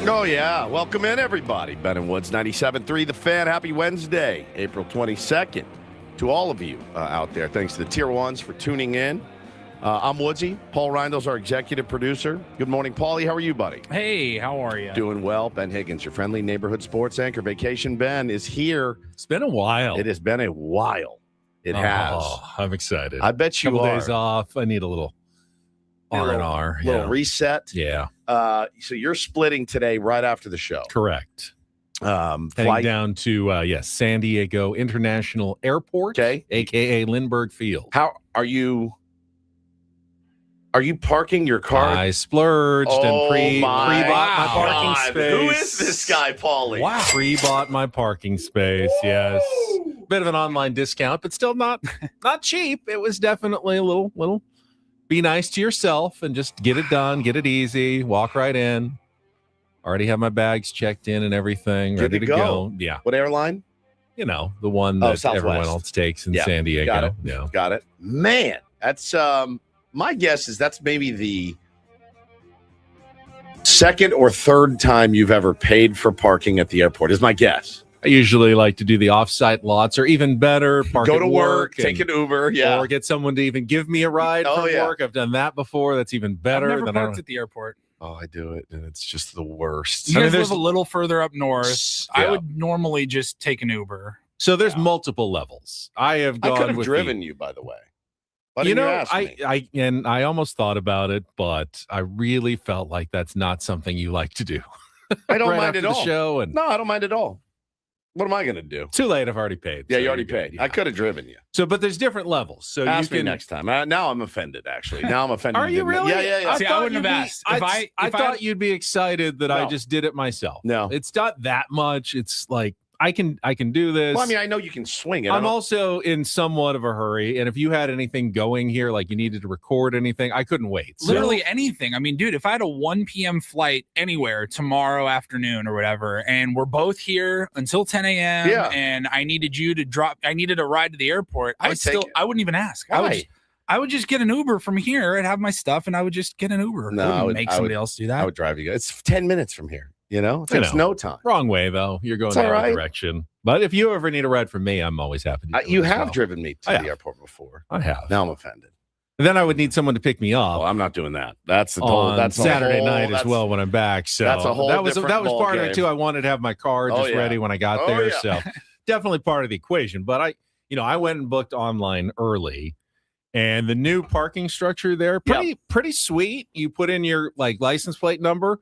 Oh, yeah. Welcome in, everybody. Ben and Woods, 97.3 The Fan. Happy Wednesday, April 22nd. To all of you out there, thanks to the Tier 1s for tuning in. I'm Woodsy. Paul Reindel's our executive producer. Good morning, Paulie. How are you, buddy? Hey, how are you? Doing well. Ben Higgins, your friendly neighborhood sports anchor. Vacation Ben is here. It's been a while. It has been a while. It has. I'm excited. I bet you Couple are. days off. I need a little R&R. Little reset. Yeah. So you're splitting today right after the show. Correct. Heading Flight down to San Diego International Airport, a.k.a. Lindbergh Field. How are you? Are you parking your car? I splurged and pre-bought my parking space. Who is this guy, Paulie? Wow. Pre-bought my parking space, yes. Bit of an online discount, but still not cheap. It was definitely a little be nice to yourself and just get it done, get it easy, walk right in. Already have my bags checked in and everything, ready to go. Yeah. What airline? You know, the one that everyone else takes in San Diego. Got it. Yeah. Got it. Man, that's my guess is that's maybe the second or third time you've ever paid for parking at the airport is my guess. I usually like to do the off-site lots, or even better, park Go at to work, take an Uber, or get someone to even give me a ride from work. I've done that before. That's even better. I've never parked at the airport. Oh, I do it, and it's just the worst. You guys live a little further up north. Yeah. I would normally just take an Uber. So there's multiple levels. I have gone. I could have with driven you, by the way. Why didn't you ask me? I almost thought about it, but I really felt like that's not something you like to do. I don't right mind at after all. The show No, I don't mind at all. What am I going to do? Too late. I've already paid. Yeah, so you already paid. Yeah. I could have driven you. So, but there's different levels. So ask you can me next time. Now I'm offended. Actually, now I'm offended. Are you really? Yeah. See, I wouldn't have asked. I thought you'd be excited that I just did it myself. No, it's not that much. It's like I can do this. Well, I mean, I know you can swing it. I'm also in somewhat of a hurry, and if you had anything going here, like you needed to record anything, I couldn't wait. Literally anything. I mean, dude, if I had a 1 p.m. flight anywhere tomorrow afternoon or whatever, and we're both here until 10 a.m. and I needed you to drop, I needed a ride to the airport, I wouldn't even ask. I would just get an Uber from here and have my stuff, and I would just get an Uber. No, I wouldn't make somebody else do that. I would drive you. It's 10 minutes from here. You know, it takes no time. Wrong way, though. You're going the other direction. But if you ever need a ride from me, I'm always happy to do You have driven me to the airport before. I have. Now I'm offended. Then I would need someone to pick me up. Well, I'm not doing that. That's Saturday night as well when I'm back. So that's a whole that was part of it too. I wanted to have my car ready when I got there. Yeah. So definitely part of the equation. But I went and booked online early. And the new parking structure there, pretty sweet. You put in your license plate number.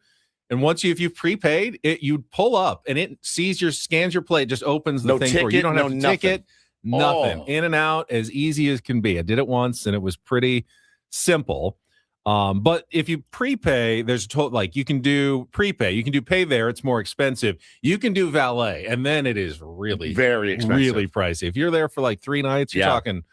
And once if you've prepaid, you pull up and it scans your plate, just opens the thing for you. You don't have to ticket, nothing. In and out as easy as can be. I did it once and it was pretty simple. But if you prepay, there's you can do prepay, you can do pay there. It's more expensive. You can do valet, and then it is really very expensive, really pricey. If you're there for 3 nights, you're talking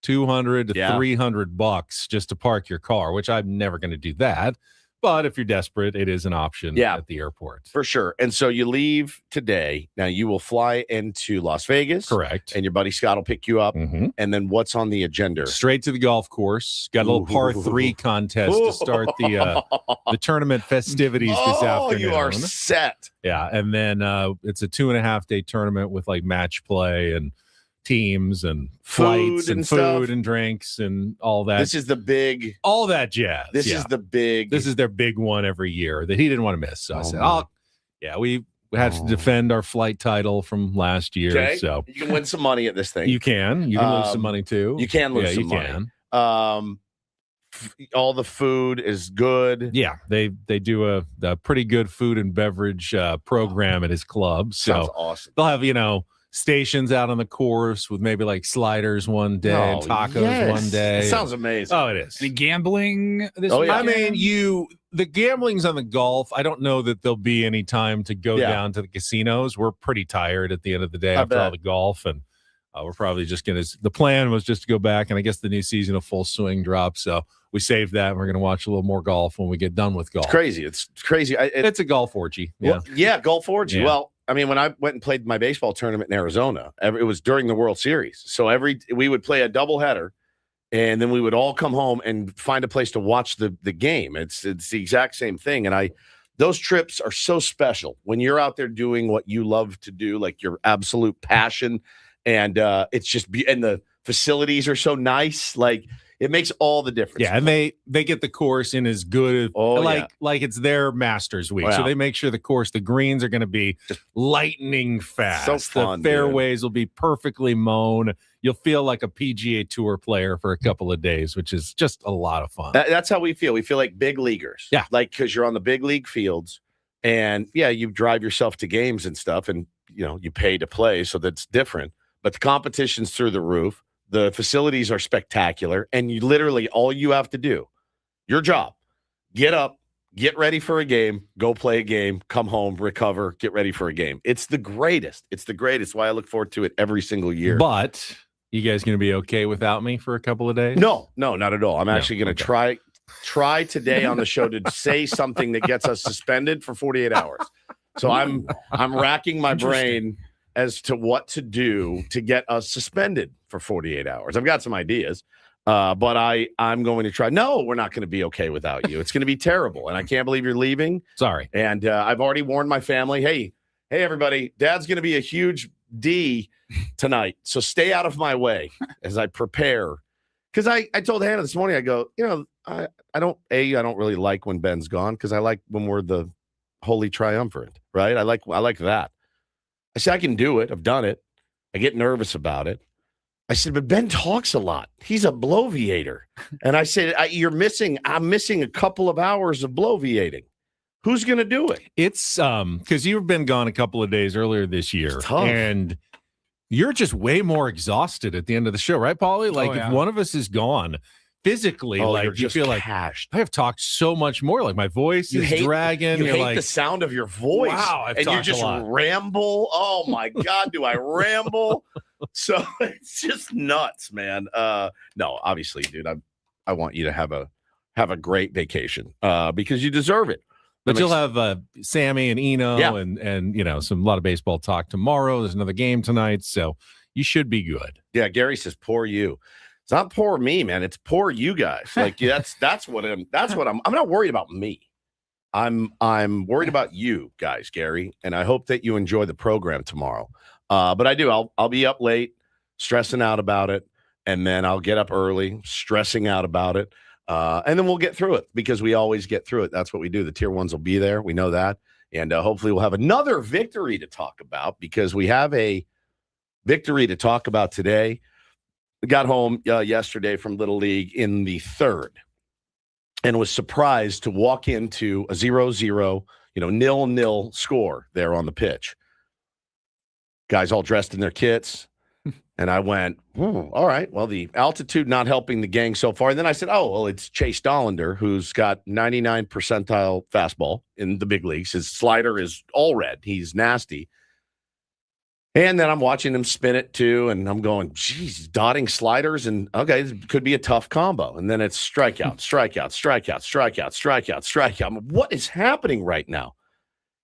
$200 to $300 just to park your car, which I'm never going to do that. But if you're desperate, it is an option at the airport. For sure. And so you leave today. Now you will fly into Las Vegas. Correct. And your buddy Scott will pick you up. Mm-hmm. And then what's on the agenda? Straight to the golf course. Got a little par 3 contest to start the tournament festivities this afternoon. You are set. Yeah. And then it's a 2.5-day tournament with match play and teams and flights and food and drinks and all that. This is the big, all that jazz. This is their big one every year that he didn't want to miss. So I said, we had to defend our flight title from last year. Okay. So you can win some money at this thing. You can lose some money too. You can lose some money. All the food is good. Yeah, they do a pretty good food and beverage program at his club. So sounds awesome. They'll have stations out on the course with maybe sliders one day and tacos one day. It sounds amazing. Oh, it is. Any gambling this weekend? I mean, the gambling's on the golf. I don't know that there'll be any time to go down to the casinos. We're pretty tired at the end of the day after all the golf, and we're probably just the plan was just to go back, and I guess the new season of Full Swing drops, so we saved that, and we're going to watch a little more golf when we get done with golf. It's crazy. It's crazy. It's a golf orgy. Golf orgy. Yeah. Well, I mean, when I went and played my baseball tournament in Arizona, it was during the World Series. So we would play a doubleheader, and then we would all come home and find a place to watch the game. It's the exact same thing. And those trips are so special when you're out there doing what you love to do, like your absolute passion. And it's just, and the facilities are so nice. Like, it makes all the difference. Yeah, and they get the course in as good, like it's their Masters week. So they make sure the greens are going to be just lightning fast. So fun. The fairways will be perfectly mown. You'll feel like a PGA Tour player for a couple of days, which is just a lot of fun. That's how we feel. We feel like big leaguers. Yeah. Like, because you're on the big league fields, and you drive yourself to games and stuff, and you pay to play, so that's different. But the competition's through the roof. The facilities are spectacular, and you literally, all you have to do, your job, get up, get ready for a game, go play a game, come home, recover, get ready for a game. It's the greatest. It's the greatest. Why I look forward to it every single year. But you guys going to be okay without me for a couple of days? No, not at all. I'm actually going to try today on the show to say something that gets us suspended for 48 hours. So I'm racking my brain as to what to do to get us suspended for 48 hours. I've got some ideas, but I'm going to try. No, we're not going to be okay without you. It's going to be terrible, and I can't believe you're leaving. Sorry. And I've already warned my family, hey, everybody, Dad's going to be a huge D tonight, so stay out of my way as I prepare. Because I told Hannah this morning, I go, I don't really like when Ben's gone, because I like when we're the holy triumvirate, right? I like that. I said, I can do it. I've done it. I get nervous about it. I said, but Ben talks a lot. He's a bloviator. And I said, I'm missing a couple of hours of bloviating. Who's going to do it? It's because you've been gone a couple of days earlier this year. And you're just way more exhausted at the end of the show, right, Paulie? Like, if one of us is gone, physically, you feel like I have talked so much more. Like, my voice is dragging. You hate the sound of your voice. Wow, and you just ramble. Oh my God, do I ramble? So it's just nuts, man. No, obviously, dude, I want you to have a great vacation because you deserve it. But you'll have Sammy and Eno and a lot of baseball talk tomorrow. There's another game tonight, so you should be good. Yeah, Gary says, "Poor you." It's not poor me, man. It's poor you guys. Like, that's what I'm not worried about me. I'm worried about you guys, Gary, and I hope that you enjoy the program tomorrow. But I do. I'll be up late, stressing out about it, and then I'll get up early, stressing out about it, and then we'll get through it because we always get through it. That's what we do. The tier ones will be there. We know that, and hopefully we'll have another victory to talk about because we have a victory to talk about today. We got home yesterday from Little League in the third and was surprised to walk into a 0-0, 0-0 score there on the pitch. Guys all dressed in their kits. And I went, all right, well, the altitude not helping the gang so far. And then I said, it's Chase Dollander, who's got 99 percentile fastball in the big leagues. His slider is all red. He's nasty. And then I'm watching him spin it too, and I'm going, geez, dotting sliders, and okay, this could be a tough combo. And then it's strikeout, strikeout, strikeout, strikeout, strikeout, strikeout. What is happening right now?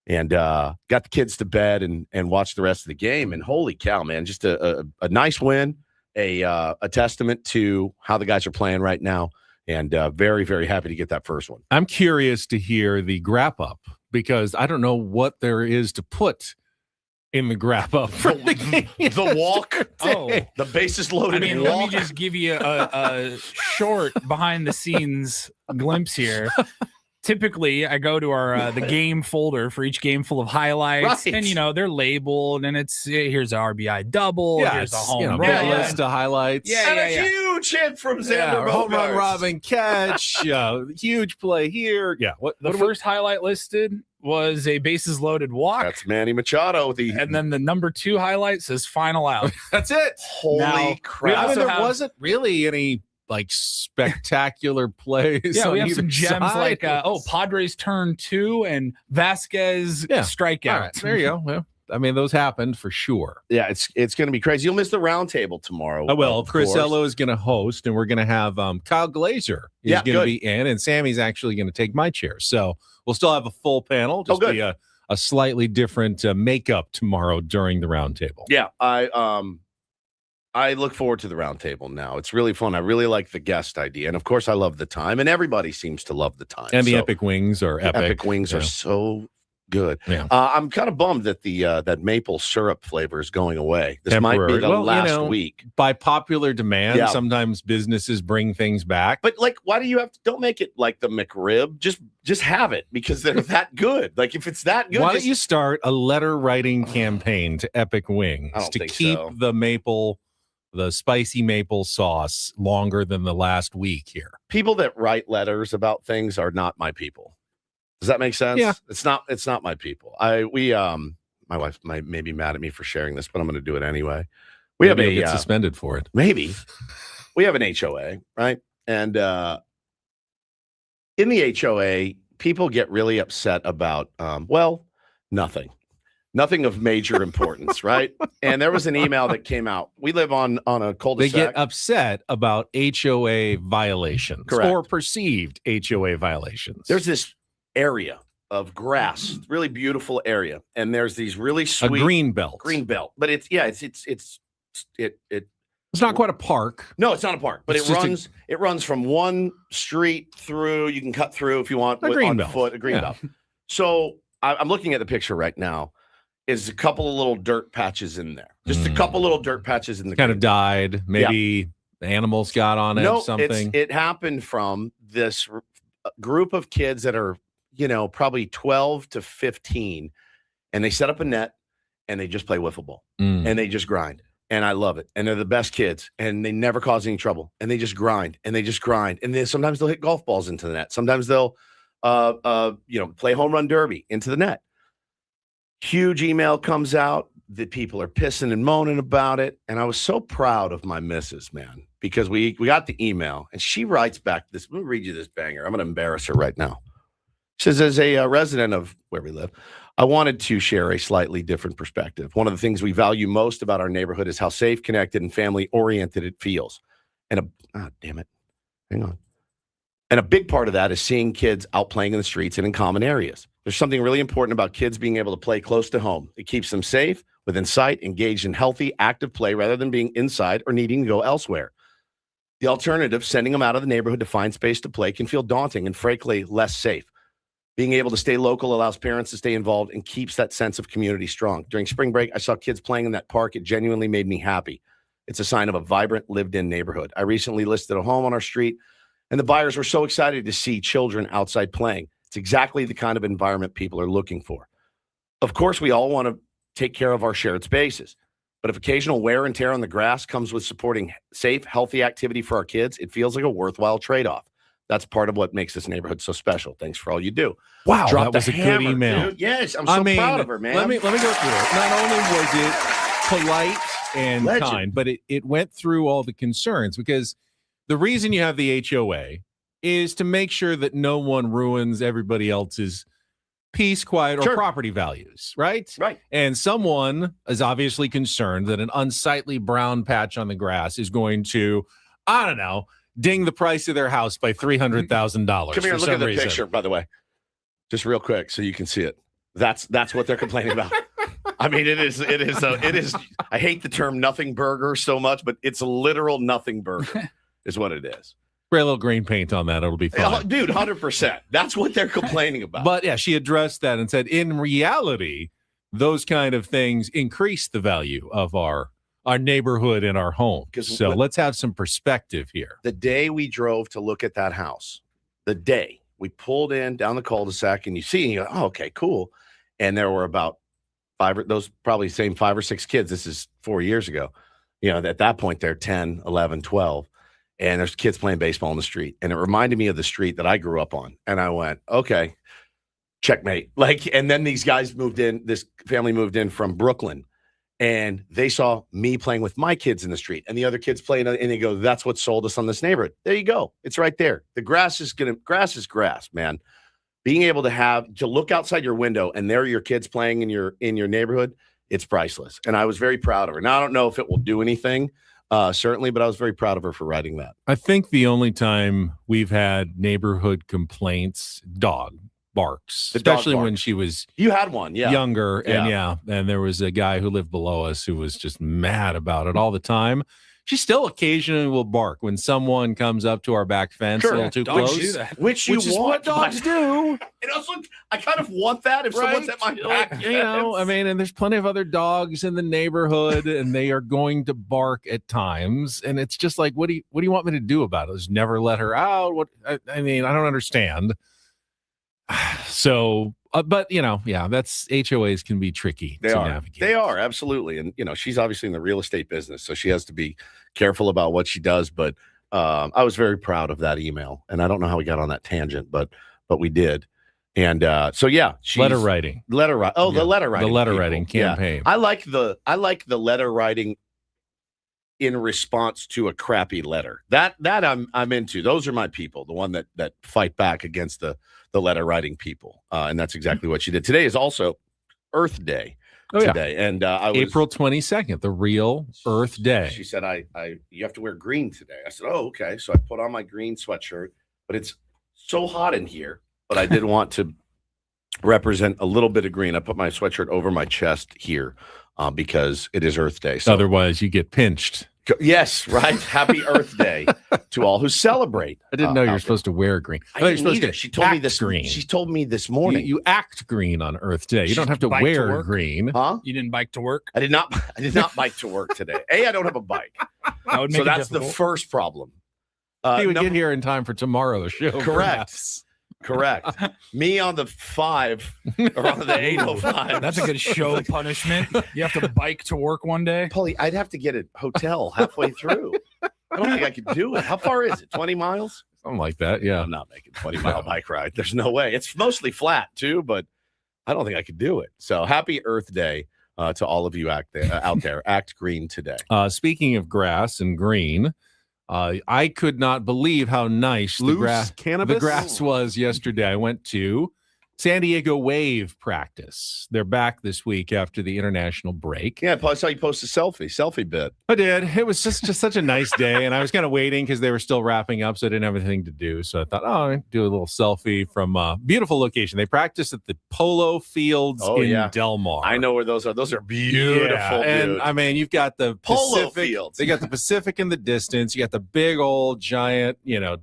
And got the kids to bed and watched the rest of the game. And holy cow, man, just a nice win, a testament to how the guys are playing right now. And very, very happy to get that first one. I'm curious to hear the grap up because I don't know what there is to put in the grab up for the walk. The bases loaded. I mean, walk. Let me just give you a short behind the scenes glimpse here. Typically, I go to our the game folder for each game full of highlights, and they're labeled, and it's here's an RBI double, here's a home run list of highlights, a huge hit from Xander, home run, robin catch, huge play here. Yeah, the first highlight listed was a bases loaded walk. That's Manny Machado. And then the number 2 highlight says final out. That's it. Holy crap! There wasn't really any spectacular plays. Yeah, we have some gems like Padres turn 2 and Vasquez strikeout. Right, there you go. Well, I mean, those happened for sure. Yeah, it's going to be crazy. You'll miss the roundtable tomorrow. I will. Chris Ello is going to host, and we're going to have Kyle Glazer is going to be in, and Sammy's actually going to take my chair. So we'll still have a full panel. Just be a slightly different makeup tomorrow during the roundtable. Yeah, I look forward to the roundtable now. It's really fun. I really like the guest idea. And, of course, I love the time. And everybody seems to love the time. And the Epic Wings are epic. Epic Wings are so good. Yeah. I'm kind of bummed that that maple syrup flavor is going away. This might be the last week. By popular demand, sometimes businesses bring things back. But, like, why do you have to – don't make it like the McRib. Just have it because they're that good. Like, if it's that good – why don't you start a letter-writing campaign to Epic Wings to keep the spicy maple sauce longer than the last week here? People that write letters about things are not my people. Does that make sense? Yeah. It's not my people. My wife may be mad at me for sharing this, but I'm going to do it anyway. We maybe have get suspended for it. Maybe. We have an HOA, right? And in the HOA, people get really upset about nothing. Nothing of major importance, right? And there was an email that came out. We live on a cul-de-sac. They get upset about HOA violations. Correct. Or perceived HOA violations. There's this area of grass, really beautiful area, and there's these really sweet green belt. But it's not quite a park. No, it's not a park, but it runs from one street through. You can cut through if you want on foot. A green belt. So I'm looking at the picture right now. Is a couple of little dirt patches in there. Just a couple little dirt patches in the kind of died. Maybe animals got on it. No, something. It happened from this group of kids that are, probably 12 to 15, and they set up a net and they just play wiffle ball and they just grind. And I love it. And they're the best kids and they never cause any trouble. And they just grind and they just grind. And then sometimes they'll hit golf balls into the net. Sometimes they'll, play home run derby into the net. Huge email comes out that people are pissing and moaning about it. And I was so proud of my missus, man, because we got the email and she writes back this. Let me read you this banger. I'm going to embarrass her right now. She says, as a resident of where we live, I wanted to share a slightly different perspective. One of the things we value most about our neighborhood is how safe, connected, and family-oriented it feels. And damn it. Hang on. And a big part of that is seeing kids out playing in the streets and in common areas. There's something really important about kids being able to play close to home. It keeps them safe, within sight, engaged in healthy, active play rather than being inside or needing to go elsewhere. The alternative, sending them out of the neighborhood to find space to play, can feel daunting and frankly less safe. Being able to stay local allows parents to stay involved and keeps that sense of community strong. During spring break, I saw kids playing in that park. It genuinely made me happy. It's a sign of a vibrant, lived-in neighborhood. I recently listed a home on our street, and the buyers were so excited to see children outside playing. It's exactly the kind of environment people are looking for. Of course, we all want to take care of our shared spaces, but if occasional wear and tear on the grass comes with supporting safe, healthy activity for our kids, it feels like a worthwhile trade-off. That's part of what makes this neighborhood so special. Thanks for all you do. Wow, that was a good email. Dude. Yes, I'm so proud of her, man. Let me go through it. Not only was it polite and kind, but it went through all the concerns, because the reason you have the HOA is to make sure that no one ruins everybody else's peace, quiet, or property values, right? Right. And someone is obviously concerned that an unsightly brown patch on the grass is going to, I don't know, ding the price of their house by $300,000. Come here and look at the picture, by the way. Just real quick so you can see it. That's what they're complaining about. I mean, it is, I hate the term nothing burger so much, but it's a literal nothing burger is what it is. Spray a little green paint on that. It'll be fine. Dude, 100%. That's what they're complaining about. But yeah, she addressed that and said, in reality, those kind of things increase the value of our neighborhood and our home. So let's have some perspective here. The day we drove to look at that house, the day we pulled in down the cul-de-sac and you go, oh, okay, cool. And there were about those probably same 5 or 6 kids. This is 4 years ago. At that point, they're 10, 11, 12. And there's kids playing baseball in the street. And it reminded me of the street that I grew up on. And I went, okay, checkmate. And then these guys this family moved in from Brooklyn. And they saw me playing with my kids in the street and the other kids playing. And they go, that's what sold us on this neighborhood. There you go. It's right there. The grass is grass, man. Being able to look outside your window and there are your kids playing in your neighborhood, it's priceless. And I was very proud of her. Now, I don't know if it will do anything. Certainly, but I was very proud of her for writing that. I think the only time we've had neighborhood complaints, dog barks, The dog especially barks. when she was You had one, yeah. younger. And there was a guy who lived below us who was just mad about it all the time. She still occasionally will bark when someone comes up to our back fence a little too dogs close. do that. Which Is what dogs do. And also, I kind of want that if someone's at my back. Like, I mean, and there's plenty of other dogs in the neighborhood, and they are going to bark at times. And it's just like, what do you want me to do about it? Just never let her out? What? I mean, I don't understand. So, but that's HOAs can be tricky to navigate. They are, absolutely. And, she's obviously in the real estate business, so she has to be careful about what she does. But I was very proud of that email. And I don't know how we got on that tangent, but we did. And she's letter writing. The letter writing. The letter writing campaign. Yeah. I like the letter writing in response to a crappy letter. That I'm into. Those are my people, the one that fight back against the letter writing people. And that's exactly what she did. Today is also Earth Day. Today. And April 22nd, the real Earth Day. She said, you have to wear green today. I said, oh, okay. So I put on my green sweatshirt, but it's so hot in here. But I did want to represent a little bit of green. I put my sweatshirt over my chest here because it is Earth Day. So otherwise you get pinched. Yes, right. Happy Earth Day to all who celebrate. I didn't know you were supposed to wear green. I didn't supposed either. to She told me this green. She told me this morning. You act green on Earth Day. You don't have to bike to wear work? green. Huh? You didn't bike to work? I did not bike to work today. I don't have a bike. That would make So it that's difficult. the first problem. He would get here in time for tomorrow's show. Correct. Me on the 5 or on the 805. That's a good show punishment. You have to bike to work one day. Paulie, I'd have to get a hotel halfway through. I don't think I could do it. How far is it? 20 miles? Something like that, yeah. I'm not making a 20-mile bike ride. There's no way. It's mostly flat, too, but I don't think I could do it. So happy Earth Day to all of you out there. Act green today. Speaking of grass and green, I could not believe how nice the grass was yesterday. I went to San Diego Wave practice. They're back this week after the international break. Yeah, I saw you post a selfie bit. I did. It was just such a nice day, and I was kind of waiting because they were still wrapping up, so I didn't have anything to do. So I thought, I'd do a little selfie from a beautiful location. They practiced at the Polo Fields in Del Mar. I know where those are. Those are beautiful. Yeah. And I mean, you've got the Polo Pacific Fields. They got the Pacific in the distance. You got the big old giant,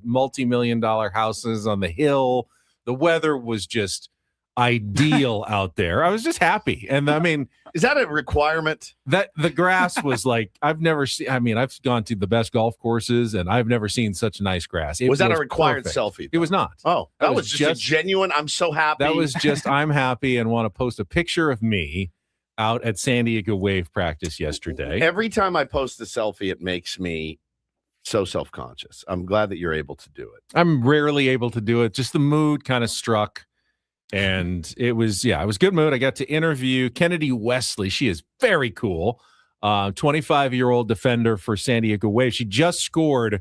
multi-million-dollar houses on the hill. The weather was just ideal out there. I was just happy. And I mean, is that a requirement? That the grass was like, I've never seen, I've gone to the best golf courses and I've never seen such nice grass. Was that a required perfect. Selfie? It was not. Oh, that was just a genuine, I'm so happy. That was just, I'm happy and want to post a picture of me out at San Diego Wave practice yesterday. Every time I post a selfie, it makes me so self-conscious. I'm glad that you're able to do it. I'm rarely able to do it. Just the mood kind of struck. And it was good mood. I got to interview Kennedy Wesley. She is very cool. 25-year-old defender for San Diego Wave. She just scored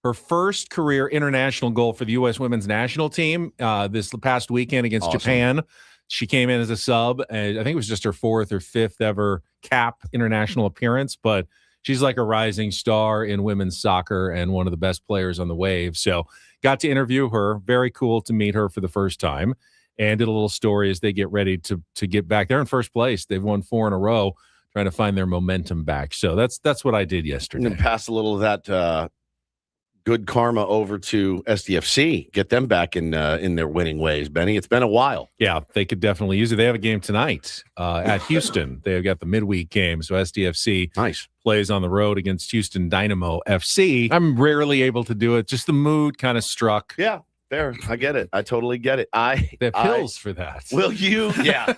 her first career international goal for the U.S. women's national team this past weekend against Japan. She came in as a sub, and I think it was just her 4th or 5th ever cap international appearance, but she's like a rising star in women's soccer and one of the best players on the Wave. So got to interview her. Very cool to meet her for the first time. And did a little story as they get ready to get back. They're in first place. They've won 4 in a row, trying to find their momentum back. So that's what I did yesterday. And pass a little of that good karma over to SDFC. Get them back in their winning ways, Benny. It's been a while. Yeah, they could definitely use it. They have a game tonight at Houston. They've got the midweek game. So SDFC plays on the road against Houston Dynamo FC. I'm rarely able to do it. Just the mood kind of struck. Yeah. Fair. I get it. I totally get it. They have pills for that. Will you? Yeah.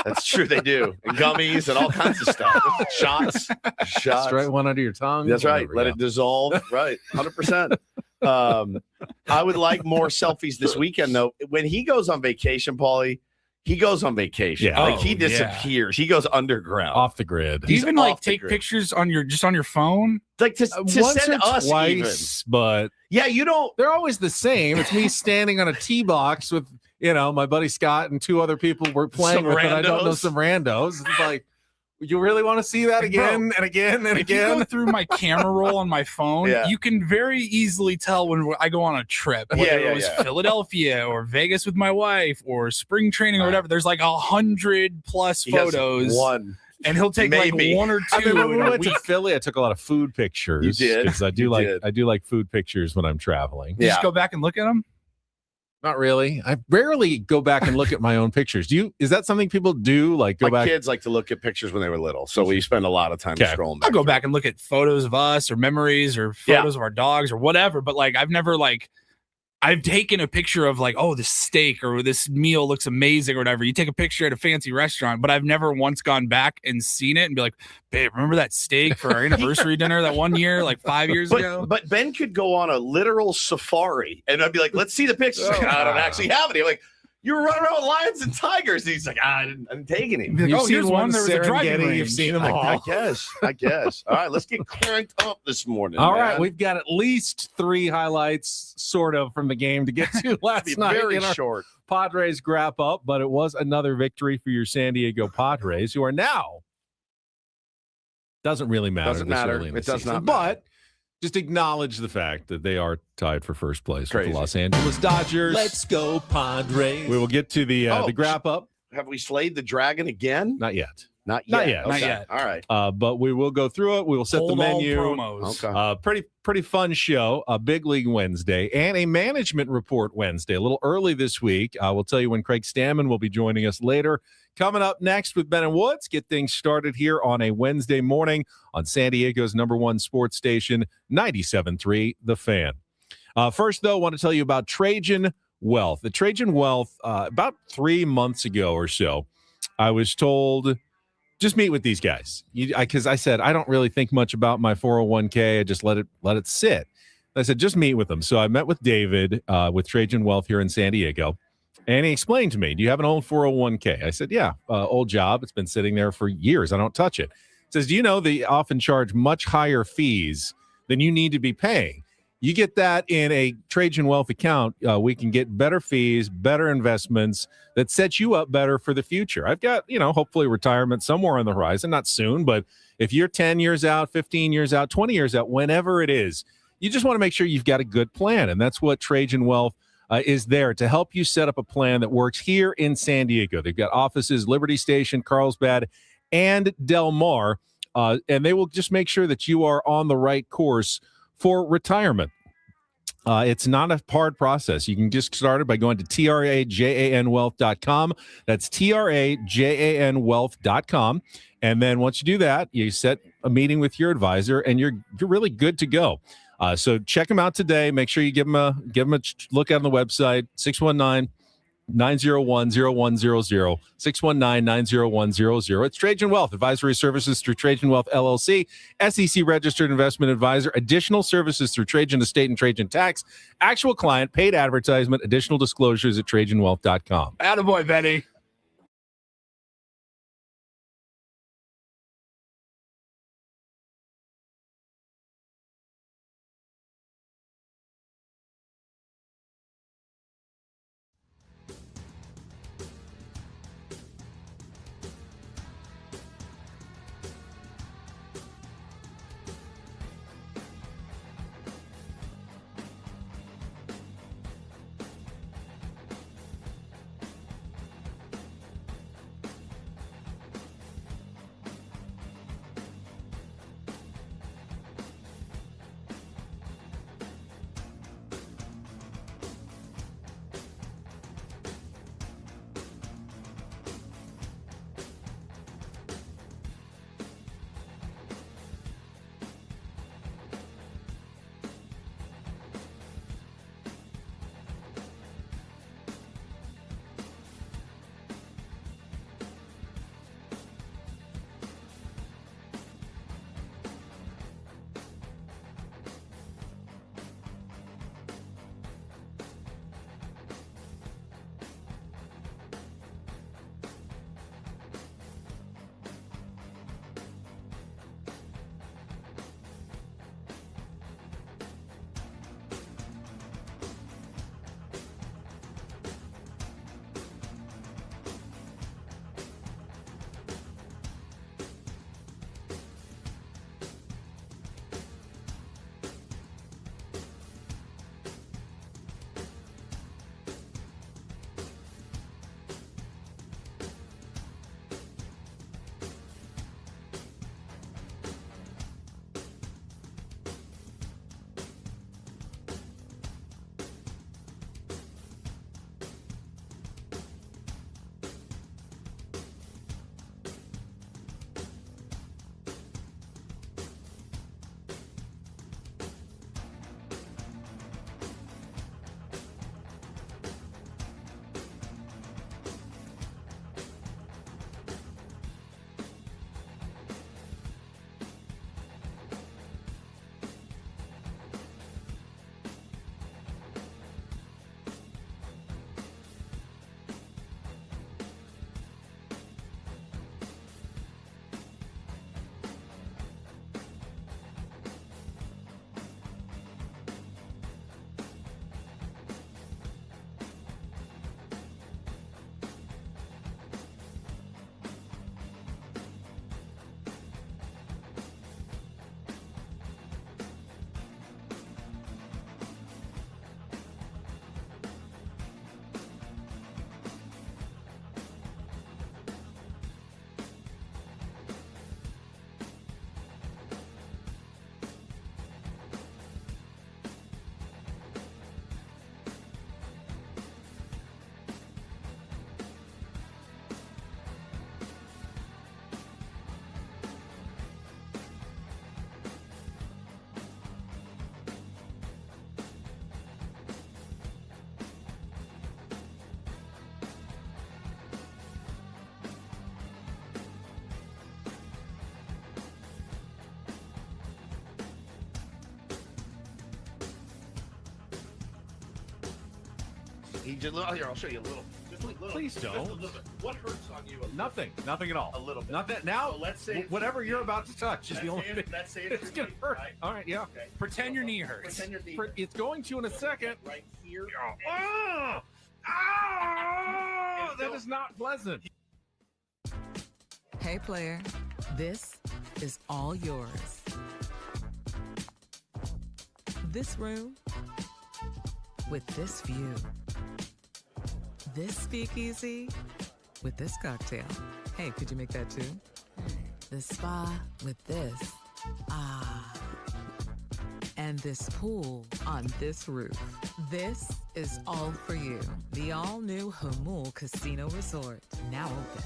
That's true. They do. And gummies and all kinds of stuff. Shots. Straight one under your tongue. That's right. Let it dissolve. Right. 100%. I would like more selfies this weekend, though. When he goes on vacation, Paulie, he goes on vacation. Yeah. Like he disappears. Yeah. He goes underground. Off the grid. Do you even take pictures on your phone? Like to send us twice, even. But yeah, you don't. They're always the same. It's me standing on a tee box with, my buddy Scott and 2 other people we're playing with, and I don't know some randos. It's like, You really want to see that again and again and if you again? go through my camera roll on my phone, you can very easily tell when I go on a trip, whether it was Philadelphia or Vegas with my wife or spring training or whatever. There's like 100+ photos. One. And he'll take like one or two. I mean, when we went to Philly, I took a lot of food pictures. You did. Because I do like food pictures when I'm traveling. You just go back and look at them? Not really. I rarely go back and look at my own pictures. Is that something people do? Like my kids like to look at pictures when they were little, so we spend a lot of time scrolling back. I'll go back and look at photos of us or memories or photos of our dogs or whatever, but like I've taken a picture of like, oh, this steak or this meal looks amazing or whatever. You take a picture at a fancy restaurant, but I've never once gone back and seen it and be like, babe, remember that steak for our anniversary dinner that one year, like 5 years ago? But Ben could go on a literal safari and I'd be like, let's see the pictures. I don't actually have any. I'm like, you were running around with lions and tigers. And he's like, I didn't take any. Like, You've seen one, there was a driving range. You've seen them all. I guess. All right, let's get cranked up this morning. All right, we've got at least 3 highlights, sort of, from the game to get to last night. Very short. Padres wrap up, but it was another victory for your San Diego Padres, who are now. Doesn't really matter. Doesn't matter. It does not matter. But just acknowledge the fact that they are tied for first place with the Los Angeles Dodgers. Let's go, Padres. We will get to the wrap up. Have we slayed the dragon again? Not yet. Not yet. Not yet. All right. But we will go through it. We will set the menu. Promos. Pretty fun show. A Big League Wednesday and a management report Wednesday. A little early this week. We'll tell you when Craig Stammen will be joining us later. Coming up next with Ben and Woods. Get things started here on a Wednesday morning on San Diego's #1 sports station, 97.3 The Fan. First, though, I want to tell you about Trajan Wealth. The Trajan Wealth, about 3 months ago or so, I was told, just meet with these guys. Because I said, I don't really think much about my 401k. I just let it sit. I said, just meet with them. So I met with David with Trajan Wealth here in San Diego. And he explained to me, do you have an old 401k? I said, yeah, old job. It's been sitting there for years. I don't touch it. He says, do you know they often charge much higher fees than you need to be paying? You get that in a Trajan Wealth account. We can get better fees, better investments that set you up better for the future. I've got, hopefully retirement somewhere on the horizon, not soon, but if you're 10 years out, 15 years out, 20 years out, whenever it is, you just want to make sure you've got a good plan. And that's what Trajan Wealth is there to help you set up a plan that works here in San Diego. They've got offices, Liberty Station, Carlsbad, and Del Mar, and they will just make sure that you are on the right course for retirement. It's not a hard process. You can just start it by going to trajanwealth.com. That's trajanwealth.com. And then once you do that, you set a meeting with your advisor, and you're really good to go. So check them out today. Make sure you give them a look on the website, 619-901-0100, 619-901-00. It's Trajan Wealth, advisory services through Trajan Wealth, LLC, SEC registered investment advisor, additional services through Trajan Estate and Trajan Tax, actual client, paid advertisement, additional disclosures at trajanwealth.com. Attaboy, Benny. He just here. I'll show you a little. Just a little. Please don't. Just a little bit. What hurts on you? Nothing at all. A little bit. Not that now. So let's say whatever you're about to touch is the only thing. Let's say It's gonna hurt. Right? All right, yeah. Okay. Pretend your knee hurts. Pretend your knee. It's going to in a second. Right here. Oh, that is not pleasant. Hey, player, this is all yours. This room with this view. This speakeasy with this cocktail. Hey, could you make that too? The spa with this. Ah. And this pool on this roof. This is all for you. The all-new Hamul Casino Resort, now open.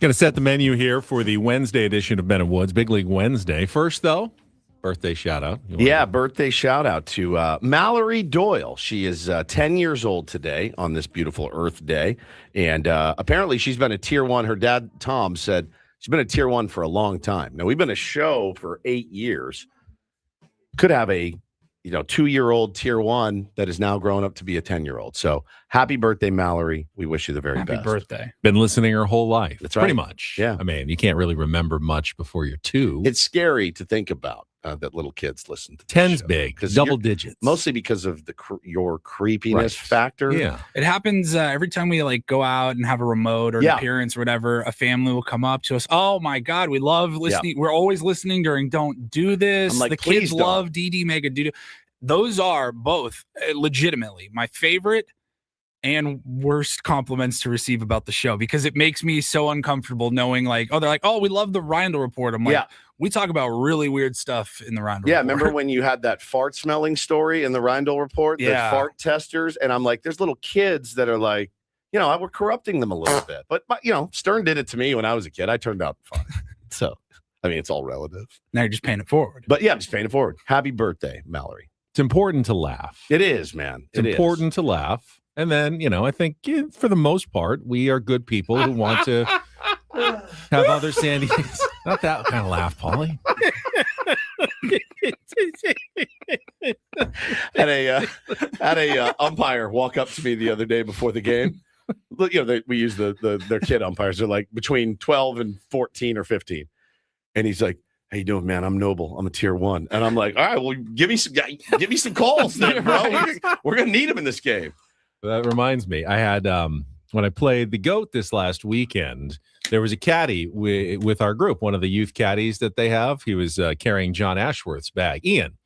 Going to set the menu here for the Wednesday edition of Ben and Woods, Big League Wednesday. First, though, birthday shout out. Yeah, birthday shout out to Mallory Doyle. She is 10 years old today on this beautiful Earth Day. And apparently she's been a tier one. Her dad, Tom, said she's been a tier one for a long time. Now, we've been a show for 8 years. Could have a 2-year-old tier one that is now grown up to be a 10-year-old. So happy birthday, Mallory. We wish you the very best. Happy birthday. Been listening her whole life. That's right. Pretty much. Yeah. I mean, you can't really remember much before you're 2. It's scary to think about that little kids listen to. 10's big, double digits. Mostly because of your creepiness factor. Yeah. It happens every time we go out and have a remote or an appearance or whatever. A family will come up to us. Oh my God, we love listening. We're always listening during Don't Do This. I'm like, the kids don't. love DD Mega Do. Those are both legitimately my favorite and worst compliments to receive about the show, because it makes me so uncomfortable knowing like, oh, they're like, oh, we love the Rindle Report. I'm like, we talk about really weird stuff in the Rindle Report. Remember when you had that fart smelling story in the Rindle Report, the fart testers? And I'm like, there's little kids that are like, we're corrupting them a little bit. But, Stern did it to me when I was a kid. I turned out fine. So, I mean, it's all relative. Now you're just paying it forward. But yeah, I'm just paying it forward. Happy birthday, Mallory. It's important to laugh. It is, man. It's important to laugh. And then, I think for the most part, we are good people who want to have other Sandy. Not that kind of laugh, Paulie. Had a umpire walk up to me the other day before the game. We use their kid umpires. They're like between 12 and 14 or 15. And he's like, "How you doing, man? I'm Noble. I'm a tier 1." And I'm like, "All right, well, give me some calls then, bro. We're gonna need him in this game." That reminds me, I had when I played the GOAT this last weekend, there was a caddy with our group, one of the youth caddies that they have. He was carrying John Ashworth's bag, Ian.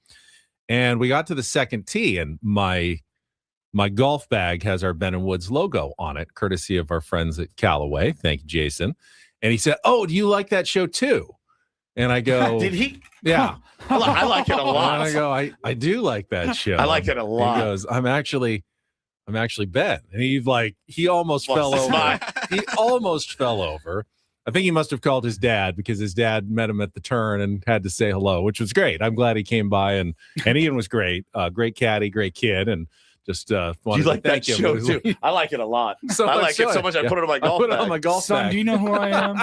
And we got to the second tee, and my golf bag has our Ben and Woods logo on it, courtesy of our friends at Callaway. Thank you, Jason. And he said, "Oh, do you like that show too?" And I go, "Did he?" Yeah. I like it a lot. And I go, I do like that show. I like it a lot. He goes, I'm actually Ben. And he almost fell over. He almost fell over. I think he must have called his dad, because his dad met him at the turn and had to say hello, which was great. I'm glad he came by, and Ian was great. Great caddy, great kid. And just wanted to thank him. Show too? I like it a lot. I like it so much. I put it on my golf bag. I put it on my golf bag. Son, do you know who I am?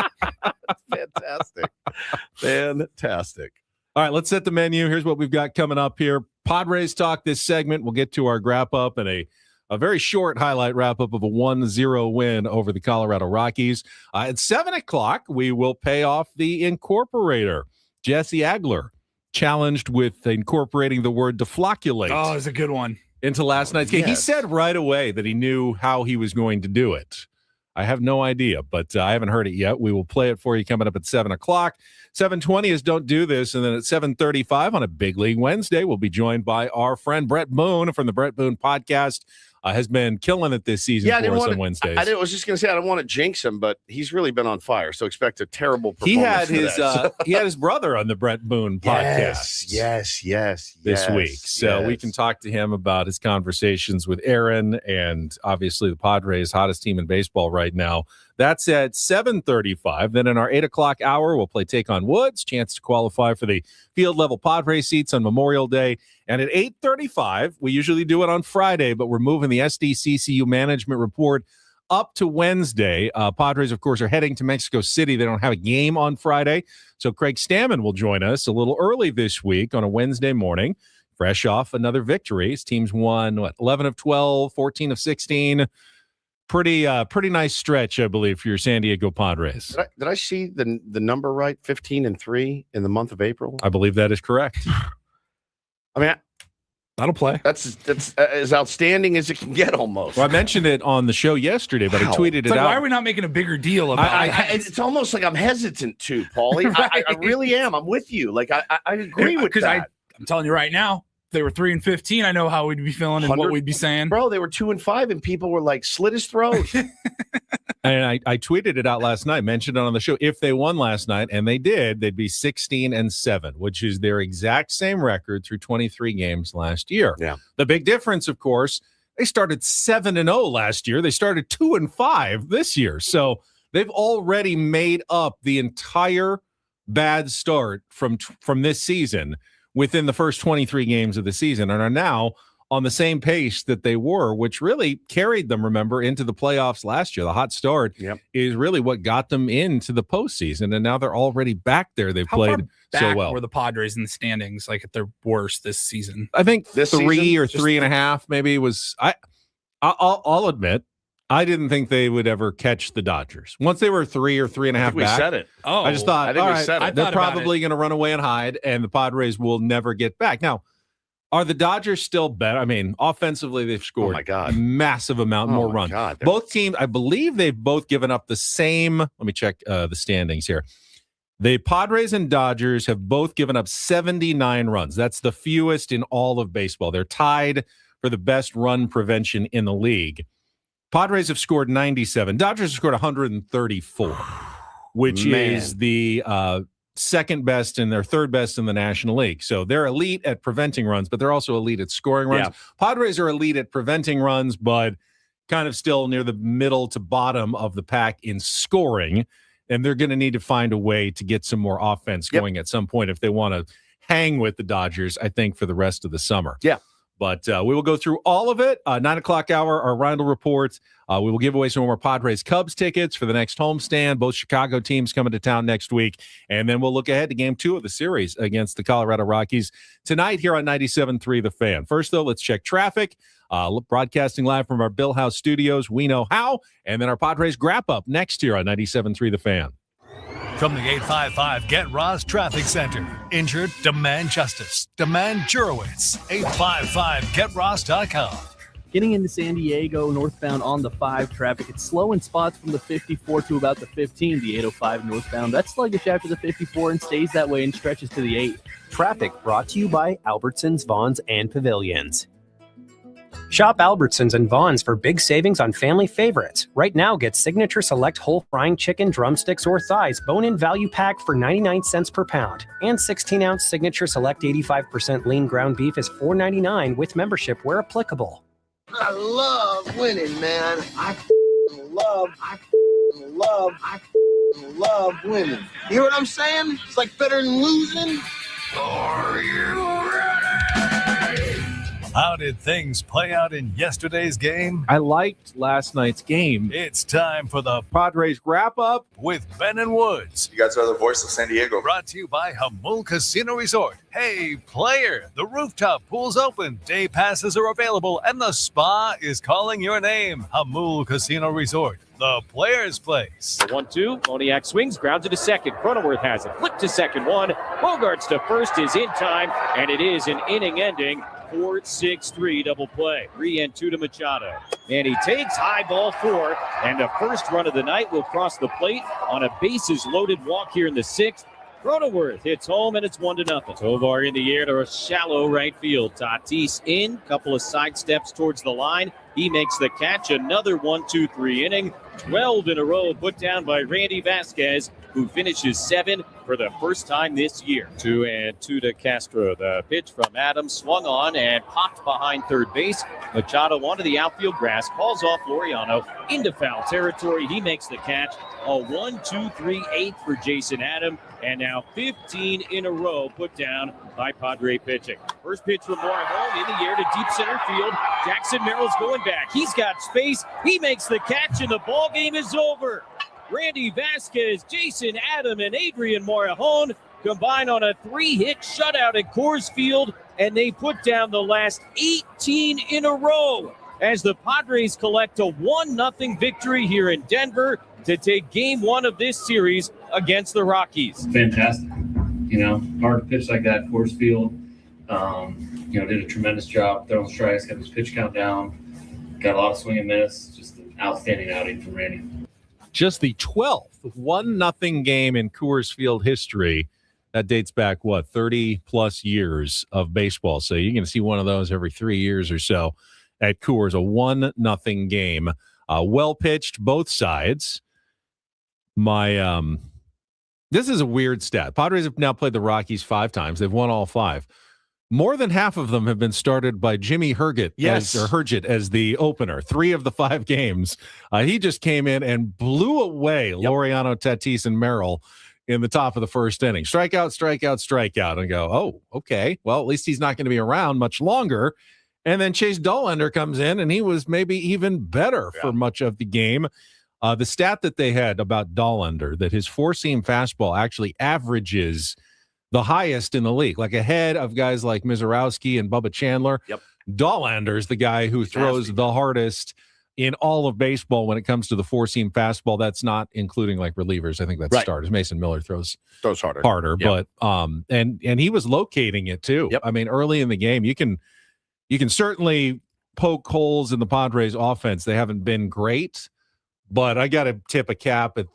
Fantastic. All right, let's set the menu. Here's what we've got coming up here. Padres talk this segment. We'll get to our wrap up and a very short highlight wrap-up of a 1-0 win over the Colorado Rockies. At 7 o'clock, we will pay off the Incorporator. Jesse Agler challenged with incorporating the word deflocculate. Oh, it's a good one. Into last night's game. Yes. He said right away that he knew how he was going to do it. I have no idea, but I haven't heard it yet. We will play it for you coming up at 7 o'clock. 7:20 is Don't Do This, and then at 7:35 on a Big League Wednesday, we'll be joined by our friend Brett Boone from the Brett Boone podcast. Has been killing it this season for us on Wednesdays. I was just going to say, I don't want to jinx him, but he's really been on fire. So expect a terrible performance. He had his brother on the Brett Boone podcast. Yes. This week. So we can talk to him about his conversations with Aaron and obviously the Padres, hottest team in baseball right now. That's at 7:35. Then in our 8 o'clock hour, we'll play Take on Woods, chance to qualify for the field level Padres seats on Memorial Day. And at 8:35, we usually do it on Friday, but we're moving the SDCCU management report up to Wednesday. Padres, of course, are heading to Mexico City. They don't have a game on Friday. So Craig Stammen will join us a little early this week on a Wednesday morning, fresh off another victory. His team's won, 11 of 12, 14 of 16. Pretty nice stretch, I believe, for your San Diego Padres. Did I see the number right? 15-3 in the month of April? I believe that is correct. I mean, that'll play. That's as outstanding as it can get, almost. Well, I mentioned it on the show yesterday, but I tweeted it out. Why are we not making a bigger deal about it? It's almost like I'm hesitant to, Paulie. Right. I really am. I'm with you. Like I agree with that. I'm telling you right now, if they were 3-15, I know how we'd be feeling and what we'd be saying. Bro, they were 2-5, and people were like, slit his throat. And I tweeted it out last night, mentioned it on the show. If they won last night, and they did, they'd be 16-7, which is their exact same record through 23 games last year. Yeah. The big difference, of course, they started 7-0 last year. They started 2-5 this year. So they've already made up the entire bad start from this season within the first 23 games of the season, and are now on the same pace that they were, which really carried them, remember, into the playoffs last year. The hot start is really what got them into the postseason, and now they're already back there. They've played so well. Were the Padres in the standings, like at their worst this season? I think this 3 or 3.5 maybe was. I'll admit, I didn't think they would ever catch the Dodgers. Once they were 3 or 3.5 back, we said it. Oh, I just thought, I think we said it. They're probably going to run away and hide, and the Padres will never get back. Now, are the Dodgers still better? I mean, offensively, they've scored a massive amount more runs. Both teams, I believe they've both given up the same. Let me check the standings here. The Padres and Dodgers have both given up 79 runs. That's the fewest in all of baseball. They're tied for the best run prevention in the league. Padres have scored 97. Dodgers have scored 134, which is the second best and their third best in the National League. So they're elite at preventing runs, but they're also elite at scoring runs. Yeah. Padres are elite at preventing runs, but kind of still near the middle to bottom of the pack in scoring. And they're going to need to find a way to get some more offense going at some point if they want to hang with the Dodgers, I think, for the rest of the summer. Yeah. But we will go through all of it. 9 o'clock hour, our Rindle Report. We will give away some more Padres Cubs tickets for the next homestand. Both Chicago teams coming to town next week. And then we'll look ahead to Game 2 of the series against the Colorado Rockies tonight here on 97.3 The Fan. First, though, let's check traffic. Broadcasting live from our Bill House studios. We know how. And then our Padres Grap Up next year on 97.3 The Fan. From the 855 Get Ross Traffic Center. Injured? Demand justice. Demand Jurowitz. 855GetRoss.com. Getting into San Diego, northbound on the 5 traffic. It's slow in spots from the 54 to about the 15. The 805 northbound, that's sluggish after the 54 and stays that way and stretches to the 8. Traffic brought to you by Albertsons, Vons, and Pavilions. Shop Albertsons and Vons for big savings on family favorites. Right now, get Signature Select whole frying chicken, drumsticks, or thighs bone-in value pack for 99 cents per pound. And 16-ounce Signature Select 85% lean ground beef is $4.99 with membership where applicable. I love winning, man. I love winning. You hear what I'm saying? It's like better than losing. Are you ready? How did things play out in yesterday's game? I liked last night's game. It's time for the Padres Grap Up with Ben and Woods. You guys are the voice of San Diego. Brought to you by Hamul Casino Resort. Hey, player, the rooftop pool's open. Day passes are available, and the spa is calling your name. Hamul Casino Resort, the player's place. 1-2. Moniak swings, grounds it to second. Cronenworth has it. Flip to second one. Bogarts to first is in time, and it is an inning-ending 4-6-3 double play. 3-2 to Machado. And he takes high ball 4, and the first run of the night will cross the plate on a bases-loaded walk here in the 6th. Cronenworth hits home, and it's 1-0. Tovar in the air to a shallow right field. Tatis in, couple of side steps towards the line. He makes the catch. Another 1-2-3 inning. 12 in a row put down by Randy Vasquez, who finishes 7 for the first time this year. 2-2 to Castro. The pitch from Adams swung on and popped behind third base. Machado onto the outfield grass, calls off Laureano into foul territory. He makes the catch. A 1-2-3-8 for Jason Adam, and now 15 in a row put down by Padre pitching. First pitch from Morejon in the air to deep center field. Jackson Merrill's going back. He's got space. He makes the catch, and the ball game is over. Randy Vasquez, Jason Adam, and Adrian Morejon combine on a 3-hit shutout at Coors Field, and they put down the last 18 in a row as the Padres collect a 1-0 victory here in Denver to take Game 1 of this series against the Rockies. Fantastic. Hard to pitch like that, Coors Field. Did a tremendous job throwing strikes, got his pitch count down, got a lot of swing and miss. Just an outstanding outing from Randy. Just the 12th 1-0 game in Coors Field history. That dates back, 30-plus years of baseball. So you're going to see one of those every 3 years or so at Coors, a 1-0 game. Well pitched, both sides. This is a weird stat. Padres have now played the Rockies 5 times. They've won all 5. More than half of them have been started by Jimmy Herget, Herget as the opener. 3 of the 5 games. He just came in and blew away Laureano, Tatis, and Merrill in the top of the first inning. Strikeout. And go, oh, okay. Well, at least he's not going to be around much longer. And then Chase Dollander comes in, and he was maybe even better for much of the game. The stat that they had about Dollander, that his four-seam fastball actually averages the highest in the league, like ahead of guys like Mizorowski and Bubba Chandler. Dollander's the guy who throws the hardest in all of baseball when it comes to the four-seam fastball. That's not including like relievers. I think that's starters. Mason Miller throws harder. But and he was locating it too. I mean, early in the game, you can certainly poke holes in the Padres offense. They haven't been great, but I got to tip a cap at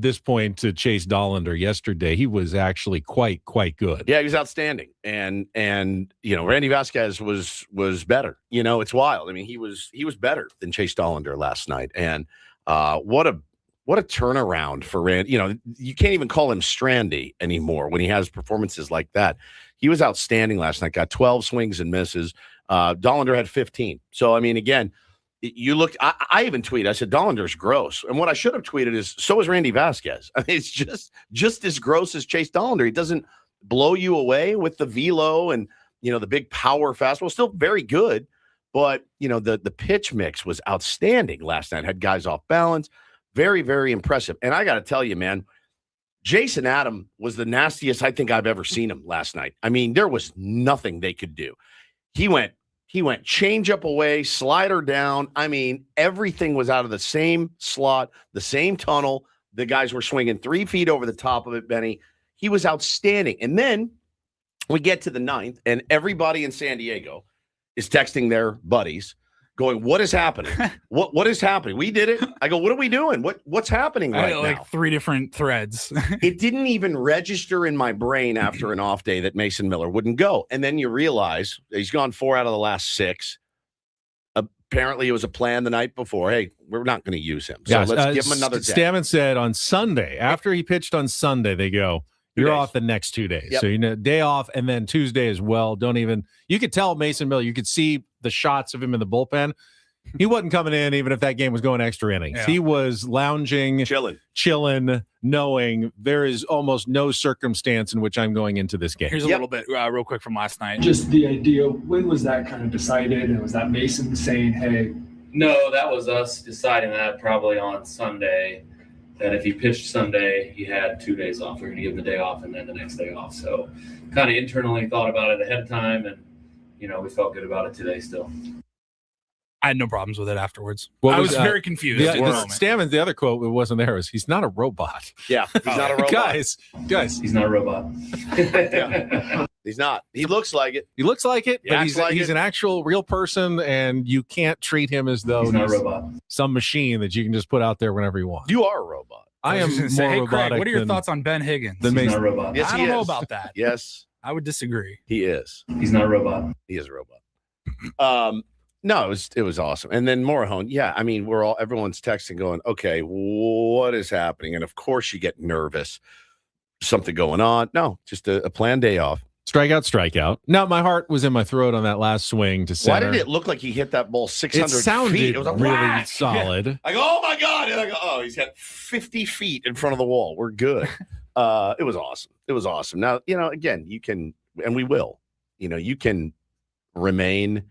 this point to Chase Dollander yesterday, he was actually quite good. Yeah, he was outstanding. And Randy Vasquez was better. It's wild. I mean, he was better than Chase Dollander last night. And what a turnaround for Randy. You can't even call him Strandy anymore when he has performances like that. He was outstanding last night. Got 12 swings and misses. Dollander had 15. So, I mean, again, you look. I even tweeted. I said Dollander's gross, and what I should have tweeted is so is Randy Vasquez. I mean, it's just as gross as Chase Dollander. He doesn't blow you away with the velo and the big power fastball. Still very good, but the pitch mix was outstanding last night. Had guys off balance. Very, very impressive. And I got to tell you, man, Jason Adam was the nastiest I think I've ever seen him last night. I mean, there was nothing they could do. He went change up away, slider down. I mean, everything was out of the same slot, the same tunnel. The guys were swinging 3 feet over the top of it, Benny. He was outstanding. And then we get to the 9th, and everybody in San Diego is texting their buddies, going, what is happening? What is happening? We did it. I go, what are we doing? What's happening right now? Like 3 different threads. It didn't even register in my brain after an off day that Mason Miller wouldn't go. And then you realize he's gone 4 out of the last 6. Apparently it was a plan the night before. Hey, we're not going to use him. So let's give him another day. Stammen said on Sunday, after he pitched on Sunday, they go, you're off the next 2 days. Yep. So day off and then Tuesday as well. You could tell Mason Miller, you could see the shots of him in the bullpen. He wasn't coming in even if that game was going extra innings. Yeah. He was lounging, chilling, knowing there is almost no circumstance in which I'm going into this game. Here's a little bit real quick from last night. Just the idea, when was that kind of decided? And was that Mason saying, hey? No, that was us deciding that probably on Sunday, that if he pitched Sunday, he had 2 days off. We're going to give him the day off and then the next day off. So kind of internally thought about it ahead of time, and, we felt good about it today still. I had no problems with it afterwards. I was very confused. Stammen's the other quote that wasn't there was, he's not a robot. Yeah, he's not a robot. Guys, he's not a robot. Yeah. He's not. He looks like it. He looks like it, but he's an actual real person, and you can't treat him as though he's not a robot. Some machine that you can just put out there whenever you want. You are a robot. I am more robotic. Craig, what are your thoughts on Ben Higgins? He's not a robot. Yes, I don't know about that. Yes. I would disagree. He is. He's not a robot. He is a robot. No, it was awesome. And then Morahone, yeah, I mean, everyone's texting going, okay, what is happening? And of course you get nervous. Something going on. No, just a planned day off. Strikeout. Now, my heart was in my throat on that last swing to center. Why did it look like he hit that ball 600 feet? It sounded It was like, really whack! solid. Yeah. I go, oh, my God. And I go, oh, he's got 50 feet in front of the wall. We're good. It was awesome. It was awesome. Now, again, you can, and we will, you can remain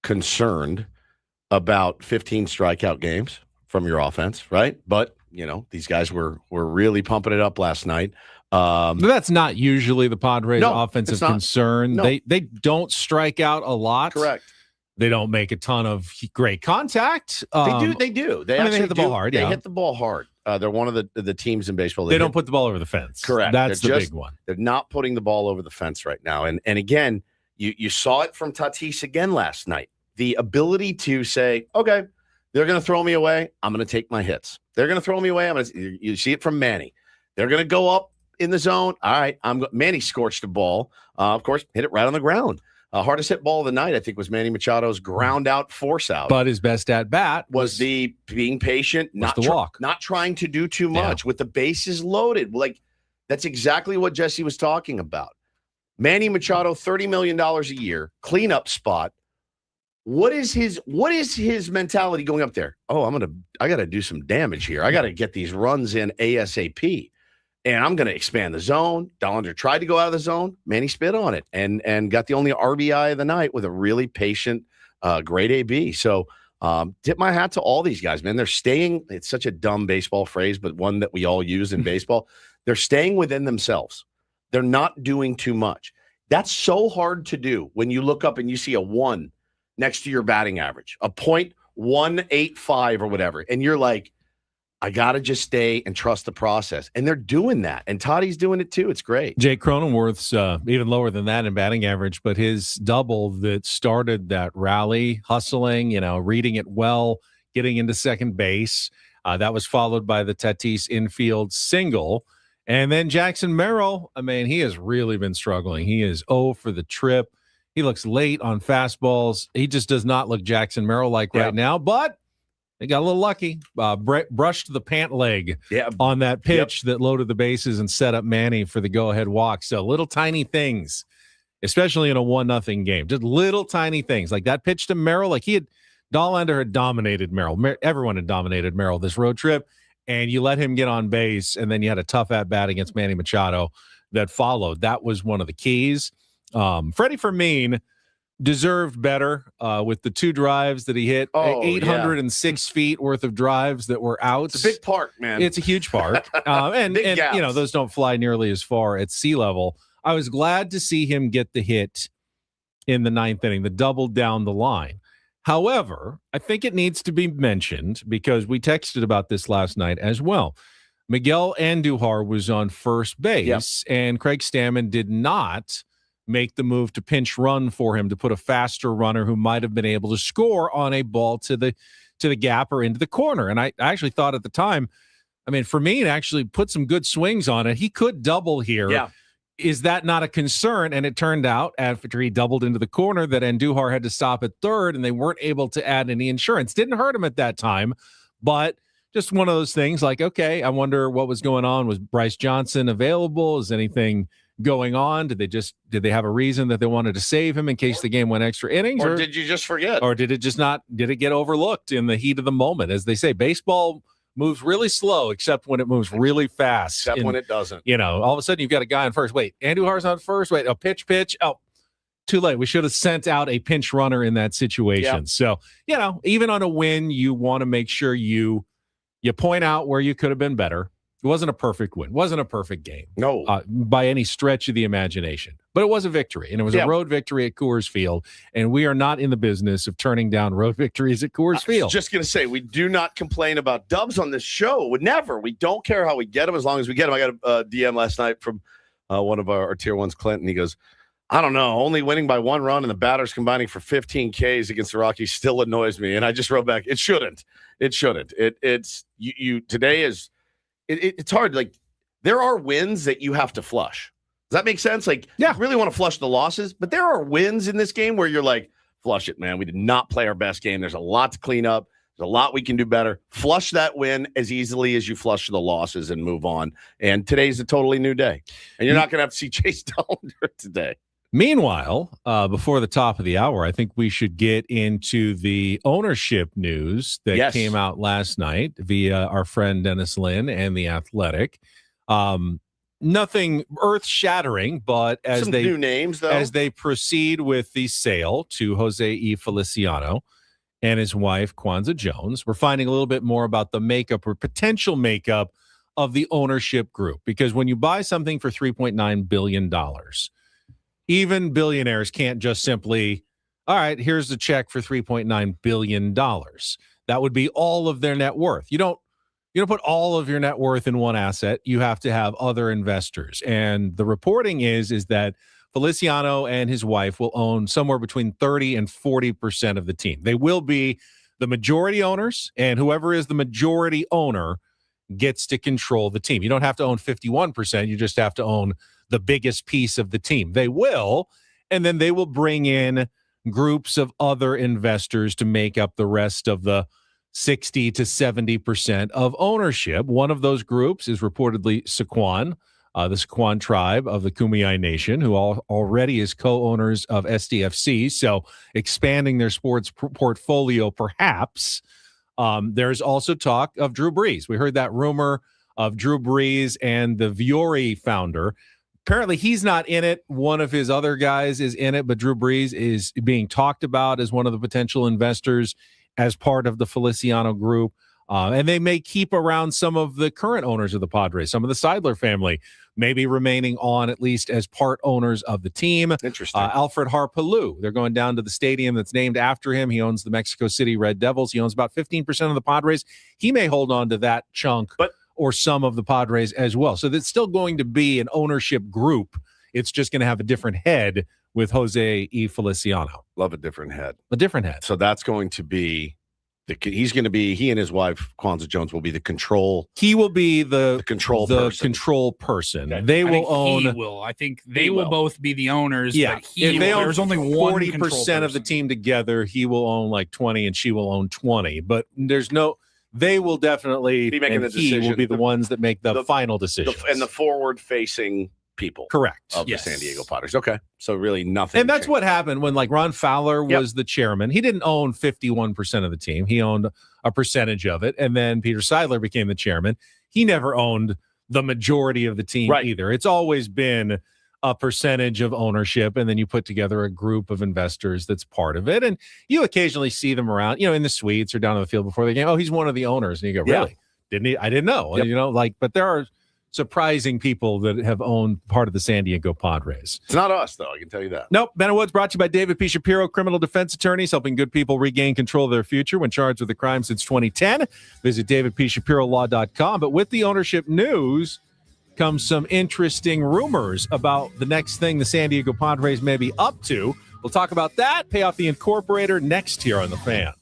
concerned about 15 strikeout games from your offense, right? But, these guys were really pumping it up last night. That's not usually the Padres' offensive concern. No. They don't strike out a lot. Correct. They don't make a ton of great contact. They do. They hit the ball hard. They hit the ball hard. They're one of the teams in baseball. They don't put the ball over the fence. Correct. That's the big one. They're not putting the ball over the fence right now. And again, you saw it from Tatis again last night. The ability to say, okay, they're going to throw me away. I'm going to take my hits. They're going to throw me away. You see it from Manny. They're going to go up in the zone. All right. Manny scorched the ball. Of course, hit it right on the ground. Hardest hit ball of the night, I think, was Manny Machado's ground out force out. But his best at bat was the being patient, not trying to do too much with the bases loaded. Like, that's exactly what Jesse was talking about. Manny Machado, $30 million a year, cleanup spot. What is his mentality going up there? Oh, I got to do some damage here. I got to get these runs in ASAP. And I'm going to expand the zone. Dollander tried to go out of the zone. Manny spit on it and got the only RBI of the night with a really patient grade AB. So tip my hat to all these guys, man. They're staying. It's such a dumb baseball phrase, but one that we all use in baseball. They're staying within themselves. They're not doing too much. That's so hard to do when you look up and you see a 1 next to your batting average, a .185 or whatever. And you're like, I got to just stay and trust the process. And they're doing that. And Toddy's doing it too. It's great. Jake Cronenworth's even lower than that in batting average, but his double that started that rally, hustling, reading it well, getting into second base. That was followed by the Tatis infield single. And then Jackson Merrill, I mean, he has really been struggling. He is 0 for the trip. He looks late on fastballs. He just does not look Jackson Merrill-like right now, but they got a little lucky. Brushed the pant leg on that pitch that loaded the bases and set up Manny for the go-ahead walk. So little tiny things, especially in a 1-0 game. Just little tiny things. Like that pitch to Merrill, like Dollander had dominated Merrill. Everyone had dominated Merrill this road trip, and you let him get on base, and then you had a tough at-bat against Manny Machado that followed. That was one of the keys. Freddie Fermin deserved better with the 2 drives that he hit. 806 feet worth of drives that were outs. It's a big park, man. It's a huge park. And those don't fly nearly as far at sea level. I was glad to see him get the hit in the 9th inning, the double down the line. However, I think it needs to be mentioned because we texted about this last night as well. Miguel Andujar was on first base, and Craig Stammen did not make the move to pinch run for him to put a faster runner who might have been able to score on a ball to the gap or into the corner. And I actually thought at the time, I mean, Fermin actually put some good swings on it. He could double here. Yeah. Is that not a concern? And it turned out after he doubled into the corner that Andujar had to stop at third, and they weren't able to add any insurance. Didn't hurt him at that time, but just one of those things like, okay, I wonder what was going on. Was Bryce Johnson available? Is anything going on? Did they have a reason that they wanted to save him in case the game went extra innings? Or did you just forget? Or did it get overlooked in the heat of the moment? As they say, baseball moves really slow, except when it moves really fast. Except when it doesn't. All of a sudden you've got a guy on first. Wait, Andujar's on first. Wait, a pitch. Oh, too late. We should have sent out a pinch runner in that situation. So, even on a win, you want to make sure you point out where you could have been better. It wasn't a perfect win. It wasn't a perfect game. No. By any stretch of the imagination. But it was a victory, and it was a road victory at Coors Field, and we are not in the business of turning down road victories at Coors Field. I was just going to say, we do not complain about dubs on this show. We never. We don't care how we get them as long as we get them. I got a DM last night from one of our Tier 1s, Clinton. He goes, I don't know, only winning by 1 run and the batters combining for 15 Ks against the Rockies still annoys me. And I just wrote back, it shouldn't. It shouldn't. Today is – it's hard. Like, there are wins that you have to flush. Does that make sense? Like, you really want to flush the losses, but there are wins in this game where you're like, flush it, man. We did not play our best game. There's a lot to clean up. There's a lot we can do better. Flush that win as easily as you flush the losses and move on. And today's a totally new day. And you're not going to have to see Chase Dollander today. Meanwhile, before the top of the hour, I think we should get into the ownership news that came out last night via our friend Dennis Lynn and The Athletic. Nothing earth-shattering, but as some new names, though, as they proceed with the sale to Jose E. Feliciano and his wife, Kwanzaa Jones, we're finding a little bit more about the makeup or potential makeup of the ownership group. Because when you buy something for $3.9 billion, even billionaires can't just simply, all right, here's the check for $3.9 billion. That would be all of their net worth. You don't put all of your net worth in one asset. You have to have other investors. And the reporting is that Feliciano and his wife will own somewhere between 30 and 40% of the team. They will be the majority owners, and whoever is the majority owner gets to control the team. You don't have to own 51%. You just have to own the biggest piece of the team. They will, and then they will bring in groups of other investors to make up the rest of the 60 to 70% of ownership. One of those groups is reportedly Sequan, the Sequan tribe of the Kumeyaay Nation, who already is co-owners of SDFC, so expanding their sports portfolio perhaps. There's also talk of Drew Brees. We heard that rumor of Drew Brees and the Viore founder. Apparently, he's not in it. One of his other guys is in it, but Drew Brees is being talked about as one of the potential investors as part of the Feliciano group. And they may keep around some of the current owners of the Padres, some of the Seidler family, maybe remaining on at least as part owners of the team. Interesting. Alfred Harpelou, they're going down to the stadium that's named after him. He owns the Mexico City Red Devils. He owns about 15% of the Padres. He may hold on to that chunk or some of the Padres as well. So it's still going to be an ownership group. It's just going to have a different head with Jose E. Feliciano. Love a different head. A different head. So that's going to be He's going to be. He and his wife Kwanzaa Jones will be the control. He will be the control person. Okay. They will own. He will. I think they will both be the owners. Yeah, but there's only 40% of the team together. He will own like 20, and she will own 20. But there's no. They will definitely be making the decision. He will be the ones that make the final decision. And the forward-facing people. Correct. Of the San Diego Padres. Okay. So really nothing. And that's what happened when like Ron Fowler was the chairman. He didn't own 51% of the team. He owned a percentage of it. And then Peter Seidler became the chairman. He never owned the majority of the team either. It's always been a percentage of ownership, and then you put together a group of investors that's part of it. And you occasionally see them around, in the suites or down on the field before the game. Oh, he's one of the owners. And you go, really? Didn't he? I didn't know. But there are surprising people that have owned part of the San Diego Padres. It's not us, though. I can tell you that. Nope. Ben and Woods brought to you by David P. Shapiro, criminal defense attorneys, helping good people regain control of their future when charged with a crime since 2010. Visit davidpshapirolaw.com. But with the ownership news comes some interesting rumors about the next thing the San Diego Padres may be up to. We'll talk about that, pay off the Incorporator next here on The Fan.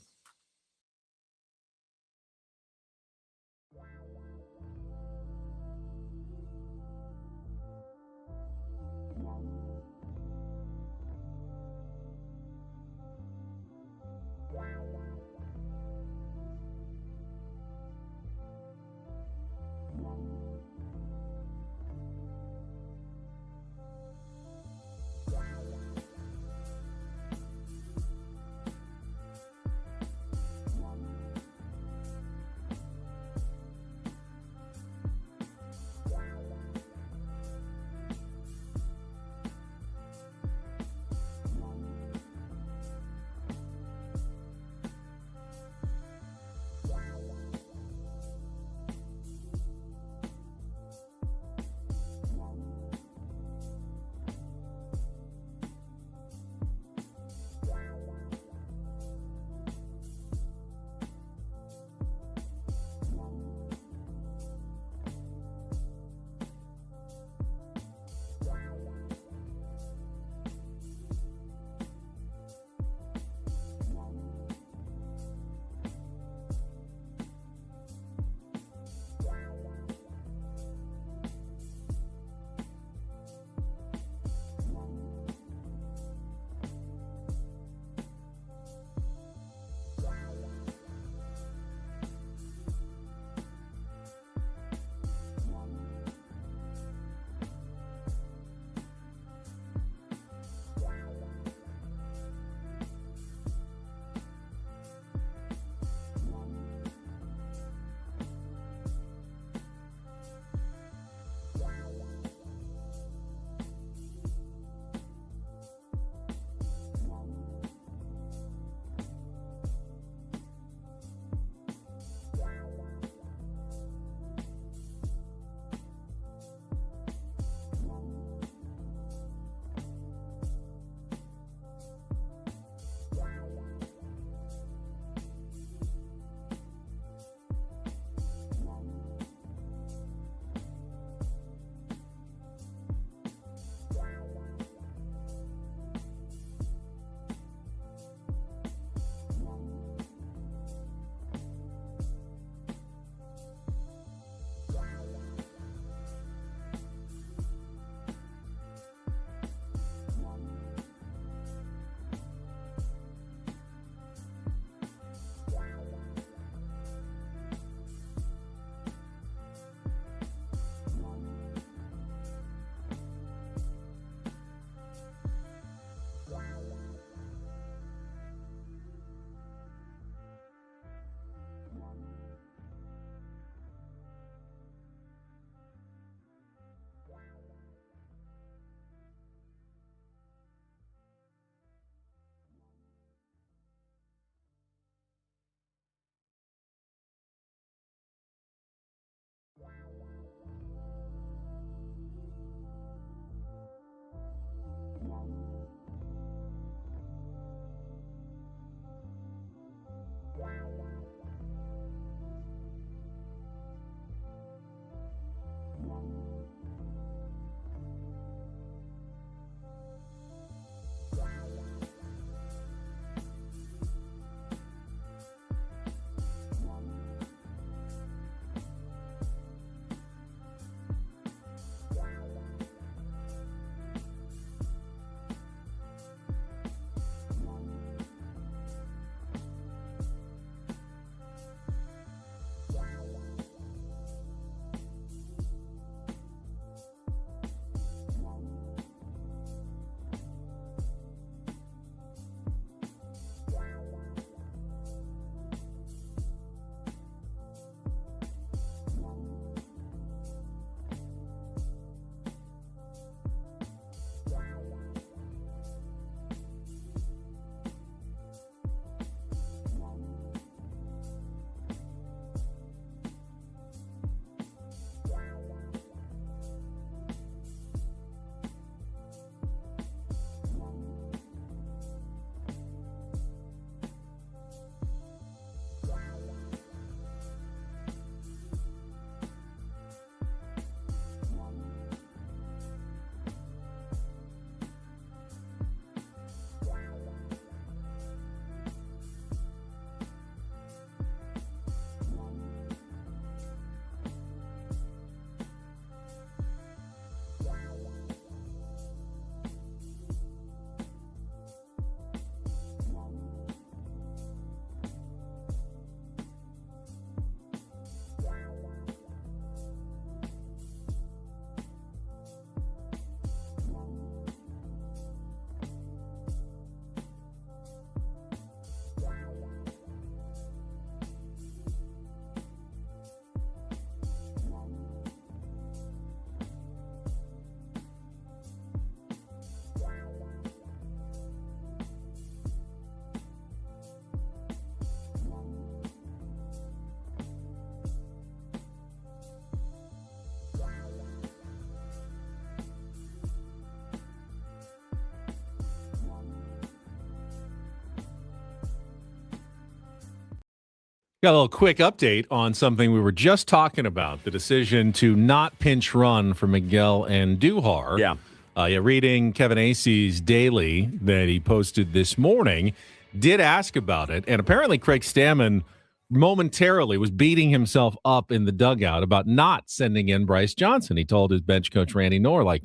Got a little quick update on something we were just talking about, the decision to not pinch run for Miguel Andujar. Yeah. Reading Kevin Acey's daily that he posted this morning, did ask about it, and apparently Craig Stammen momentarily was beating himself up in the dugout about not sending in Bryce Johnson. He told his bench coach Randy Knorr, like,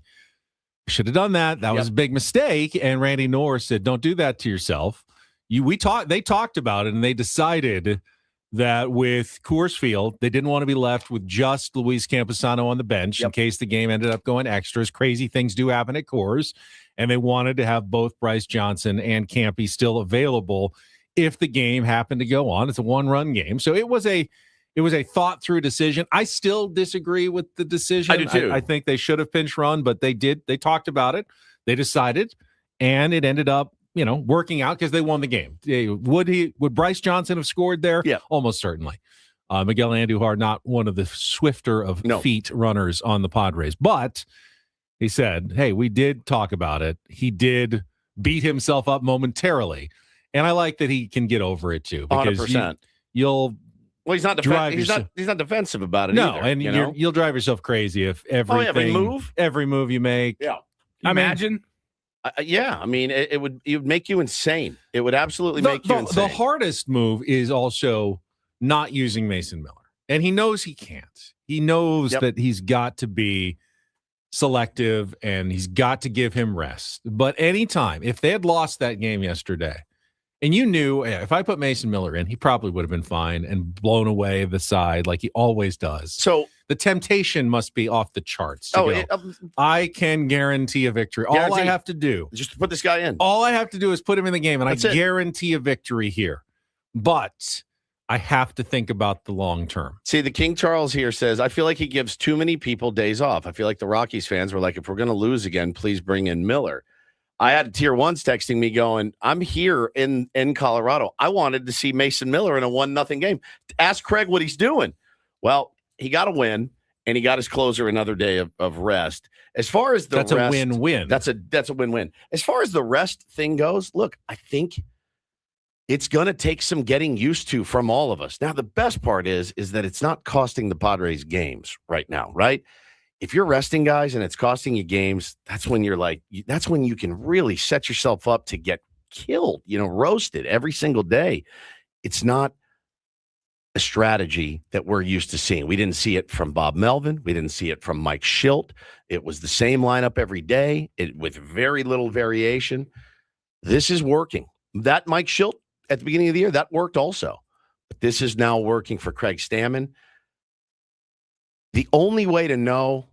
should have done that. That was a big mistake. And Randy Knorr said, don't do that to yourself. They talked about it, and they decided that with Coors Field, they didn't want to be left with just Luis Camposano on the bench in case the game ended up going extras. Crazy things do happen at Coors, and they wanted to have both Bryce Johnson and Campy still available if the game happened to go on. It's a one-run game, so it was a thought-through decision. I still disagree with the decision. I do too. I think they should have pinch run, but they did. They talked about it. They decided, and it ended up working out because they won the game. Would Bryce Johnson have scored there? Yeah. Almost certainly. Miguel Andujar, not one of the swifter of feet runners on the Padres, but he said, hey, we did talk about it. He did beat himself up momentarily. And I like that he can get over it too, because 100%. Well, he's not he's not defensive about it either. And you'll drive yourself crazy if every move you make. Yeah. Imagine. I mean, it would make you insane. It would absolutely make you insane. The hardest move is also not using Mason Miller. And he knows he can't. He knows that he's got to be selective and he's got to give him rest. But anytime, if they had lost that game yesterday, and you knew if I put Mason Miller in, he probably would have been fine and blown away the side like he always does. So the temptation must be off the charts. I can guarantee a victory. All I have to do just to put this guy in. All I have to do is put him in the game, and I guarantee a victory here. But I have to think about the long term. See, the King Charles here says, I feel like he gives too many people days off. I feel like the Rockies fans were like, if we're going to lose again, please bring in Miller. I had tier ones texting me going, I'm here in Colorado. I wanted to see Mason Miller in a 1-0 game. Ask Craig what he's doing. Well, he got a win, and he got his closer another day of rest. As far as that's rest, a win-win. That's a win-win. As far as the rest thing goes, look, I think it's going to take some getting used to from all of us. Now, the best part is that it's not costing the Padres games right now, right? If you're resting guys and it's costing you games, that's when you can really set yourself up to get killed, roasted every single day. It's not a strategy that we're used to seeing. We didn't see it from Bob Melvin. We didn't see it from Mike Schilt. It was the same lineup every day with very little variation. This is working. That Mike Schilt at the beginning of the year, that worked also. But this is now working for Craig Stammen. The only way to know,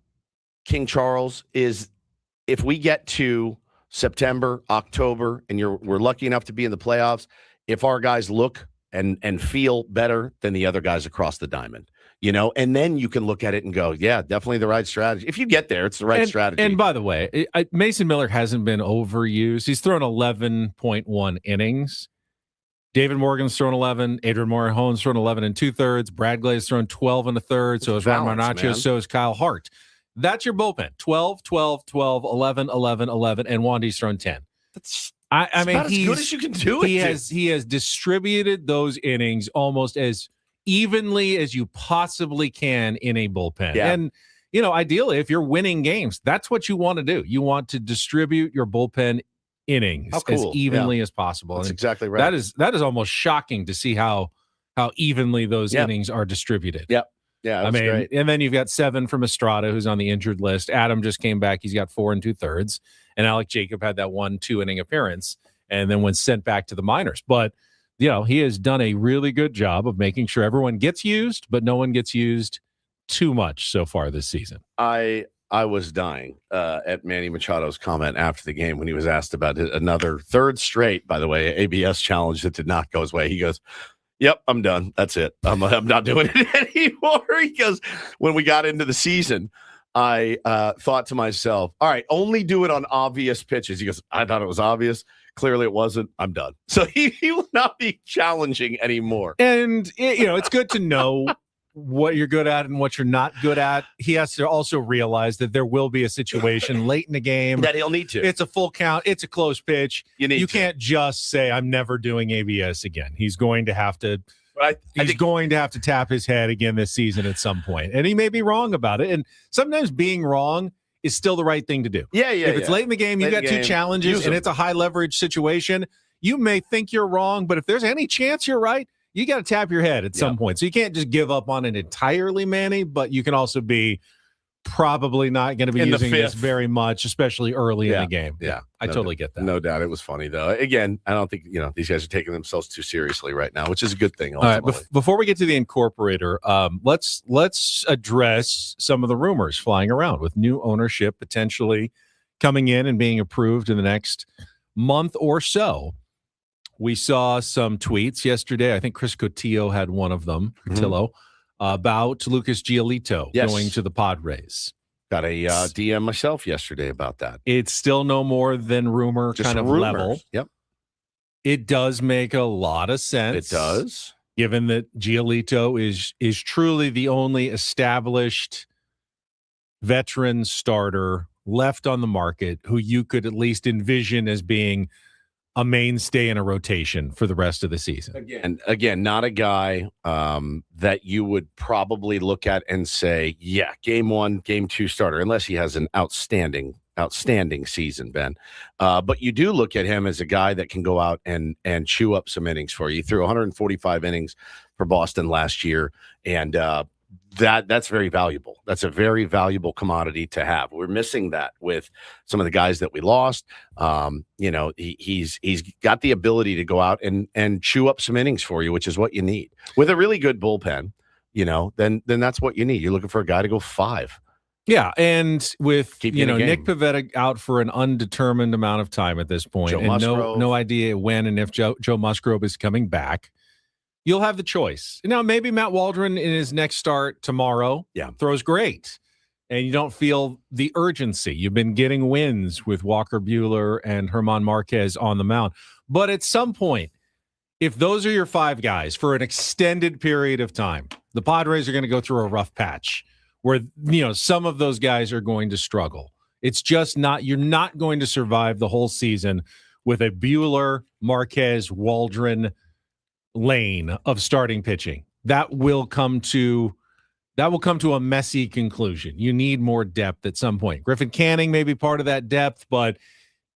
King Charles, is if we get to September, October, and we're lucky enough to be in the playoffs, if our guys look and feel better than the other guys across the diamond, and then you can look at it and go, yeah, definitely the right strategy. If you get there, it's the right strategy. And by the way, Mason Miller hasn't been overused. He's thrown 11.1 innings. David Morgan's thrown 11. Adrian Morejon's thrown 11 2/3. Brad Gley's thrown 12 1/3. So is Ron Marnacchio. So is Kyle Hart. That's your bullpen. 12, 12, 12, 11, 11, 11, and Wandy's thrown 10. I mean, about as good as you can do it. He has distributed those innings almost as evenly as you possibly can in a bullpen. Yeah. And ideally, if you're winning games, that's what you want to do. You want to distribute your bullpen innings as evenly as possible. That's exactly right. That is almost shocking to see how evenly those innings are distributed. Yep. Yeah, great. And then you've got 7 from Estrada, who's on the injured list. Adam just came back. He's got 4 2/3. And Alec Jacob had that 1-2 inning appearance and then was sent back to the minors. But, he has done a really good job of making sure everyone gets used, but no one gets used too much so far this season. I was dying at Manny Machado's comment after the game when he was asked about another third straight, by the way, ABS challenge that did not go his way. He goes, yep, I'm done. That's it. I'm not doing it anymore. He goes, when we got into the season, I thought to myself, all right, only do it on obvious pitches. He goes, I thought it was obvious. Clearly it wasn't. I'm done. So he will not be challenging anymore. And, it's good to know what you're good at and what you're not good at. He has to also realize that there will be a situation late in the game that he'll need to. It's a full count. It's a close pitch. You can't just say, I'm never doing ABS again. He's going to have to He's going to have to tap his head again this season at some point. And he may be wrong about it. And sometimes being wrong is still the right thing to do. Yeah. If it's late in the game, you've got two challenges, and it's a high leverage situation, you may think you're wrong, but if there's any chance you're right, you got to tap your head at some point. So you can't just give up on it entirely, Manny, but you can also be probably not going to be using this very much, especially early in the game. Yeah. I totally get that. No doubt. It was funny, though. Again, I don't think, these guys are taking themselves too seriously right now, which is a good thing. Ultimately. All right. Before we get to the Incorporator, let's address some of the rumors flying around with new ownership potentially coming in and being approved in the next month or so. We saw some tweets yesterday. I think Chris Cotillo had one of them, Cotillo, about Lucas Giolito going to the Padres. Got a DM myself yesterday about that. It's still no more than rumor, just kind of rumors. Level. Yep. It does make a lot of sense. It does. Given that Giolito is truly the only established veteran starter left on the market who you could at least envision as being a mainstay in a rotation for the rest of the season. Again, not a guy that you would probably look at and say, yeah, game 1, game 2 starter, unless he has an outstanding season, Ben. But you do look at him as a guy that can go out and chew up some innings for you. He threw 145 innings for Boston last year, and that's very valuable. That's a very valuable commodity to have. We're missing that with some of the guys that we lost. He's got the ability to go out and chew up some innings for you, which is what you need. With a really good bullpen, then that's what you need. You're looking for a guy to go 5. Yeah, and with Nick Pivetta out for an undetermined amount of time at this point, and no idea when and if Joe Musgrove is coming back, you'll have the choice. Now, maybe Matt Waldron in his next start tomorrow throws great, and you don't feel the urgency. You've been getting wins with Walker Buehler and German Marquez on the mound. But at some point, if those are your 5 guys for an extended period of time, the Padres are going to go through a rough patch where, some of those guys are going to struggle. It's just you're not going to survive the whole season with a Buehler, Marquez, Waldron lane of starting pitching. That will come to a messy conclusion. You need more depth at some point. Griffin Canning may be part of that depth, but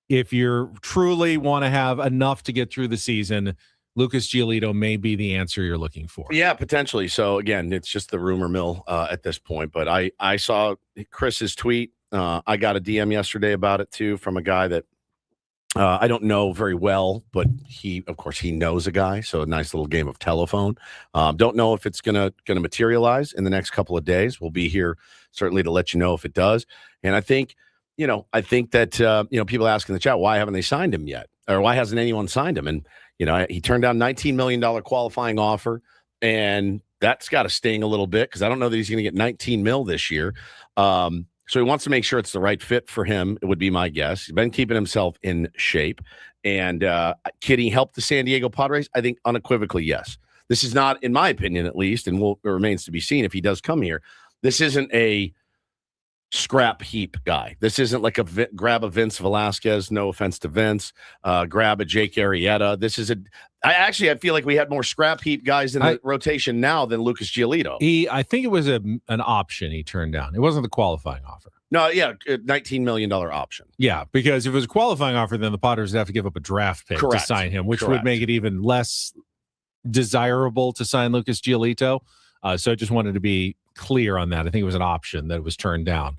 if you truly want to have enough to get through the season, Lucas Giolito may be the answer you're looking for. Yeah, potentially. So again, it's just the rumor mill at this point. But I saw Chris's tweet. I got a DM yesterday about it too from a guy that I don't know very well, but he knows a guy. So a nice little game of telephone. Don't know if it's gonna materialize in the next couple of days. We'll be here certainly to let you know if it does. And I think that people ask in the chat, why haven't they signed him yet, or why hasn't anyone signed him? And he turned down $19 million qualifying offer, and that's got to sting a little bit because I don't know that he's going to get 19 mil this year. So he wants to make sure it's the right fit for him. It would be my guess. He's been keeping himself in shape. And can he help the San Diego Padres? I think unequivocally, yes. This is not, in my opinion at least, and it remains to be seen if he does come here, this isn't a scrap heap guy. This isn't like grab a Vince Velasquez, no offense to Vince, grab a Jake Arrieta. This is I feel like we had more scrap heap guys in the rotation now than Lucas Giolito. I think it was an option he turned down. It wasn't the qualifying offer. No, yeah, $19 million option. Yeah, because if it was a qualifying offer, then the Padres would have to give up a draft pick to sign him, which would make it even less desirable to sign Lucas Giolito. So I just wanted to be clear on that. I think it was an option that was turned down.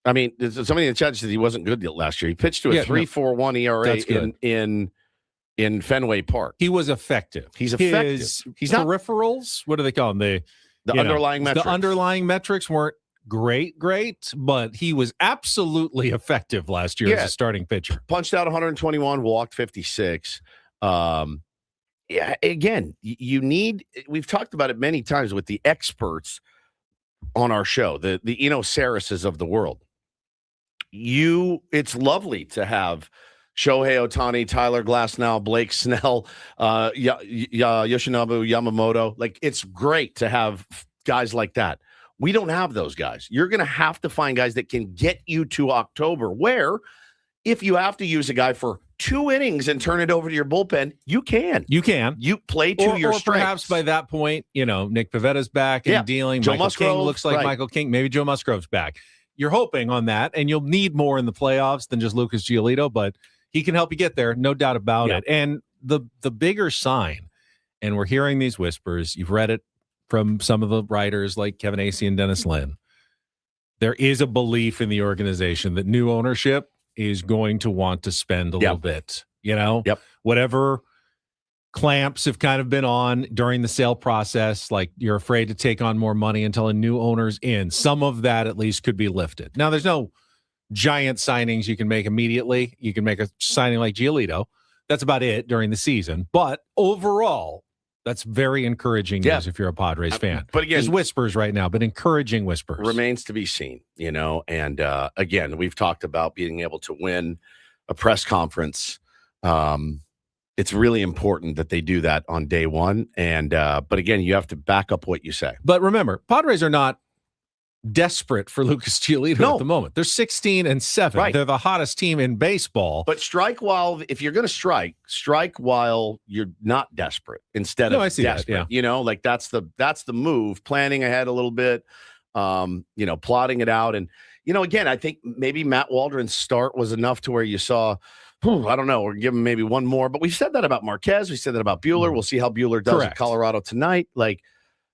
I mean, somebody in the chat said he wasn't good last year. He pitched to a 3.41 ERA in Fenway Park. He was effective. He's effective. He's peripherals. What do they call them? The underlying metrics. The underlying metrics weren't great, but he was absolutely effective last year as a starting pitcher. Punched out 121, walked 56. Again, we've talked about it many times with the experts on our show, the Eno Sarases of the world. It's lovely to have Shohei Ohtani, Tyler Glasnow, Blake Snell, Yoshinobu Yamamoto. Like, it's great to have guys like that. We don't have those guys. You're going to have to find guys that can get you to October, where if you have to use a guy for 2 innings and turn it over to your bullpen, you can. You can. You play to your strengths. Or perhaps by that point, Nick Pavetta's back and dealing. Joe Michael Musgrove, King looks like Michael King. Maybe Joe Musgrove's back. You're hoping on that, and you'll need more in the playoffs than just Lucas Giolito, but he can help you get there, no doubt about it. And the bigger sign, and we're hearing these whispers, you've read it from some of the writers like Kevin Acee and Dennis Lynn. There is a belief in the organization that new ownership is going to want to spend a little bit, whatever clamps have kind of been on during the sale process, like you're afraid to take on more money until a new owner's in. Some of that at least could be lifted. Now, there's no giant signings you can make immediately. You can make a signing like Giolito. That's about it during the season. But overall, that's very encouraging news if you're a Padres fan. But again, there's whispers right now, but encouraging whispers. Remains to be seen, And again, we've talked about being able to win a press conference. It's really important that they do that on day one. And but again, you have to back up what you say. But remember, Padres are not desperate for Lucas Giolito at the moment. They're 16-7. Right. They're the hottest team in baseball. But if you're going to strike while you're not desperate instead of desperate. That, that's the move. Planning ahead a little bit, plotting it out. And, again, I think maybe Matt Waldron's start was enough to where you saw, I don't know, we're giving maybe one more. But we said that about Marquez. We said that about Buehler. We'll see how Buehler does at Colorado tonight.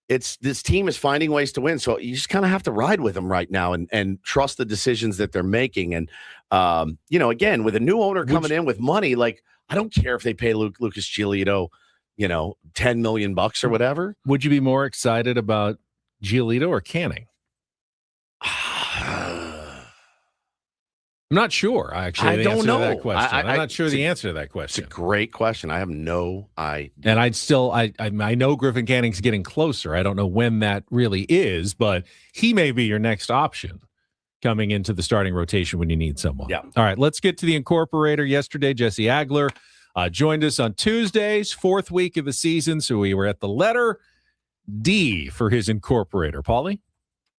This team is finding ways to win, so you just kind of have to ride with them right now and trust the decisions that they're making. And again, with a new owner coming in with money, I don't care if they pay Lucas Giolito, $10 million or whatever. Would you be more excited about Giolito or Canning? I'm not sure. Actually, I don't know that question. I'm not sure the answer to that question. It's a great question. I have no idea. And I know Griffin Canning's getting closer. I don't know when that really is, but he may be your next option coming into the starting rotation when you need someone. Yeah. All right, let's get to the Incorporator. Yesterday, Jesse Agler joined us on Tuesdays, 4th week of the season. So we were at the letter D for his Incorporator. Paulie?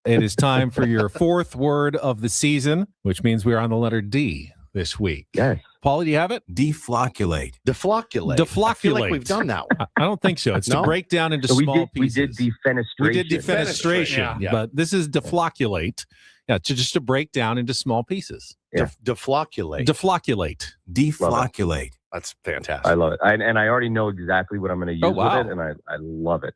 It is time for your 4th word of the season, which means we're on the letter D this week. Yes. Paulie, do you have it? Deflocculate. Deflocculate. I feel like we've done that one. I don't think so. It's to break down into small pieces. We did defenestration. We did defenestration, but this is deflocculate. Yeah, to break down into small pieces. Yeah. Deflocculate. Deflocculate. Deflocculate. That's fantastic. I love it. And I already know exactly what I'm going to use with it, and I love it.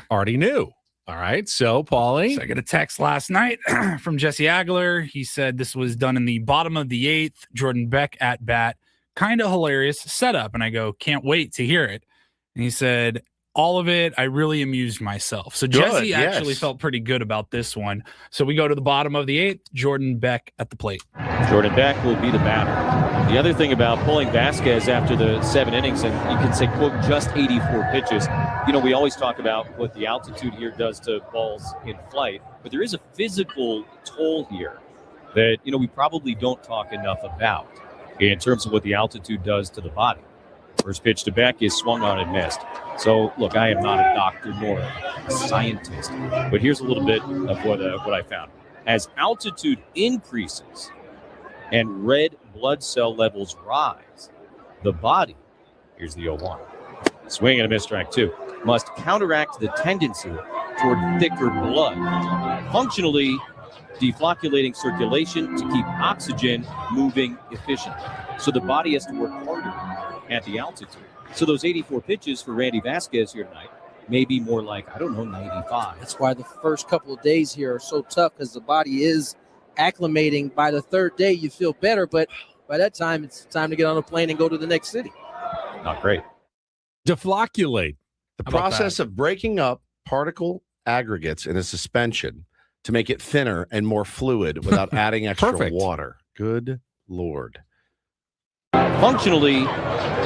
Already knew. All right, so Paulie. So I got a text last night from Jesse Agler. He said this was done in the bottom of the 8th. Jordan Beck at bat. Kind of hilarious setup. And I go, can't wait to hear it. And he said, all of it, I really amused myself. So Jesse actually felt pretty good about this one. So we go to the bottom of the 8th. Jordan Beck at the plate. Jordan Beck will be the batter. The other thing about pulling Vasquez after the 7 innings, and you can say, quote, just 84 pitches. We always talk about what the altitude here does to balls in flight, but there is a physical toll here that, we probably don't talk enough about in terms of what the altitude does to the body. First pitch to Beck is swung on and missed. So, look, I am not a doctor nor a scientist, but here's a little bit of what I found. As altitude increases and red blood cell levels rise, the body, here's the 0-1, swing and a miss, strike 2, must counteract the tendency toward thicker blood, functionally deflocculating circulation to keep oxygen moving efficiently. So the body has to work harder at the altitude. So those 84 pitches for Randy Vasquez here tonight may be more like, 95. That's why the first couple of days here are so tough, because the body is acclimating. By the 3rd day, you feel better, but by that time, it's time to get on a plane and go to the next city. Not great. Deflocculate. The process of breaking up particle aggregates in a suspension to make it thinner and more fluid without adding extra water. Good Lord. Functionally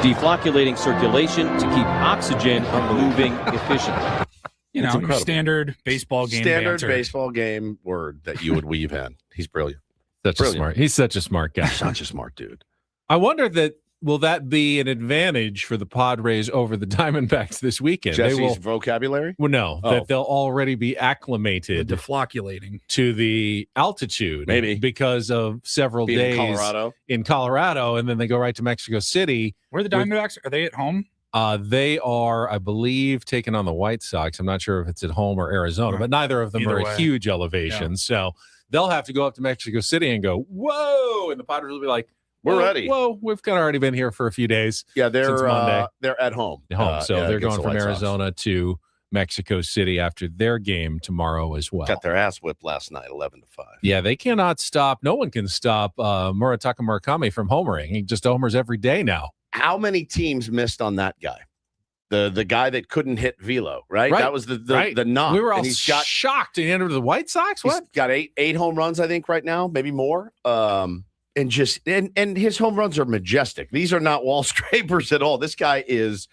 deflocculating circulation to keep oxygen moving efficiently. Standard baseball game Standard banter. Baseball game word that you would weave in. He's brilliant. He's such a smart guy. Such a smart dude. I wonder that will that be an advantage for the Padres over the Diamondbacks this weekend? Jesse's vocabulary? Well, no, that they'll already be acclimated, deflocculating to the altitude, maybe because of several days in Colorado, and then they go right to Mexico City. Where are the Diamondbacks? Are they at home? They are, I believe, taking on the White Sox. I'm not sure if it's at home or Arizona, but neither of them are at huge elevations. So they'll have to go up to Mexico City and go, whoa, and the Padres will be like, we're ready. Whoa, we've kind of already been here for a few days. Yeah, since Monday. They're at home. So they're going from Arizona to Mexico City after their game tomorrow as well. Got their ass whipped last night, 11-5. Yeah, they cannot stop. No one can stop Murataka Murakami from homering. He just homers every day now. How many teams missed on that guy? The guy that couldn't hit velo, right? That was the knock. We were all shocked. He entered the White Sox. What? He's got eight home runs, I think, right now, maybe more. And his home runs are majestic. These are not wall scrapers at all. This guy is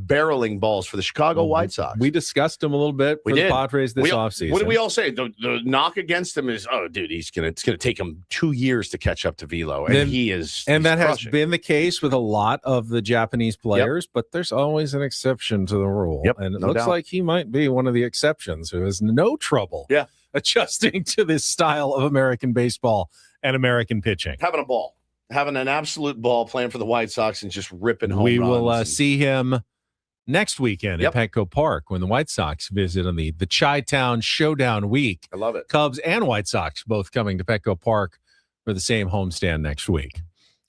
barreling balls for the Chicago White Sox. We discussed him a little bit for the Padres this offseason. What did we all say? The knock against him is, oh, dude, it's gonna take him 2 years to catch up to velo, and he's that crushing. has been the case with a lot of the Japanese players, but there's always an exception to the rule. And it looks like he might be one of the exceptions who has no trouble adjusting to this style of American baseball and American pitching. Having an absolute ball playing for the White Sox and just ripping home We runs. will see him next weekend at Petco Park when the White Sox visit on the Chi-Town Showdown Week. I love it. Cubs and White Sox both coming to Petco Park for the same homestand next week.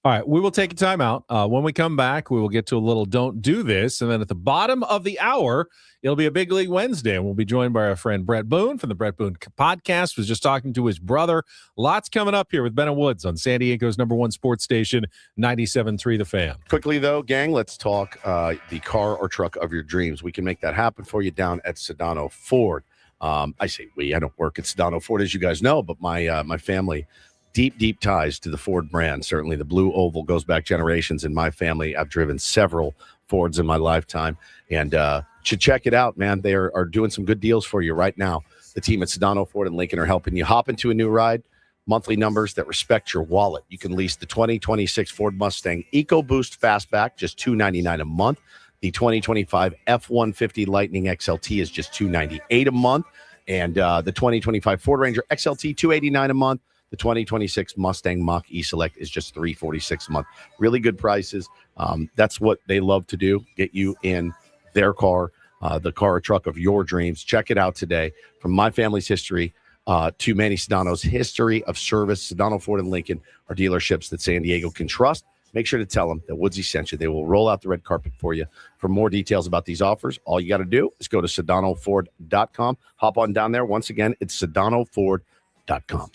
All right, we will take a timeout. When we come back, we will get to a little Don't Do This. And then at the bottom of the hour, it'll be a Big League Wednesday. And we'll be joined by our friend Brett Boone from the Brett Boone podcast. Was just talking to his brother. Lots coming up here with Ben and Woods on San Diego's #1 sports station, 97.3 The Fan. Quickly, though, gang, let's talk the car or truck of your dreams. We can make that happen for you down at Sedano Ford. I say we. I don't work at Sedano Ford, as you guys know, but my family, deep ties to the Ford brand. Certainly the blue oval goes back generations in my family. I've driven several Fords in my lifetime, and should check it out, man. They are doing some good deals for you right now. The team at Sedano Ford and Lincoln are helping you hop into a new ride. Monthly numbers that respect your wallet. You can lease the 2026 Ford Mustang EcoBoost Fastback, just $299 a month. The 2025 F-150 Lightning XLT is just $298 a month. And the 2025 Ford Ranger XLT, $289 a month. The 2026 Mustang Mach E-Select is just $346 a month. Really good prices. That's what they love to do, get you in their car, the car or truck of your dreams. Check it out today. From my family's history to Manny Sedano's history of service, Sedano Ford and Lincoln are dealerships that San Diego can trust. Make sure to tell them that Woodsy sent you. They will roll out the red carpet for you. For more details about these offers, all you got to do is go to sedanoford.com. Hop on down there. Once again, it's sedanoford.com.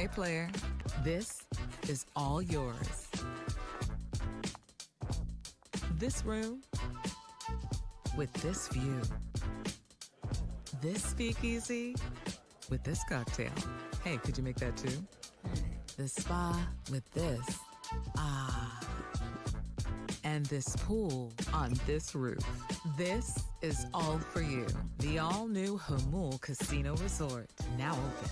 Hey, player, this is all yours. This room with this view. This speakeasy with this cocktail. Hey, could you make that too? This spa with this. Ah. And this pool on this roof. This is all for you. The all-new Hamul Casino Resort, now open.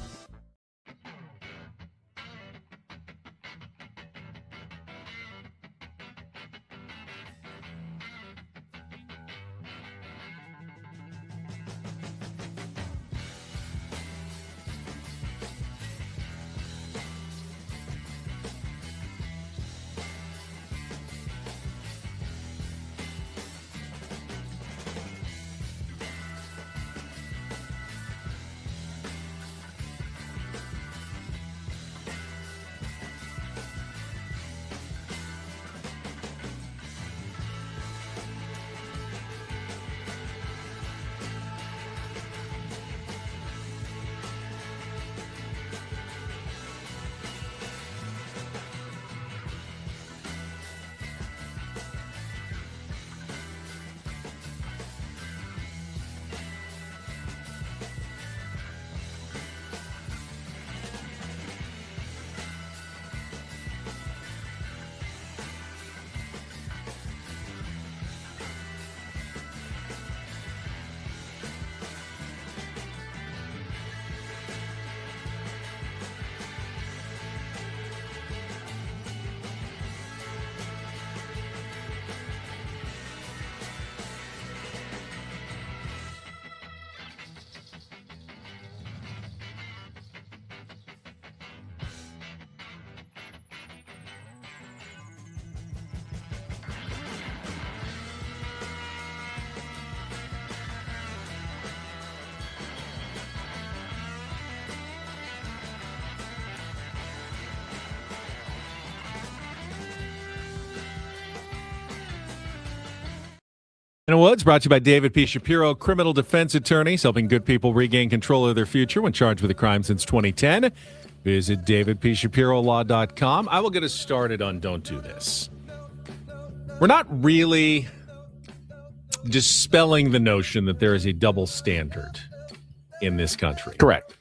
And Woods brought to you by David P. Shapiro, criminal defense attorneys, helping good people regain control of their future when charged with a crime since 2010. Visit davidpshapirolaw.com. I will get us started on Don't Do This. We're not really dispelling the notion that there is a double standard in this country. Correct.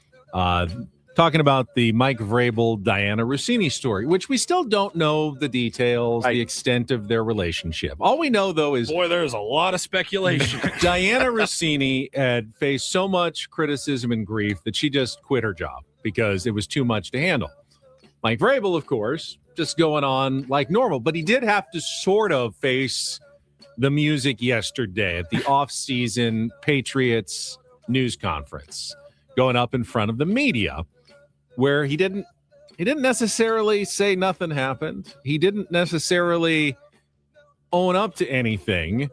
Talking about the Mike Vrabel, Diana Rossini story, which we still don't know the details, the extent of their relationship. All we know, though, is... Boy, there's a lot of speculation. Diana Rossini had faced so much criticism and grief that she just quit her job because it was too much to handle. Mike Vrabel, of course, just going on like normal, but he did have to sort of face the music yesterday at the off-season Patriots news conference, going up in front of the media, where he didn't necessarily say nothing happened. He didn't necessarily own up to anything.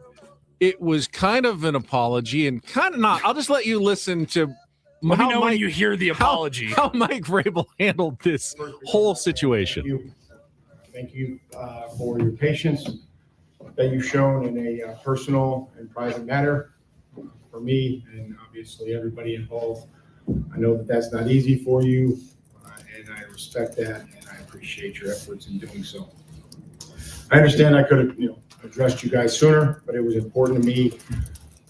It was kind of an apology and kind of not. I'll just let you listen to Let me know when you hear the apology. How Mike Vrabel handled this whole situation. Thank you for your patience that you've shown in a personal and private matter for me and obviously everybody involved. I know that that's not easy for you, and I respect that, and I appreciate your efforts in doing so. I understand I could have, addressed you guys sooner, but it was important to me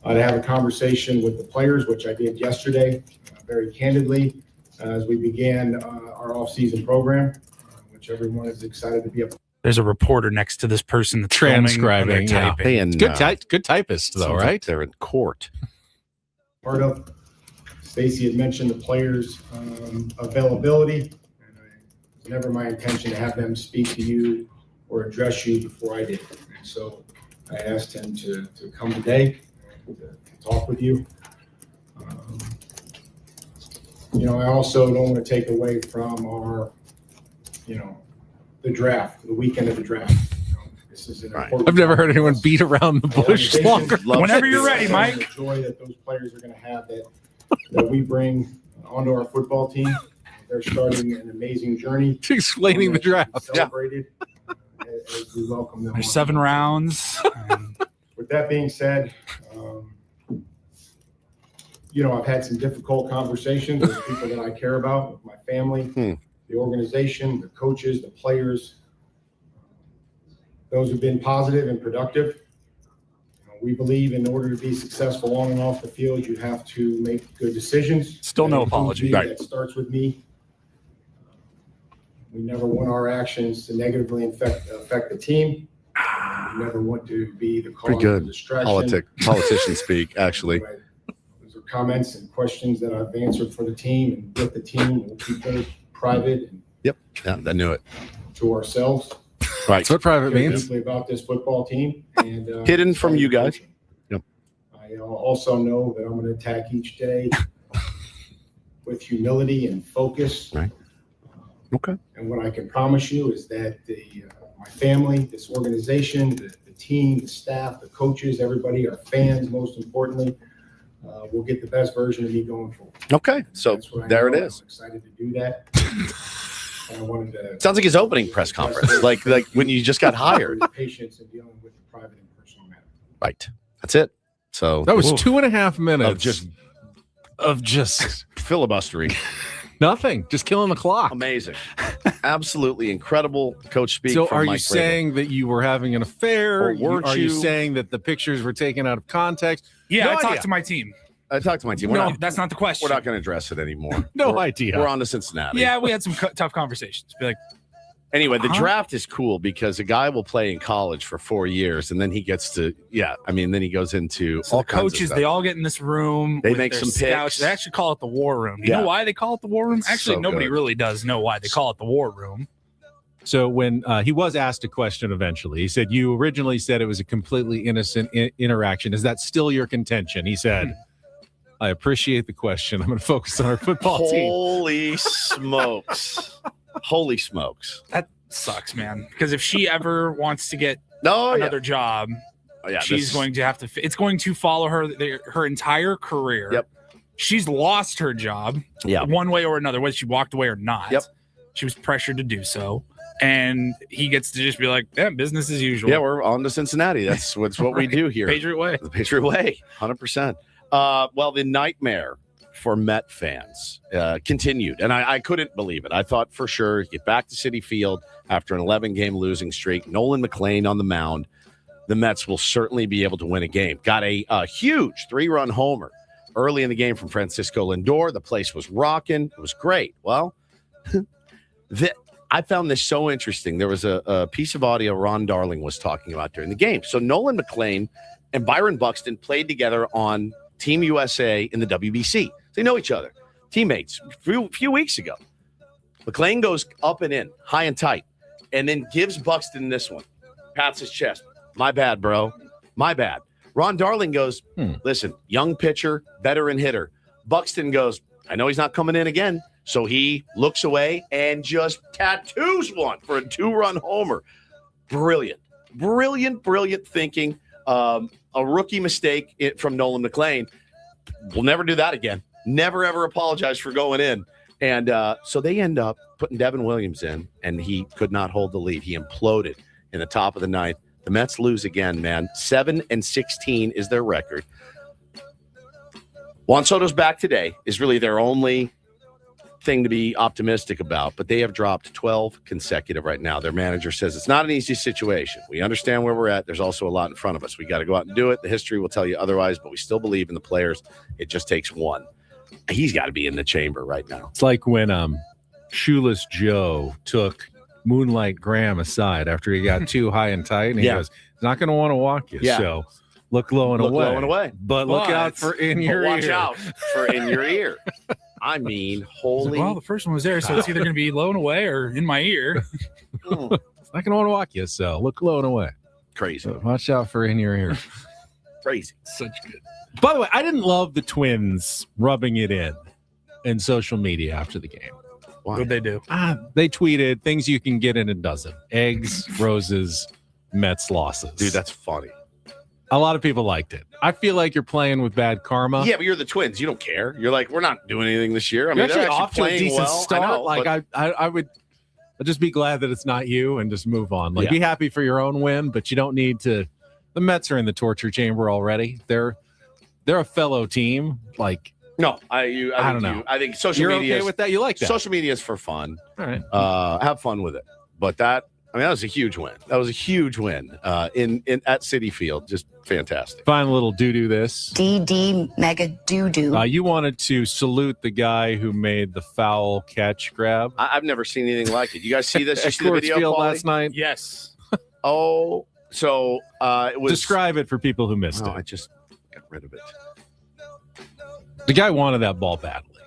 to have a conversation with the players, which I did yesterday, very candidly, as we began our off-season program, which everyone is excited to be a part. There's a reporter next to this person that's transcribing. Typing. Good typist, though, right? Like they're in court. Part of Stacy had mentioned the players' availability, and it was never my intention to have them speak to you or address you before I did. And so I asked him to come today to talk with you. I also don't want to take away from our, the draft, the weekend of the draft. This is an important. I've never heard anyone beat around the bush longer. Whenever you're ready, Mike. The joy that those players are going to have that we bring onto our football team. They're starting an amazing journey. Explaining the draft. Celebrated as we welcome them. There's 7 rounds. With that being said, I've had some difficult conversations with people that I care about, with my family. the organization, the coaches, the players. Those have been positive and productive. We believe in order to be successful on and off the field, you have to make good decisions. Still no apology. That starts with me. We never want our actions to negatively affect the team. We never want to be the cause of distraction. Politician speak, actually. Those are comments and questions that I've answered for the team and with the team. We'll keep those private and Yep. Yeah, I knew it. to ourselves. Right. That's what private Care means. deeply about this football team and Hidden from you guys. Yep. I also know that I'm going to attack each day with humility and focus. Right. Okay. And what I can promise you is that my family, this organization, the team, the staff, the coaches, everybody, our fans, most importantly, will get the best version of me going forward. Okay. So there it is. I'm excited to do that. And I wanted to Sounds like his opening press conference, like when you just got hired. Patience in dealing with the private and personal matter. Right. That's it. So That was 2.5 minutes of just filibustering. Nothing. Just killing the clock. Amazing. Absolutely incredible coach speak. So from are you Mike saying that you were having an affair? Or weren't Are you you? saying that the pictures were taken out of context? Yeah, No I idea. talked to my team. I talked to my team. No, that's not the question. We're not going to address it anymore. No We're- idea. We're on to Cincinnati. Yeah, we had some tough conversations. Be like, Anyway, the Huh? draft is cool because a guy will play in college for 4 years and then he gets to, then he goes into so all the kinds of coaches, stuff. they all get in this room. They with make their some scouts. picks. They actually call it the war room. Do you Yeah. know why they call it the war room? Actually, So nobody good. really does know why they call it the war room. So when he was asked a question eventually, he said, you originally said it was a completely innocent interaction. Is that still your contention? He said, I appreciate the question. I'm going to focus on our football team. Holy smokes. Holy smokes. That sucks, man. Because if she ever wants to get No, another job, she's going to have to. It's going to follow her entire career. Yep. She's lost her job. Yeah. One way or another, whether she walked away or not. Yep. She was pressured to do so, and he gets to just be like, "Yeah, business as usual." Yeah, we're on to Cincinnati. That's what we do here. Patriot way. The Patriot way, 100%. Well, the nightmare for Met fans continued, and I couldn't believe it. I thought for sure get back to Citi Field after an 11-game losing streak. Nolan McLean on the mound. The Mets will certainly be able to win a game. Got a huge 3-run homer early in the game from Francisco Lindor. The place was rocking. It was great. Well, I found this so interesting. There was a piece of audio Ron Darling was talking about during the game. So Nolan McLean and Byron Buxton played together on Team USA in the WBC. They know each other, teammates. A few weeks ago, McLean goes up and in, high and tight, and then gives Buxton this one, pats his chest. My bad, bro. My bad. Ron Darling goes, listen, young pitcher, veteran hitter. Buxton goes, I know he's not coming in again. So he looks away and just tattoos one for a 2-run homer. Brilliant thinking. A rookie mistake from Nolan McLean. We'll never do that again. Never, ever apologize for going in. And so they end up putting Devin Williams in, and he could not hold the lead. He imploded in the top of the ninth. The Mets lose again, man. 7-16 is their record. Juan Soto's back today is really their only thing to be optimistic about, but they have dropped 12 consecutive right now. Their manager says it's not an easy situation. We understand where we're at. There's also a lot in front of us. We got to go out and do it. The history will tell you otherwise, but we still believe in the players. It just takes one. He's got to be in the chamber right now. It's like when Shoeless Joe took Moonlight Graham aside after he got too high and tight, and he goes, he's not going to want to walk you. Yeah. So look low and away. But look out for in your ear. Watch out for in your ear. I mean, holy. Well, the first one was there, so it's either going to be low and away or in my ear. It's not going to want to walk you. So look low and away. Crazy. So watch out for in your ear. Crazy. Such good. By the way, I didn't love the Twins rubbing it in social media after the game. Why? What'd they do? They tweeted things you can get in a dozen: eggs, roses, Mets losses. Dude, that's funny. A lot of people liked it. I feel like you're playing with bad karma. Yeah, but you're the Twins. You don't care. You're like, we're not doing anything this year. I You're mean, they're actually off to a playing decent well. start. I know, like but- I'd just be glad that it's not you and just move on. Like, Yeah. be happy for your own win, but you don't need to. The Mets are in the torture chamber already. They're a fellow team. Like, No, I don't know. I think social media. You're okay with that? You like that? Social media is for fun. All right. Have fun with it. But that was a huge win. That was a huge win in at Citi Field. Just fantastic. Fine little doo-doo this. DD mega doo-doo. You wanted to salute the guy who made the foul catch grab. I've never seen anything like it. You guys see this? You At see the Coors video Field Paulie? last night? Yes. Oh, so it was. Describe it for people who missed it. I just got rid of it. The guy wanted that ball badly.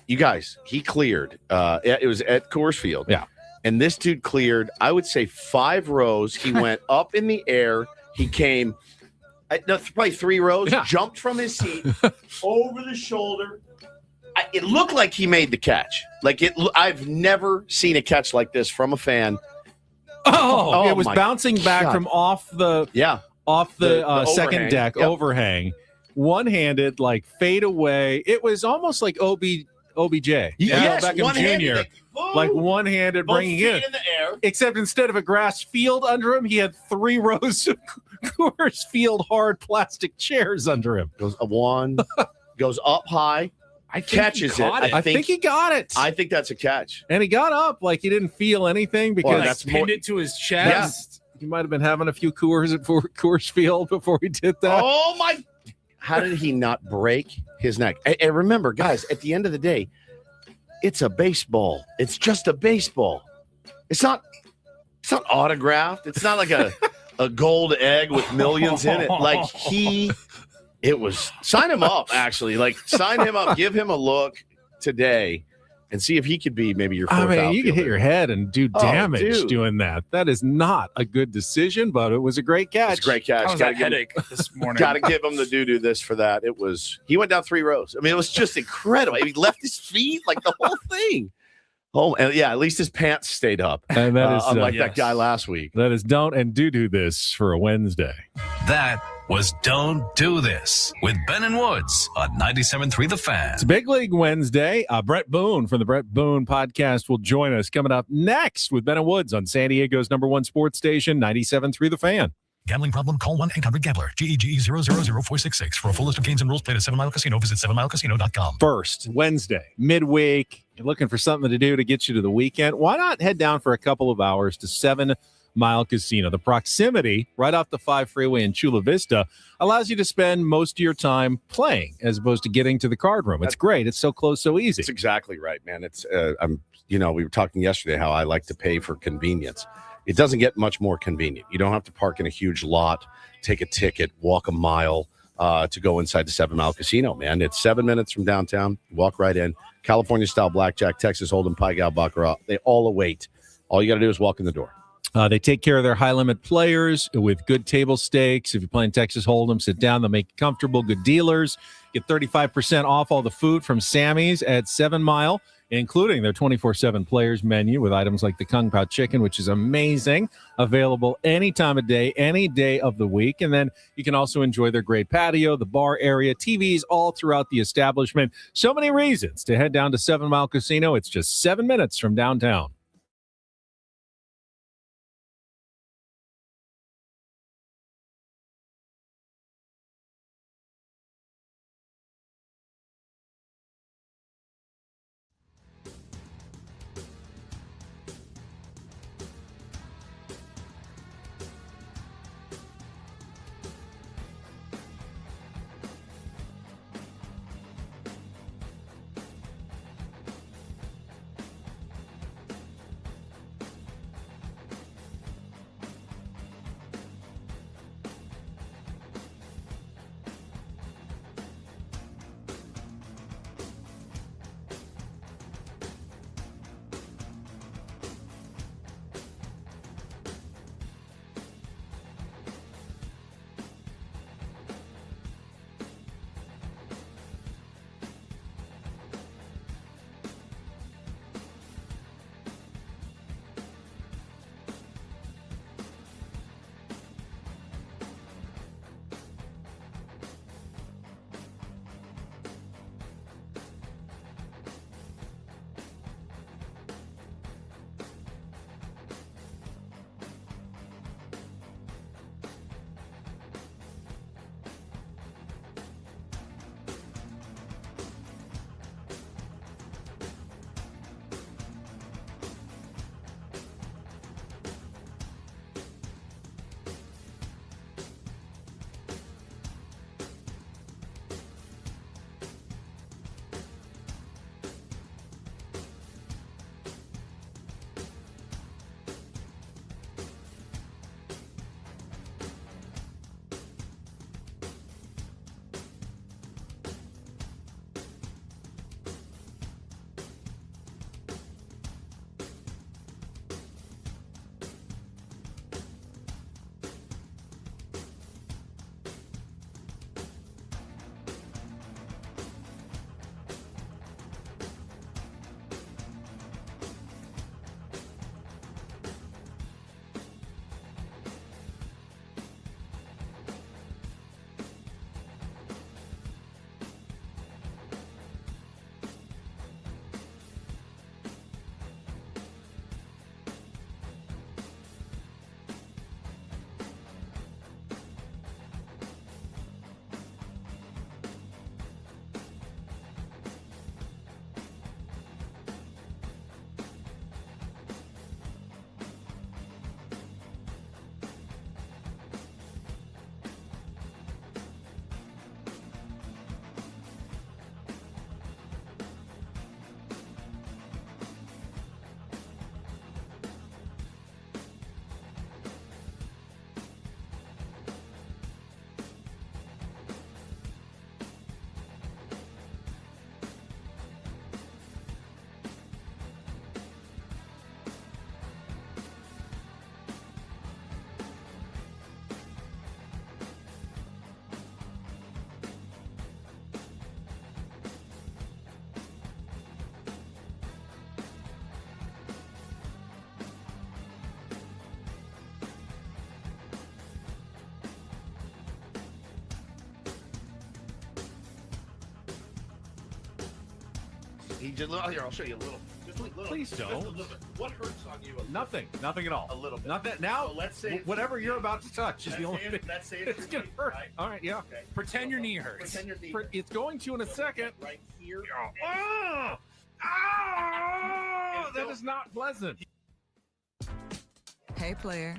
You guys, he cleared. It was at Coors Field. Yeah. And this dude cleared, I would say, 5 rows. He went up in the air. He came, probably 3 rows, jumped from his seat, over the shoulder. It looked like he made the catch. I've never seen a catch like this from a fan. Oh, it was bouncing back God. from off the the second overhang. deck, Yep. overhang, one-handed, like fade away. It was almost like OBJ. Yes, Beckham one-handed, Jr. Like one-handed both bringing feet in. in the air. Except instead of a grass field under him, he had 3 rows of Coors Field hard plastic chairs under him. Goes goes up high. Catches it. I think he got it. I think that's a catch. And he got up like he didn't feel anything because that's pinned it to his chest. He might have been having a few Coors at Coors Field before he did that. Oh my! How did he not break his neck? And remember, guys, at the end of the day, it's a baseball. It's just a baseball. It's not autographed. It's not like a gold egg with millions in it. It was sign him up, actually. Sign him up, give him a look today and see if he could be maybe your fourth outfielder. You could hit your head and do damage doing that. That is not a good decision, but it was a great catch. It's a great catch. I was a headache this morning. Got to give him the doo-doo this for that. He went down 3 rows. I mean, it was just incredible. He left his feet, the whole thing. Oh, and yeah, at least his pants stayed up. And that is unlike that guy last week. That is don't and do this for a Wednesday. That was Don't Do This with Ben and Woods on 97.3 The Fan. It's Big League Wednesday. Brett Boone from the Brett Boone podcast will join us coming up next with Ben and Woods on San Diego's #1 sports station, 97.3 The Fan. Gambling problem? Call 1-800-GAMBLER. GEGE 000-466. For a full list of games and rules, play at 7 Mile Casino. Visit 7milecasino.com. First, Wednesday, midweek. You're looking for something to do to get you to the weekend. Why not head down for a couple of hours to 7 Mile Casino? The proximity right off the 5 freeway in Chula Vista allows you to spend most of your time playing as opposed to getting to the card room. It's great. It's so close, so easy. That's exactly right, man. It's we were talking yesterday how I like to pay for convenience. It doesn't get much more convenient. You don't have to park in a huge lot, take a ticket, walk a mile to go inside the 7 Mile Casino, man. It's 7 minutes from downtown. You walk right in. California-style blackjack, Texas Hold'em, Pai Gow, Baccarat. They all await. All you got to do is walk in the door. They take care of their high-limit players with good table stakes. If you're playing Texas Hold'em, sit down. They'll make you comfortable. Good dealers. Get 35% off all the food from Sammy's at 7 Mile, including their 24/7 players menu with items like the Kung Pao chicken, which is amazing. Available any time of day, any day of the week. And then you can also enjoy their great patio, the bar area, TVs all throughout the establishment. So many reasons to head down to 7 Mile Casino. It's just 7 minutes from downtown. He just here. I'll show you a little. Just a little. Please don't. Just a little bit. What hurts on you? Nothing at all. A little bit. Nothing. Now, So let's say whatever you're about to touch is the only thing. Let's say It's gonna hurt. Right? All right, yeah. Okay. Pretend your knee hurts. Pretend your knee. It's going to in a second. Right here. Oh, that is not pleasant. Hey, player,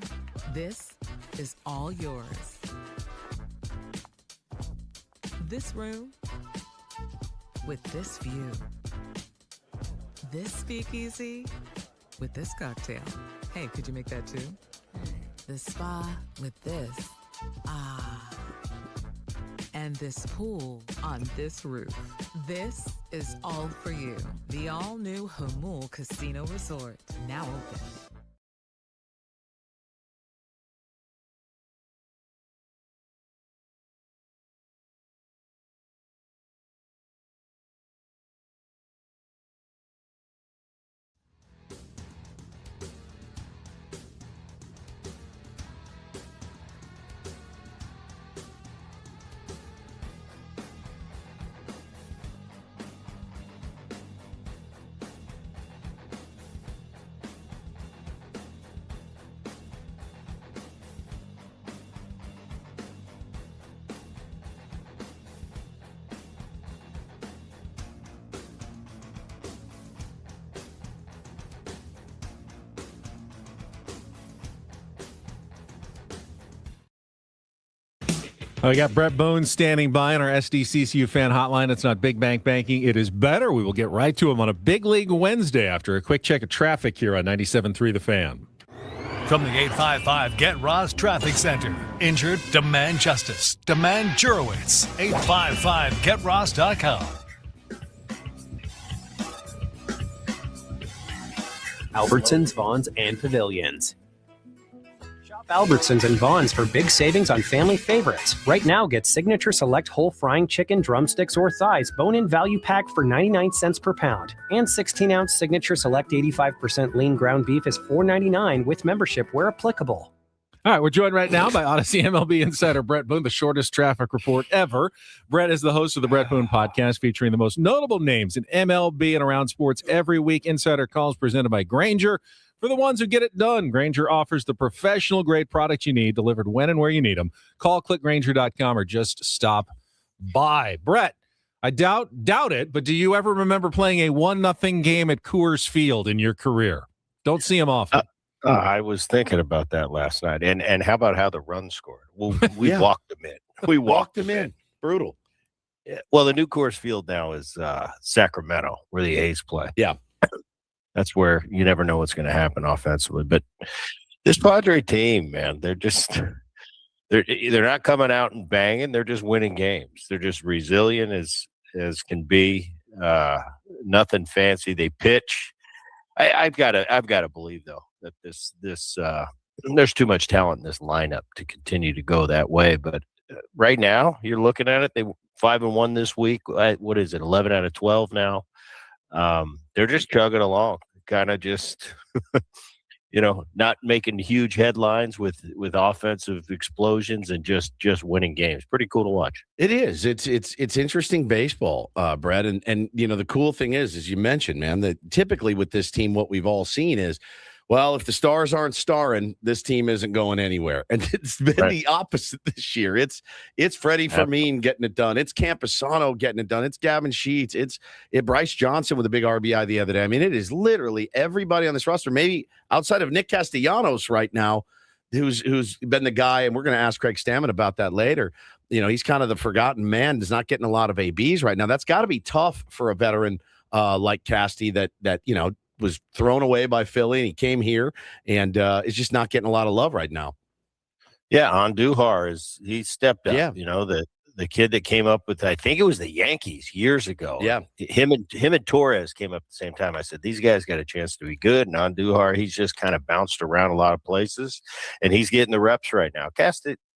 this is all yours. This room with this view. This speakeasy with this cocktail. Hey, could you make that too? The spa with this. Ah. And this pool on this roof. This is all for you. The all-new Hamul Casino Resort, now open. We got Brett Boone standing by on our SDCCU fan hotline. It's not Big Bank Banking. It is better. We will get right to him on a Big League Wednesday after a quick check of traffic here on 97.3 The Fan. From the 855 Get Ross Traffic Center. Injured? Demand justice. Demand Jurowitz. 855GetRoss.com. Albertsons, Vons, and Pavilions. Shop Albertsons and Vons for big savings on family favorites. Right now, get Signature Select whole frying chicken, drumsticks, or thighs bone-in value pack for 99 cents per pound. And 16-ounce Signature Select 85% lean ground beef is $4.99 with membership where applicable. All right, we're joined right now by Odyssey MLB insider Brett Boone, the shortest traffic report ever. Brett is the host of the Brett Boone podcast, featuring the most notable names in MLB and around sports every week. Insider calls presented by Grainger. For the ones who get it done, Grainger offers the professional-grade products you need, delivered when and where you need them. Call, click Grainger.com, or just stop by. Brett, I doubt it, but do you ever remember playing a 1-0 game at Coors Field in your career? Don't see them often. I was thinking about that last night. And how about how the run scored? Well, we walked them in. We walked them in. Brutal. Yeah. Well, the new Coors Field now is Sacramento, where the A's play. Yeah. That's where you never know what's going to happen offensively. But this Padre team, man, they're not coming out and banging. They're just winning games. They're just resilient as can be. Nothing fancy. They pitch. I've got to believe, though, that this there's too much talent in this lineup to continue to go that way. But right now, you're looking at it. They 5-1 this week. What is it? 11 out of 12 now. They're just chugging along, kind of just, not making huge headlines with offensive explosions and just winning games. Pretty cool to watch. It is. It's interesting baseball, Brett. And the cool thing is, as you mentioned, man, that typically with this team, what we've all seen is, well, if the stars aren't starring, this team isn't going anywhere. And it's been the opposite this year. It's Freddie Fermin getting it done. It's Camposano getting it done. It's Gavin Sheets. It's Bryce Johnson with a big RBI the other day. I mean, it is literally everybody on this roster, maybe outside of Nick Castellanos right now, who's been the guy, and we're going to ask Craig Stammen about that later. He's kind of the forgotten man. He's not getting a lot of ABs right now. That's got to be tough for a veteran like Casty that was thrown away by Philly, and he came here and is just not getting a lot of love right now. Yeah, Andujar he stepped up. Yeah. The kid that came up with, I think it was the Yankees years ago. Yeah. Him and Torres came up at the same time. I said, these guys got a chance to be good. And Andujar, he's just kind of bounced around a lot of places, and he's getting the reps right now.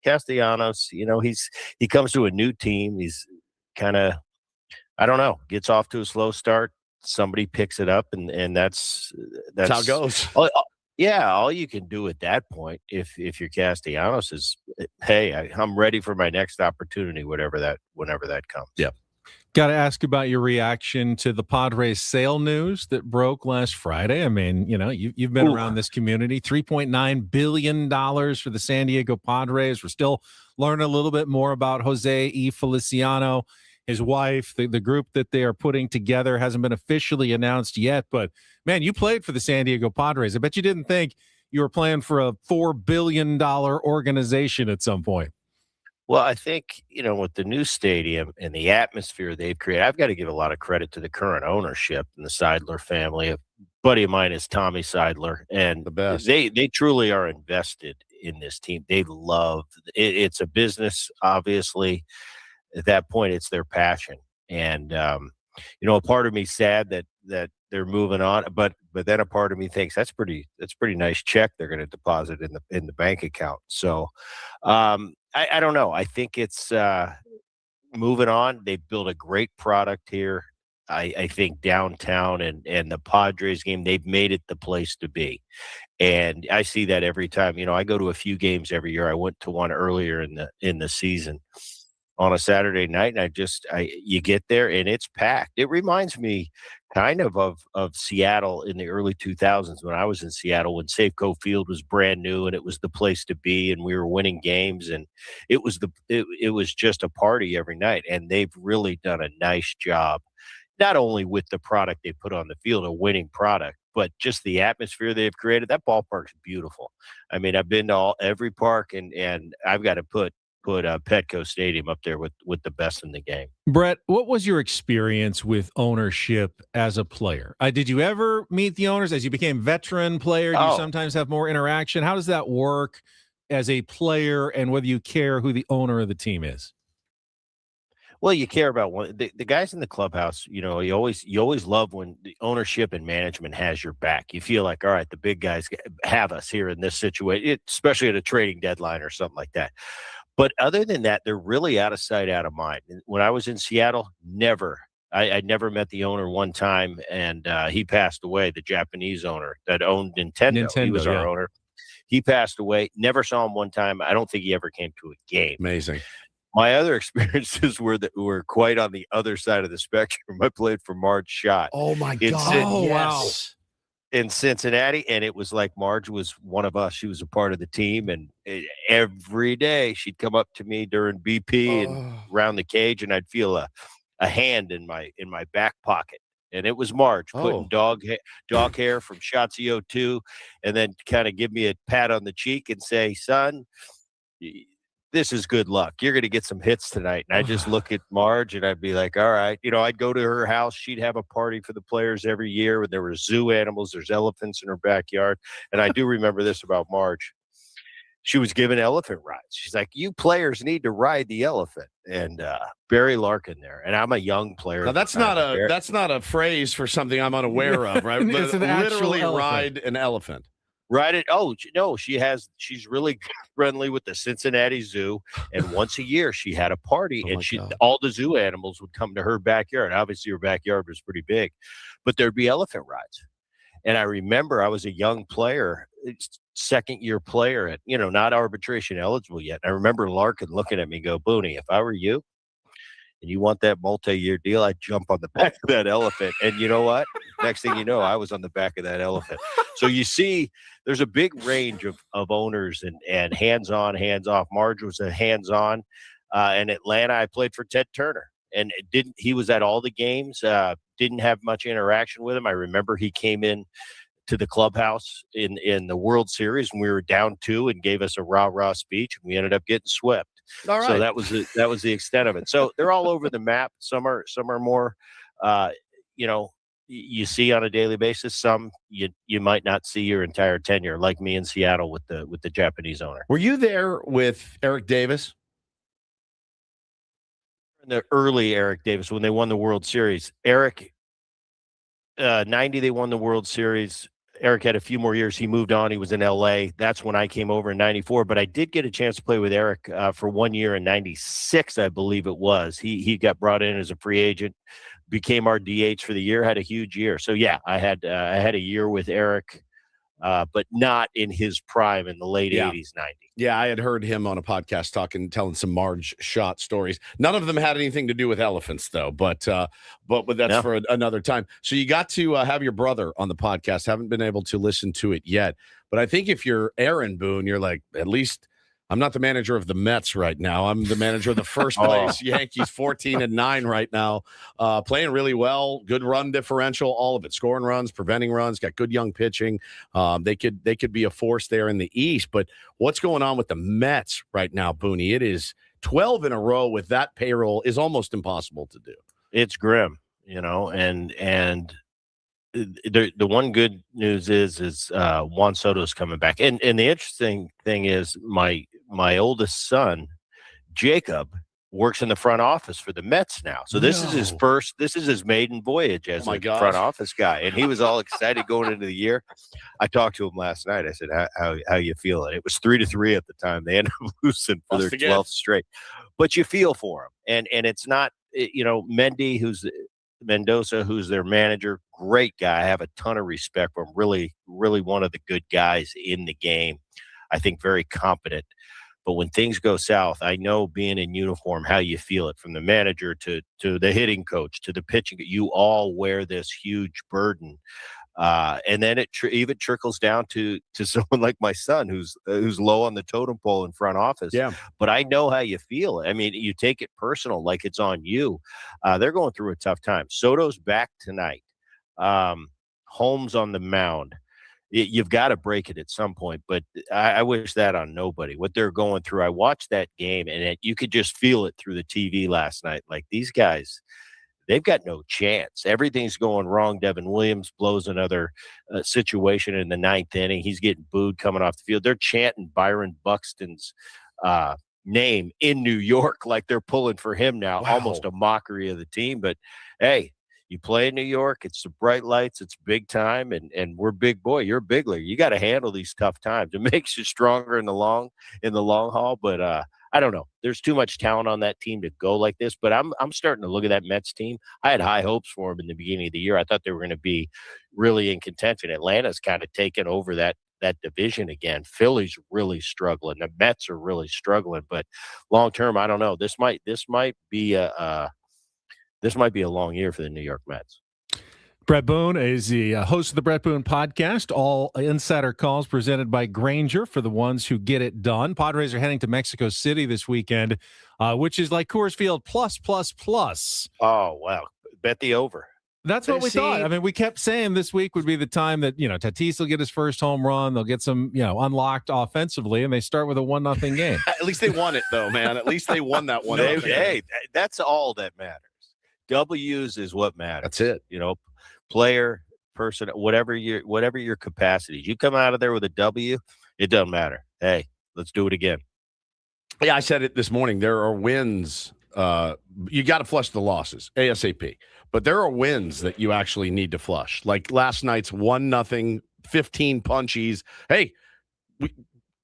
Castellanos, he comes to a new team. He's kind of, I don't know, gets off to a slow start. Somebody picks it up, and that's how it goes. All you can do at that point, if you're Castellanos, is, hey, I'm ready for my next opportunity, whenever that comes. Yeah. Got to ask about your reaction to the Padres sale news that broke last Friday. I mean, you've been around this community. $3.9 billion for the San Diego Padres. We're still learning a little bit more about Jose E. Feliciano, his wife. The group that they are putting together hasn't been officially announced yet. But, man, you played for the San Diego Padres. I bet you didn't think you were playing for a $4 billion organization at some point. Well, I think, with the new stadium and the atmosphere they've created, I've got to give a lot of credit to the current ownership and the Seidler family. A buddy of mine is Tommy Seidler, and the best. They truly are invested in this team. They love it. It's a business, obviously. At that point, it's their passion. And, a part of me sad that they're moving on, but then a part of me thinks that's pretty nice check they're going to deposit in the bank account. So, I don't know. I think it's moving on. They built a great product here. I think downtown and the Padres game, they've made it the place to be. And I see that every time. I go to a few games every year. I went to one earlier in the season on a Saturday night, and you get there and it's packed. It reminds me kind of Seattle in the early 2000s when I was in Seattle, when Safeco Field was brand new and it was the place to be, and we were winning games, and it was just a party every night. And they've really done a nice job, not only with the product they put on the field, a winning product, but just the atmosphere they've created. That ballpark's beautiful. I mean, I've been to every park, and I've got to put Petco Stadium up there with the best in the game. Brett, what was your experience with ownership as a player? Did you ever meet the owners as you became veteran player? Do you sometimes have more interaction? How does that work as a player, and whether you care who the owner of the team is? Well, you care about the guys in the clubhouse. You always love when the ownership and management has your back. You feel like, all right, the big guys have us here in this situation, especially at a trading deadline or something like that. But other than that, they're really out of sight, out of mind. When I was in Seattle, I never met the owner one time, and he passed away, the Japanese owner that owned Nintendo. He was our owner. He passed away. Never saw him one time. I don't think he ever came to a game. Amazing. My other experiences were quite on the other side of the spectrum. I played for Marge Schott. Oh, my God. Wow. In Cincinnati, and it was like Marge was one of us. She was a part of the team, and every day she'd come up to me during BP and around the cage, and I'd feel a hand in my back pocket, and it was Marge putting dog hair from Shotzi 02, and then kind of give me a pat on the cheek and say, "Son, this is good luck. You're going to get some hits tonight." And I just look at Marge and I'd be like, all right. I'd go to her house. She'd have a party for the players every year. There were zoo animals. There's elephants in her backyard. And I do remember this about Marge. She was given elephant rides. She's like, you players need to ride the elephant. And Barry Larkin there. And I'm a young player. Now, that's not a phrase for something I'm unaware of, right? It's an literally actual ride an elephant. Right. Oh, no, she's really friendly with the Cincinnati Zoo. And once a year she had a party, and all the zoo animals would come to her backyard. Obviously her backyard was pretty big, but there'd be elephant rides. And I remember I was a young player, second year player at, not arbitration eligible yet. And I remember Larkin looking at me and go, Booney, if I were you and you want that multi-year deal, I'd jump on the back of that elephant. And you know what? Next thing you know, I was on the back of that elephant. So you see, there's a big range of owners and hands-on, hands-off. Marge was a hands-on. In Atlanta, I played for Ted Turner. And he was at all the games, didn't have much interaction with him. I remember he came in to the clubhouse in the World Series when we were down 2 and gave us a rah-rah speech. And we ended up getting swept. All right. So that was the extent of it. So they're all over the map. Some are more, you see on a daily basis. Some you might not see your entire tenure, like me in Seattle with the Japanese owner. Were you there with Eric Davis? In the early Eric Davis, when they won the World Series, Eric, 90, they won the World Series. Eric had a few more years. He moved on. He was in L.A. That's when I came over in 94. But I did get a chance to play with Eric for 1 year in 96, I believe it was. He got brought in as a free agent, became our DH for the year, had a huge year. So, yeah, I had a year with Eric but not in his prime in the late 80s, 90s. Yeah, I had heard him on a podcast telling some Marge Schott stories. None of them had anything to do with elephants, though. But that's for another time. So you got to have your brother on the podcast. Haven't been able to listen to it yet. But I think if you're Aaron Boone, you're like, at least I'm not the manager of the Mets right now. I'm the manager of the first place Yankees, 14-9 right now, playing really well. Good run differential, all of it, scoring runs, preventing runs. Got good young pitching. They could be a force there in the East. But what's going on with the Mets right now, Booney? It is 12 in a row with that payroll is almost impossible to do. It's grim, and the one good news is Juan Soto's coming back. And the interesting thing is my oldest son, Jacob, works in the front office for the Mets now. So this is his maiden voyage as a front office guy. And he was all excited going into the year. I talked to him last night. I said, how you feeling? It was 3-3 at the time. They ended up losing for their 12th straight. But you feel for him. And it's not, Mendoza, who's their manager, great guy. I have a ton of respect for him. Really, really one of the good guys in the game. I think very competent. But when things go south, I know being in uniform, how you feel it, from the manager to the hitting coach to the pitching. You all wear this huge burden. And then it even trickles down to someone like my son who's low on the totem pole in front office. Yeah. But I know how you feel. I mean, you take it personal, like it's on you. They're going through a tough time. Soto's back tonight. Holmes on the mound. You've got to break it at some point, but I wish that on nobody. What they're going through, I watched that game, and you could just feel it through the TV last night. Like, these guys, they've got no chance. Everything's going wrong. Devin Williams blows another situation in the 9th inning. He's getting booed coming off the field. They're chanting Byron Buxton's name in New York like they're pulling for him now. Wow. Almost a mockery of the team. But, hey, you play in New York, it's the bright lights, it's big time, and we're big boy. You're a big league. You got to handle these tough times. It makes you stronger in the long haul. But I don't know. There's too much talent on that team to go like this. But I'm starting to look at that Mets team. I had high hopes for them in the beginning of the year. I thought they were going to be really in contention. Atlanta's kind of taken over that division again. Philly's really struggling. The Mets are really struggling. But long term, I don't know. This might be a long year for the New York Mets. Brett Boone is the host of the Brett Boone podcast. All insider calls presented by Grainger for the ones who get it done. Padres are heading to Mexico City this weekend, which is like Coors Field plus. Oh, wow. Bet the over. That's what we thought. I mean, we kept saying this week would be the time that, Tatis will get his first home run. They'll get some, unlocked offensively, and they start with a 1-0 game. At least they won it, though, man. At least they won that one. Hey, that's all that matters. W's is what matters. That's it. Player, person, whatever your capacities. You come out of there with a W, it doesn't matter. Hey, let's do it again. Yeah, I said it this morning. There are wins. You got to flush the losses ASAP. But there are wins that you actually need to flush. Like last night's 1-0, 15 punchies. Hey, we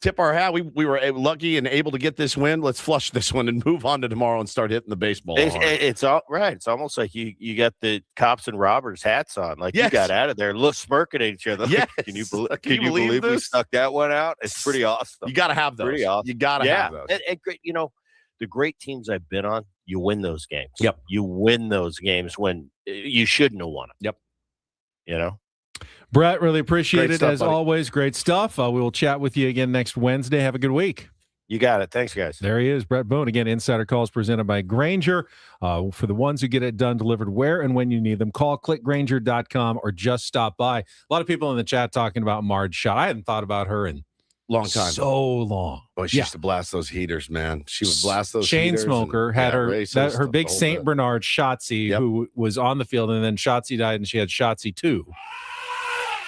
tip our hat. We were lucky and able to get this win. Let's flush this one and move on to tomorrow and start hitting the baseball. It's all right. It's almost like you got the cops and robbers hats on. Like you got out of there, look smirking at each other. Yes. Can you believe we stuck that one out? It's pretty awesome. You got to have those. Pretty awesome. You got to have those. And great. The great teams I've been on, you win those games. Yep. You win those games when you shouldn't have won them. Yep. Brett, really appreciate it. As buddy. always, great stuff. We will chat with you again next Wednesday. Have a good week. You got it. Thanks, guys. There he is, Brett Boone. Again, Insider Calls presented by Grainger. For the ones who get it done, delivered where and when you need them, call clickgrainger.com or just stop by. A lot of people in the chat talking about Marge Schott. I hadn't thought about her in long time. So long. Boy, she used to blast those heaters, man. She would blast those Chain heaters. smoker had her big St. Bernard Shotzi, who was on the field, and then Shotzi died, and she had Shotzi 2.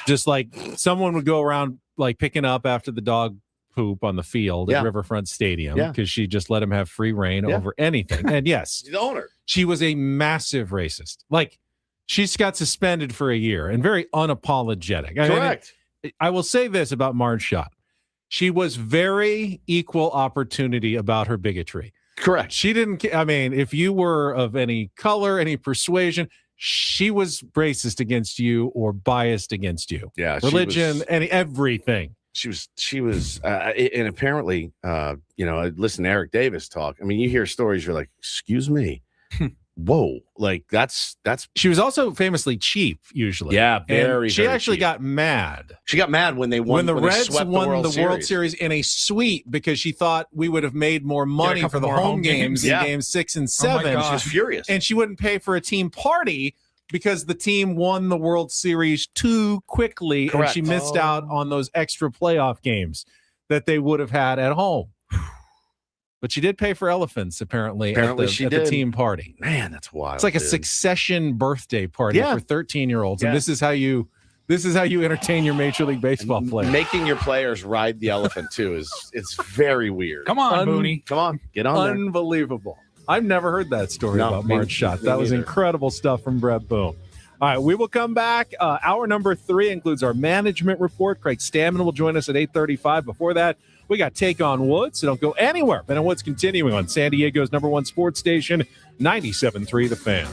Just like someone would go around like picking up after the dog poop on the field at Riverfront Stadium because she just let him have free reign over anything. And yes, she's the owner. She was a massive racist. Like, she's got suspended for a year and very unapologetic. Correct. I will say this about Marge Schott. She was very equal opportunity about her bigotry. Correct. She didn't, if you were of any color, any persuasion, she was racist against you or biased against you. Yeah, religion and everything. She was, and apparently, listen to Eric Davis talk. I mean, you hear stories, you're like, excuse me, whoa, like that's. She was also famously cheap, usually. Yeah, very. She very actually cheap. got mad. She got mad when they won. When the Reds swept won the World Series in a suite because she thought we would have made more money for the more home games in Yeah. games 6 and Oh my 7. God. She was furious. And she wouldn't pay for a team party because the team won the World Series too quickly. Correct. And she missed out on those extra playoff games that they would have had at home. But she did pay for elephants, apparently at the team party. Man, that's wild. It's like a dude. Succession birthday party Yeah. for 13-year-olds. Yeah. And this is how you entertain your Major League Baseball players. Making your players ride the elephant too it's very weird. Come on, Booney. Come on, get on there. Unbelievable. I've never heard that story No, about me- Marge Schott. me That was neither. incredible stuff from Brett Boone. All right, we will come back. Hour number 3 includes our management report. Craig Stammen will join us at 8:35. Before that, we got Take on Woods, so don't go anywhere. Ben and Woods continuing on San Diego's #1 sports station, 97.3 The Fan.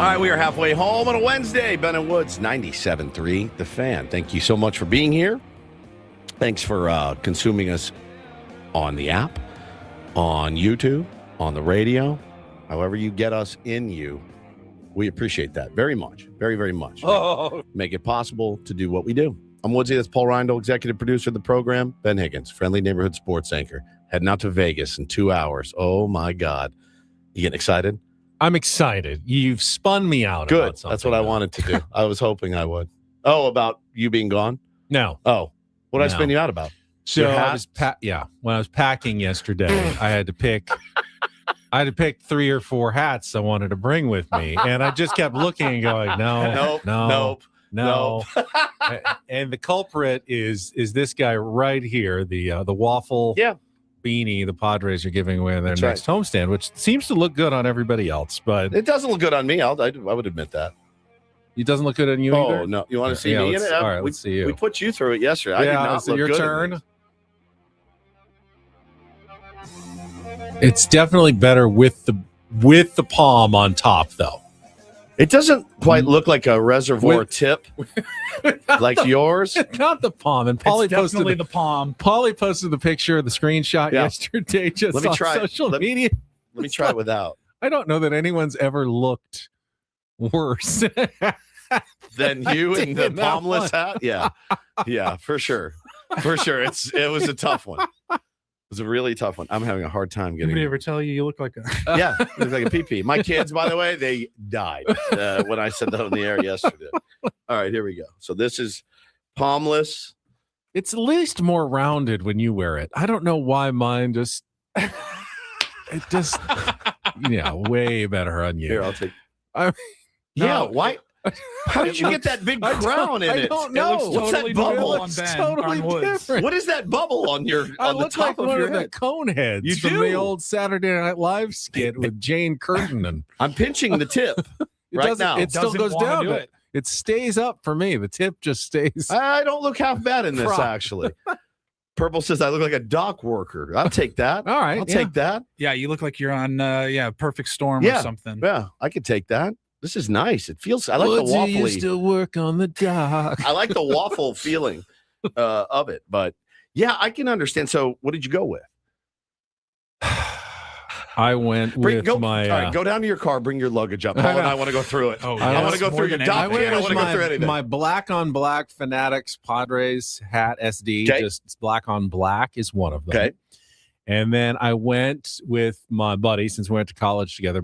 All right, we are halfway home on a Wednesday. Ben and Woods, 97.3, The Fan. Thank you so much for being here. Thanks for consuming us on the app, on YouTube, on the radio, however you get us in you. We appreciate that very much, very, very much. Make it possible to do what we do. I'm Woodsy. That's Paul Reindl, executive producer of the program. Ben Higgins, friendly neighborhood sports anchor. Heading out to Vegas in 2 hours. Oh, my God. You getting excited? I'm excited. You've spun me out. Good. About something That's what I wanted to do. I was hoping I would. Oh, about you being gone? No. Oh, what did I spin you out about? So I was when I was packing yesterday, I had to pick 3 or 4 hats I wanted to bring with me, and I just kept looking and going, no. And the culprit is this guy right here, the waffle beanie the Padres are giving away in their next homestand, which seems to look good on everybody else, but it doesn't look good on me. I would admit that. It doesn't look good on you either? Oh, no. You want to see me in it? All right, let's see you. We put you through it yesterday. I did not look your good turn. It's definitely better with the palm on top, though. It doesn't quite look like a reservoir tip like yours. Not the palm. And Paulie posted the palm. Paulie posted the picture, the screenshot yesterday just on social media. Let me try it without. I don't know that anyone's ever looked worse than you in the palmless hat. Yeah, for sure. It was a tough one. It was a really tough one. I'm having a hard time getting. Anybody ever tell you look like a? Yeah, look like a pee-pee. My kids, by the way, they died when I said that on the air yesterday. All right, here we go. So this is palmless. It's at least more rounded when you wear it. I don't know why mine just. It just, way better on you. Here, I'll take. No. Why? How did you get that big crown in it? I don't know. What's totally that bubble? on It's Ben, totally on Woods. different. What is that bubble on your I on the look top like of one your of the head? cone heads You from do. the old Saturday Night Live skit with Jane Curtin. And I'm pinching the tip right now. It still goes down. But it stays up for me. The tip just stays. I don't look half bad in this, actually. Purple says I look like a dock worker. I'll take that. All right. I'll take that. Yeah, you look like you're on Perfect Storm or something. Yeah, I could take that. This is nice. It feels. I like Woodsy the waffly. used to work on the dock. I like the waffle feeling of it, but yeah, I can understand. So, what did you go with? I went with my. All right, go down to your car. Bring your luggage up. Paul and I want to go through it. I want to go through your dock. I want to go through anything. My black on black Fanatics Padres hat SD. Okay. Just black on black is one of them. Okay. And then I went with my buddy, since we went to college together,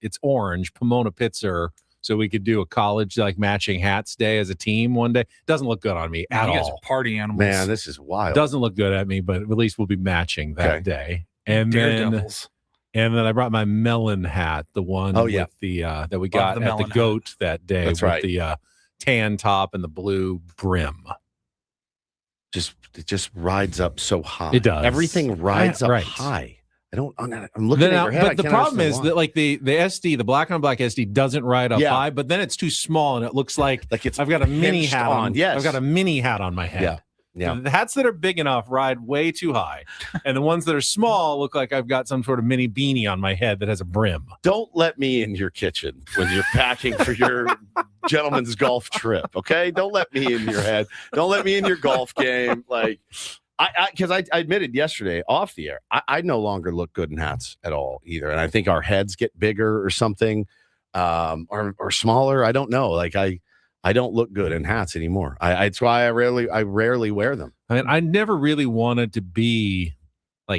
it's orange, Pomona Pitzer, so we could do a college matching hats day as a team one day. Doesn't look good on me at all. You guys are party animals. Man, this is wild. Doesn't look good at me, but at least we'll be matching that day. And Daredevils. then I brought my melon hat, the one with the that we got at the Goat that day. That's with the tan top and the blue brim. It just rides up so high. It does. Everything rides up high. I'm looking at your head. But the problem is that the SD, the black on black SD doesn't ride up high, but then it's too small and it looks like I've got a mini hat on. Yes. I've got a mini hat on my head. Yeah. The hats that are big enough ride way too high. And the ones that are small look like I've got some sort of mini beanie on my head that has a brim. Don't let me in your kitchen when you're packing for your gentleman's golf trip, okay? Don't let me in your head. Don't let me in your golf game. Because I admitted yesterday off the air, I no longer look good in hats at all either. And I think our heads get bigger or something, or smaller. I don't know. I don't look good in hats anymore. It's why I rarely wear them. I mean, I never really wanted to be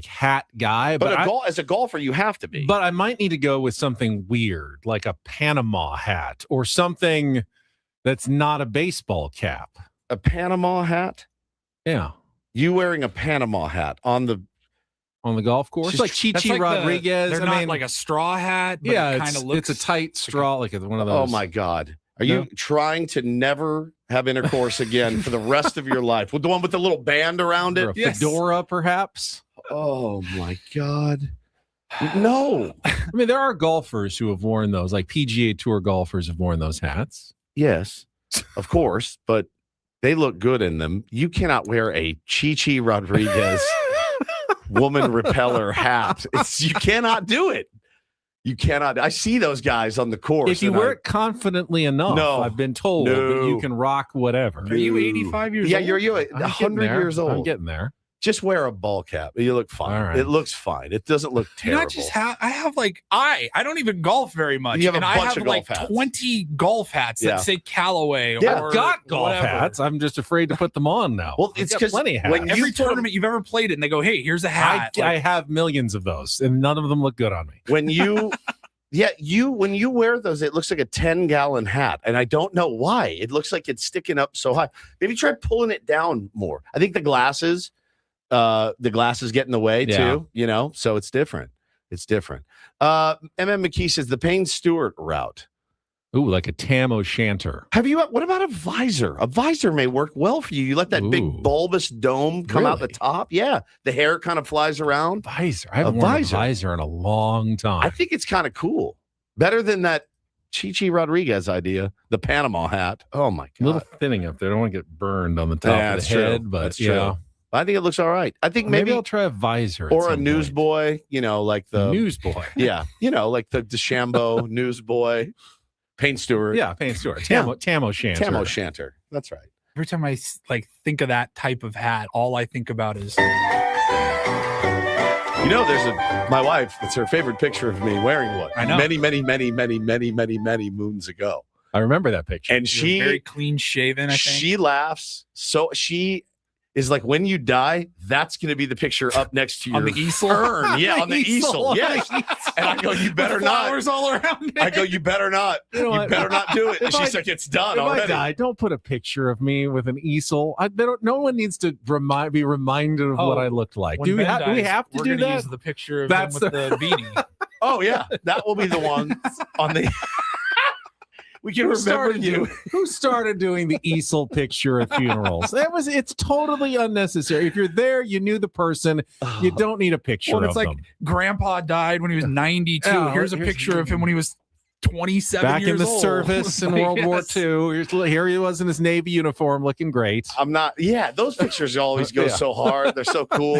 hat guy, but as a golfer, you have to be. But I might need to go with something weird, like a Panama hat or something that's not a baseball cap. A Panama hat? Yeah. You wearing a Panama hat on the golf course, like Chichi Rodriguez. They're not like a straw hat. But yeah, it kind of looks. It's a tight straw, like one of those. Oh my God! Are you trying to never have intercourse again for the rest of your life? With the one with the little band around it, or a fedora, perhaps. Oh my God! No. I mean, there are golfers who have worn those, like PGA Tour golfers have worn those hats. Yes, of course, but they look good in them. You cannot wear a Chichi Rodriguez woman repeller hat. You cannot do it. You cannot. I see those guys on the course. If you wear it confidently enough, I've been told that you can rock whatever. Are you 85 years old? Yeah, you're 100 years old. I'm getting there. Just wear a ball cap. You look fine. All right. It looks fine. It doesn't look terrible. I have like I don't even golf very much. You have a and bunch I have of like golf hats. 20 golf hats that say Callaway. Yeah, or I've got golf whatever. hats. I'm just afraid to put them on now. Well, it's because plenty of hats. when Every tournament you've ever played it, and they go, "Hey, here's a hat." I have millions of those, and none of them look good on me. When you when you wear those, it looks like a 10-gallon hat, and I don't know why. It looks like it's sticking up so high. Maybe try pulling it down more. I think the glasses get in the way too. So it's different. It's different. McKee says the Payne Stewart route. Ooh, like a Tam O'Shanter. What about a visor? A visor may work well for you. You let that big bulbous dome come out the top. Yeah. The hair kind of flies around. Visor. I haven't worn a visor in a long time. I think it's kind of cool. Better than that Chichi Rodriguez idea, the Panama hat. Oh my God. A little thinning up there. I don't want to get burned on the top of the head, but that's true. I think it looks all right. I think maybe I'll try a visor or a newsboy, like the newsboy. Yeah. Like the DeChambeau newsboy. Payne Stewart. Yeah, Payne Stewart. Tam O'Shanter. Tam O'Shanter. That's right. Every time I think of that type of hat, all I think about is there's my wife, it's her favorite picture of me wearing one. I know. Many moons ago. I remember that picture. And You're very clean shaven, I think. She laughs. So she is like, when you die, that's going to be the picture up next to your on the easel. urn. Yeah, on the easel. Yes. And I go, you better not. Flowers all around it. I go, you better not. You better not do it. And she's like, it's done already. I die, don't put a picture of me with an easel. No one needs to be reminded of what I looked like. Do we have to do that? Use the picture of him with the beanie. Oh yeah, that will be the one on the. We can remember you. Who started doing the easel picture at funerals? It's totally unnecessary. If you're there, you knew the person. You don't need a picture of it's like them. Grandpa died when he was 92. Here's a picture of him when he was 27 back years in the old. service in World War II. Here he was in his Navy uniform, looking great. Those pictures always go so hard. They're so cool.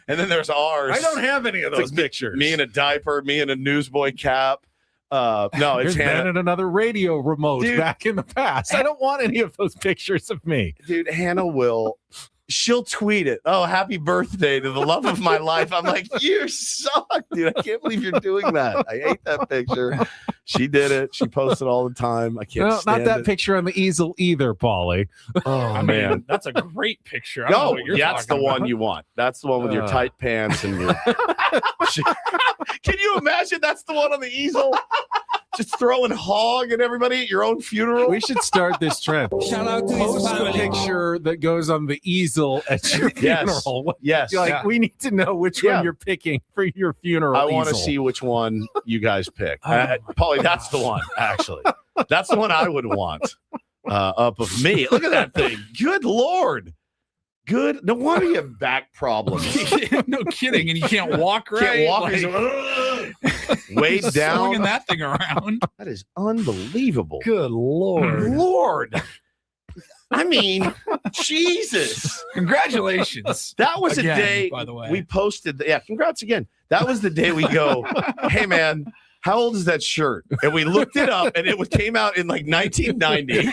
And then there's ours. I don't have any of those pictures. Me in a diaper, me in a newsboy cap. No, it's Here's Ben and another radio remote back in the past. I don't want any of those pictures of me. Dude, Hannah she'll tweet it. Oh, happy birthday to the love of my life. I'm like, you suck, dude. I can't believe you're doing that. I hate that picture. She did it. She posts it all the time. I can't stand not that it. picture on the easel either, Paulie. Oh, man. That's a great picture. That's the one you want. That's the one with your tight pants and your. Can you imagine? That's the one on the easel. Just throwing hog at everybody at your own funeral. We should start this trend. Shout out to Post a picture that goes on the easel at your funeral. Yes. We need to know which one you're picking for your funeral. I want to see which one you guys pick. Paulie, that's the one, actually. That's the one I would want up of me. Look at that thing. Good Lord. Good. No wonder you have back problems. No kidding. And you can't walk right. Can't walk. Weighed down. Swinging that thing around. That is unbelievable. Good Lord. I mean, Jesus. Congratulations. That was again, a day, by the way. We posted. Congrats again. That was the day we go, hey, man, how old is that shirt? And we looked it up, and it came out in like 1990.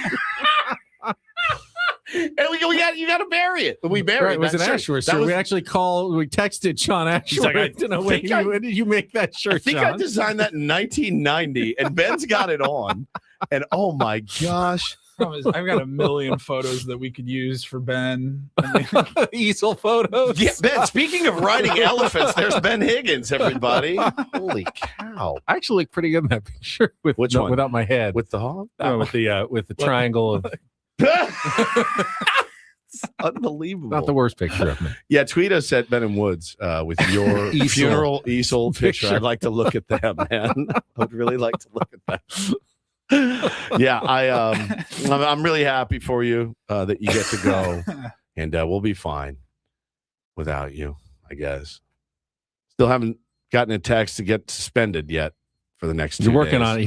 And you got to bury it. We buried it. It was an Ashworth shirt. We actually texted Sean Ashworth. When did you make that shirt, I think Sean? I designed that in 1990, and Ben's got it on. And oh my gosh. I've got a million photos that we could use for Ben. Easel photos. Yeah, Ben, speaking of riding elephants, there's Ben Higgins, everybody. Holy cow. I actually look pretty good in that picture with which one? Without my head. With the hog? No, with the triangle of It's unbelievable. Not the worst picture of me. Yeah, tweet us at Ben and Woods with your funeral easel picture. I'd like to look at them, man. I would really like to look at that. Yeah, I'm really happy for you that you get to go, and we'll be fine without you, I guess. Still haven't gotten a text to get suspended yet for the next 2 days. You're working on it.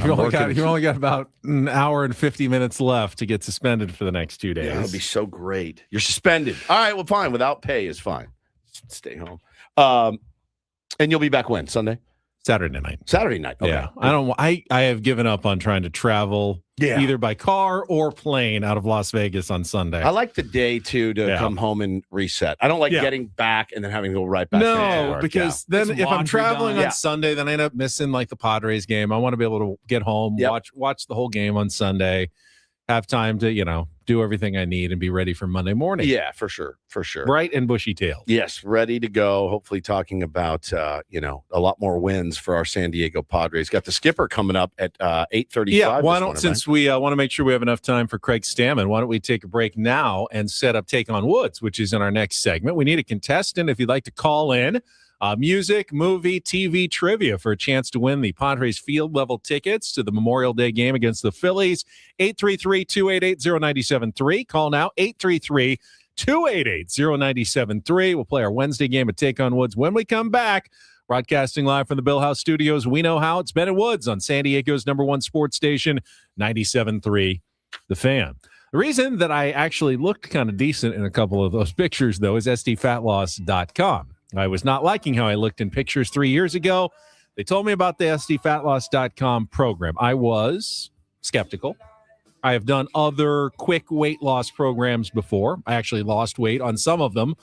You've only got about an hour and 50 minutes left to get suspended for the next 2 days. Yeah, that'll be so great. You're suspended. All right, well, fine. Without pay is fine. Stay home. And you'll be back when? Sunday? Saturday night. Saturday night. Okay. Yeah. I have given up on trying to travel either by car or plane out of Las Vegas on Sunday. I like the day to come home and reset. I don't like getting back and then having to go right back. No, because then if I'm traveling on Sunday, then I end up missing like the Padres game. I want to be able to get home, watch the whole game on Sunday, have time to, do everything I need and be ready for Monday morning. Yeah, for sure. For sure. Bright and bushy-tailed. Yes, ready to go. Hopefully talking about, a lot more wins for our San Diego Padres. Got the skipper coming up at 8:35. Yeah, since we want to make sure we have enough time for Craig Stammen, why don't we take a break now and set up Take on Woods, which is in our next segment. We need a contestant if you'd like to call in. Music, movie, TV trivia for a chance to win the Padres field level tickets to the Memorial Day game against the Phillies. 833-288-0973. Call now, 833-288-0973. We'll play our Wednesday game at Take on Woods when we come back. Broadcasting live from the Bill House Studios. We know how. It's Ben and Woods on San Diego's #1 sports station, 97.3 The Fan. The reason that I actually looked kind of decent in a couple of those pictures, though, is SDFatLoss.com. I was not liking how I looked in pictures 3 years ago. They told me about the SDFatLoss.com program. I was skeptical. I have done other quick weight loss programs before. I actually lost weight on some of them,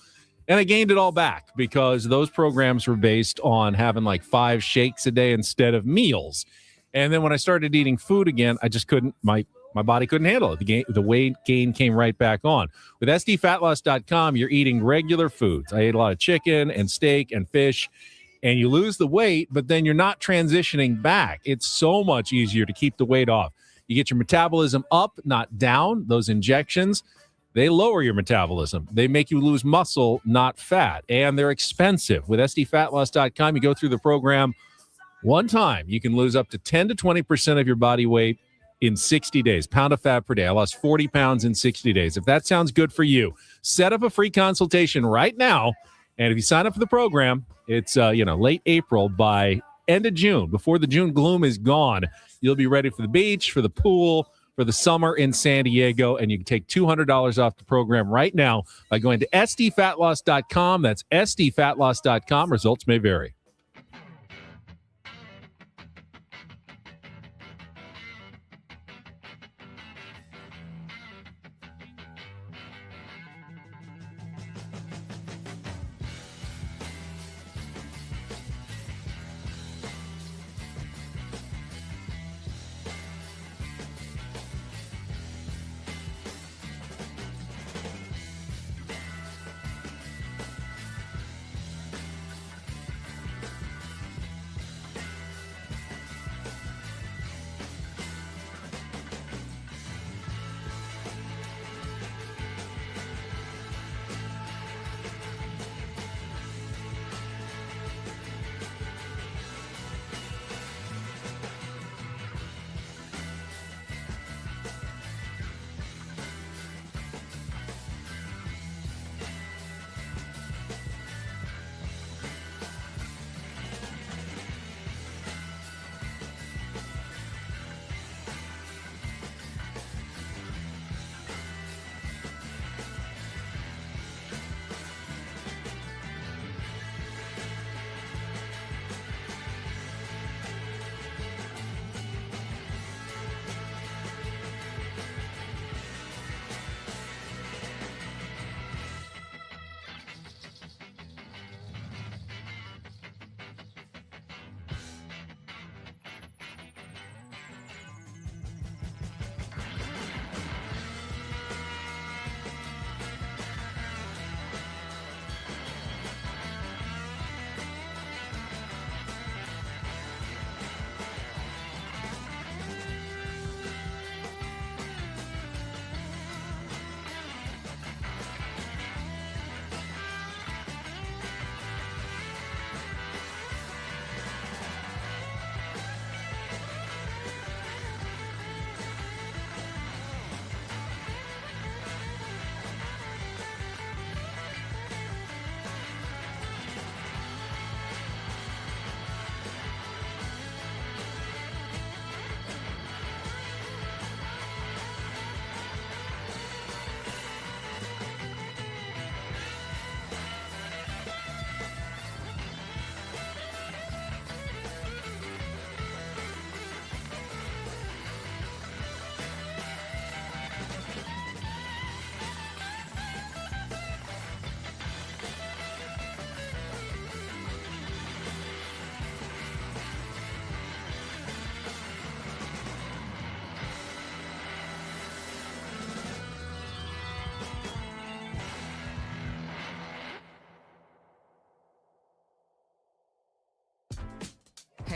and I gained it all back because those programs were based on having like 5 shakes a day instead of meals. And then when I started eating food again, I just couldn't, my body couldn't handle it. The weight gain came right back on. With SDFatLoss.com, you're eating regular foods. I ate a lot of chicken and steak and fish, and you lose the weight, but then you're not transitioning back. It's so much easier to keep the weight off. You get your metabolism up, not down. Those injections, they lower your metabolism. They make you lose muscle, not fat, and they're expensive. With SDFatLoss.com, you go through the program one time. You can lose up to 10 to 20% of your body weight in 60 days, pound of fat per day. I lost 40 pounds in 60 days. If that sounds good for you, set up a free consultation right now. And if you sign up for the program, it's, late April. By end of June, before the June gloom is gone, you'll be ready for the beach, for the pool, for the summer in San Diego. And you can take $200 off the program right now by going to SDFatLoss.com. That's SDFatLoss.com. Results may vary.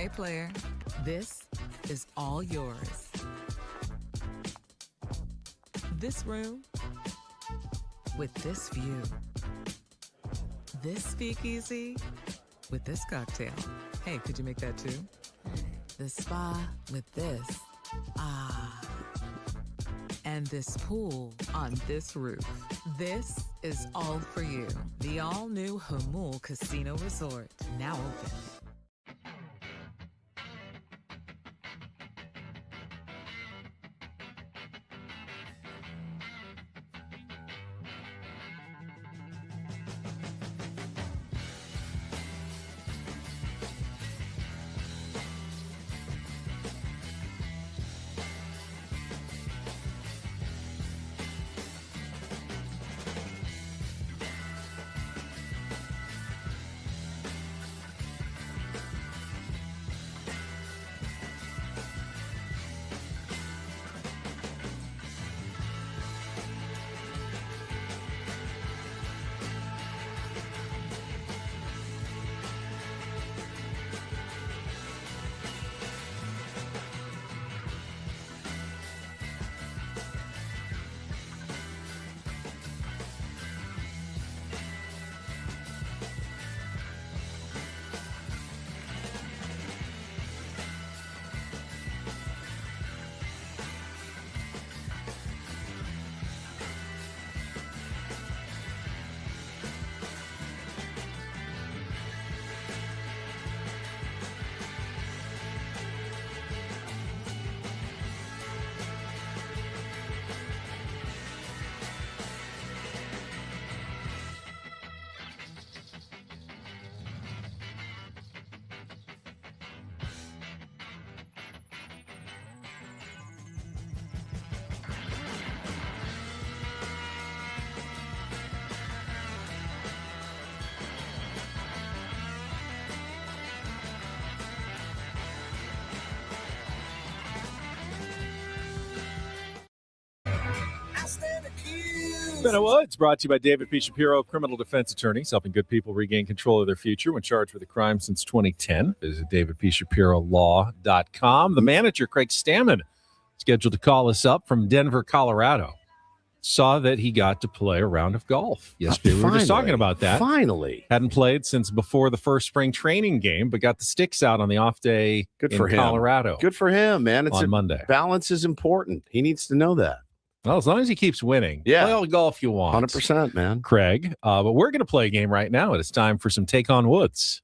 Okay, player. This is all yours. This room with this view. This speakeasy with this cocktail. Hey, could you make that too? The spa with this. Ah. And this pool on this roof. This is all for you. The all-new Hamul Casino Resort, now open. Benno Woods, brought to you by David P. Shapiro, criminal defense attorneys, helping good people regain control of their future when charged with a crime since 2010. Visit davidpshapirolaw.com. The manager, Craig Stammen, scheduled to call us up from Denver, Colorado. Saw that he got to play a round of golf yesterday. We were just talking about that. Finally. Hadn't played since before the first spring training game, but got the sticks out on the off day Good for him. Colorado. Good for him, man. On Monday. Balance is important. He needs to know that. Well, as long as he keeps winning. Yeah. Play all the golf you want. 100%, man. Craig. But we're going to play a game right now. It's time for some Take on Woods.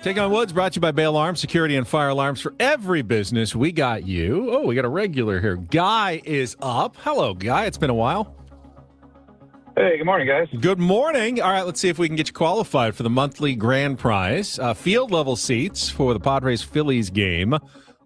Take on Woods, brought to you by Bail Arms, security and fire alarms for every business. We got you. Oh, we got a regular here. Guy is up. Hello, Guy. It's been a while. Hey, good morning, guys. Good morning. All right, let's see if we can get you qualified for the monthly grand prize. Field level seats for the Padres-Phillies game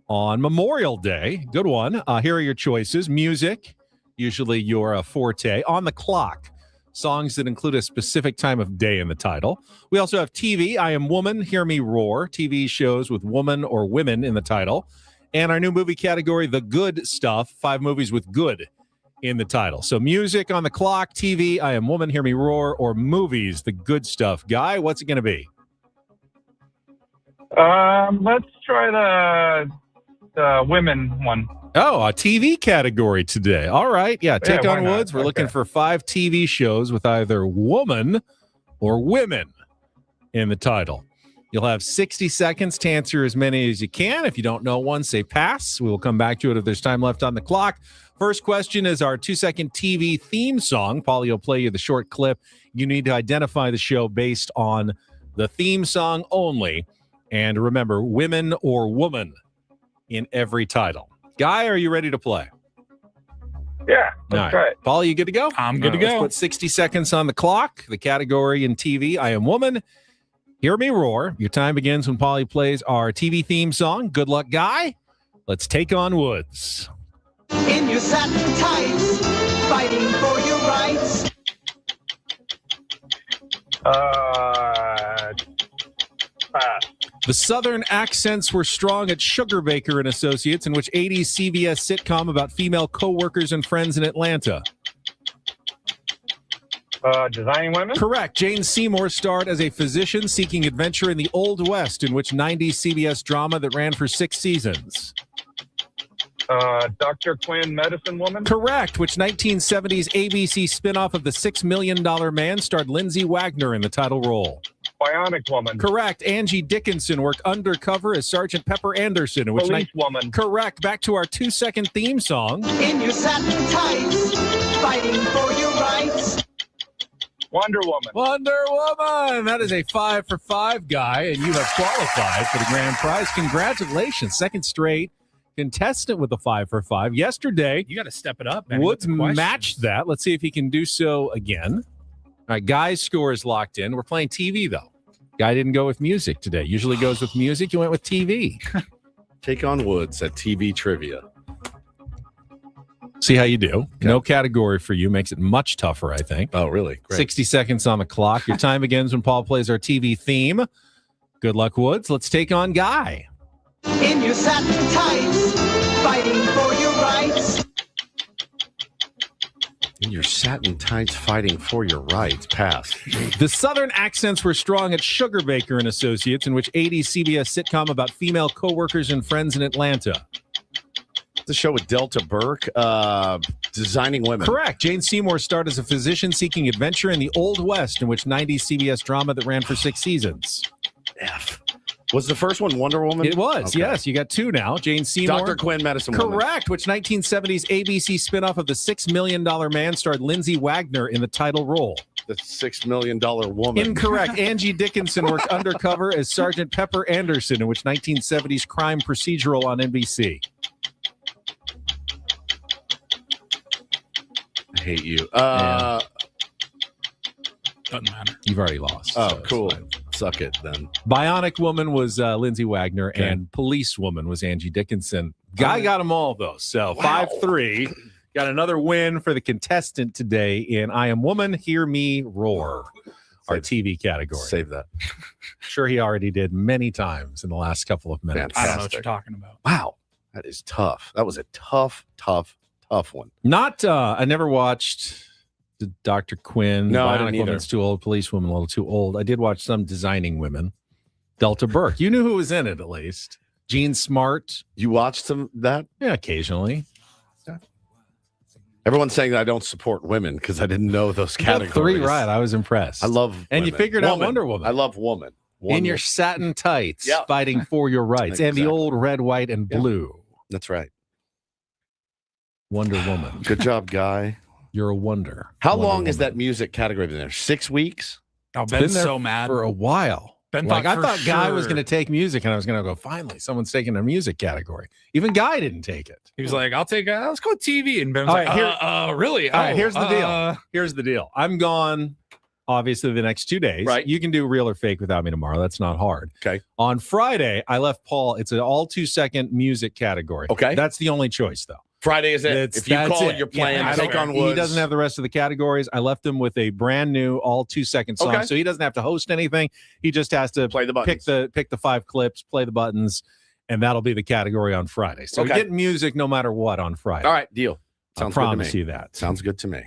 on Memorial Day. Good one. Here are your choices. Music, usually your forte. On the clock, songs that include a specific time of day in the title. We also have TV, I Am Woman, Hear Me Roar, TV shows with woman or women in the title. And our new movie category, The Good Stuff, 5 movies with good in the title. So music on the clock, TV, I Am Woman, Hear Me Roar, or movies, The Good Stuff. Guy, what's it going to be? Let's try the women one. Oh, a TV category today. All right. Yeah, Take on Woods. We're looking for 5 TV shows with either woman or women in the title. You'll have 60 seconds to answer as many as you can. If you don't know one, say pass. We will come back to it if there's time left on the clock. First question is our 2-second TV theme song. Paulie will play you the short clip. You need to identify the show based on the theme song only. And remember, women or woman in every title. Guy, are you ready to play? Yeah, let's try it. Paul, you good to go? I'm good to go. Let's put 60 seconds on the clock. The category in TV, I Am Woman, Hear Me Roar. Your time begins when Paulie plays our TV theme song. Good luck, Guy. Let's Take on Woods. In your satin tights, fighting for your rights. Pass. The Southern accents were strong at Sugar Baker and Associates, in which 80s CBS sitcom about female co-workers and friends in Atlanta. Designing Women? Correct. Jane Seymour starred as a physician seeking adventure in the Old West, in which 90s CBS drama that ran for 6 seasons. Dr. Quinn, Medicine Woman? Correct. Which 1970s ABC spinoff of The $6 Million Man starred Lindsay Wagner in the title role. Bionic Woman. Correct. Angie Dickinson worked undercover as Sergeant Pepper Anderson. In which Police Woman. Correct. Back to our 2-second theme song. In your satin tights, fighting for your rights. Wonder Woman. Wonder Woman. That is a 5 for 5 guy, and you have qualified for the grand prize. Congratulations. Second straight contestant with a 5 for 5. Yesterday, you got to step it up, man. Woods matched that. Let's see if he can do so again. All right, Guy's score is locked in. We're playing TV, though. Guy didn't go with music today. Usually goes with music. You went with TV. Take on Woods at TV trivia. See how you do. Okay. No category for you. Makes it much tougher, I think. Oh, really? Great. 60 seconds on the clock. Your time begins when Paul plays our TV theme. Good luck, Woods. Let's take on Guy. In your satin tights, fighting for your rights. In your satin tights, fighting for your rights. Pass. The Southern accents were strong at Sugar Baker and Associates, in which 80s CBS sitcom about female co-workers and friends in Atlanta. The show with Delta Burke, Designing Women. Correct. Jane Seymour starred as a physician seeking adventure in the Old West, in which 90s CBS drama that ran for 6 seasons. F. Was the first one Wonder Woman? It was, okay. Yes. You got 2 now. Jane Seymour. Dr. Quinn, Medicine Woman. Correct. Which 1970s ABC spinoff of The $6 Million Man starred Lindsay Wagner in the title role. The $6 Million Woman. Incorrect. Angie Dickinson worked undercover as Sergeant Pepper Anderson, in which 1970s crime procedural on NBC. I hate you. Doesn't matter. You've already lost. Oh, so cool. Suck it then. Bionic Woman was Lindsay Wagner, and Police Woman was Angie Dickinson. Guy got them all, though. So 5-3. Got another win for the contestant today in I Am Woman, Hear Me Roar, our TV category. Save that. Sure, he already did many times in the last couple of minutes. Fantastic. I don't know what you're talking about. Wow. That is tough. That was a tough one. Not, I never watched the Dr. Quinn. No, I Bionic didn't either. Woman's too old. Police Woman, a little too old. I did watch some Designing Women. Delta Burke. You knew who was in it, at least. Jean Smart. You watched that? Yeah, occasionally. Everyone's saying that I don't support women because I didn't know those categories. 3 right. I was impressed. I love And women. you figured out Wonder Woman. I love woman. In your satin tights, Yep. fighting for your rights. And the old red, white, and blue. That's right. Wonder Woman. Good job, Guy. You're a wonder. How Wonder long is Woman. that music category been there? 6 weeks? Oh, It's Ben's been there so mad. for a while. Ben I thought thought for Guy was sure- going to take music, and I was going to go, finally, someone's taking a music category. Even Guy didn't take it. He was like, I'll take let's go with TV. And Ben was All like, right, really? All right, Oh, here's the deal. Here's the deal. I'm gone, obviously, the next 2 days. Right. You can do real or fake without me tomorrow. That's not hard. Okay. On Friday, I left Paul. It's an all 2-second music category. Okay. That's the only choice, though. Friday is it. If you That's call, it. you're playing. Yeah, Take on Woods. He doesn't have the rest of the categories. I left him with a brand new all 2-second song, Okay. so he doesn't have to host anything. He just has to Play the buttons. pick the 5 clips, play the buttons, and that'll be the category on Friday. So Okay. we get music no matter what on Friday. All right, deal. I Sounds good to promise me. you that. Sounds good to me.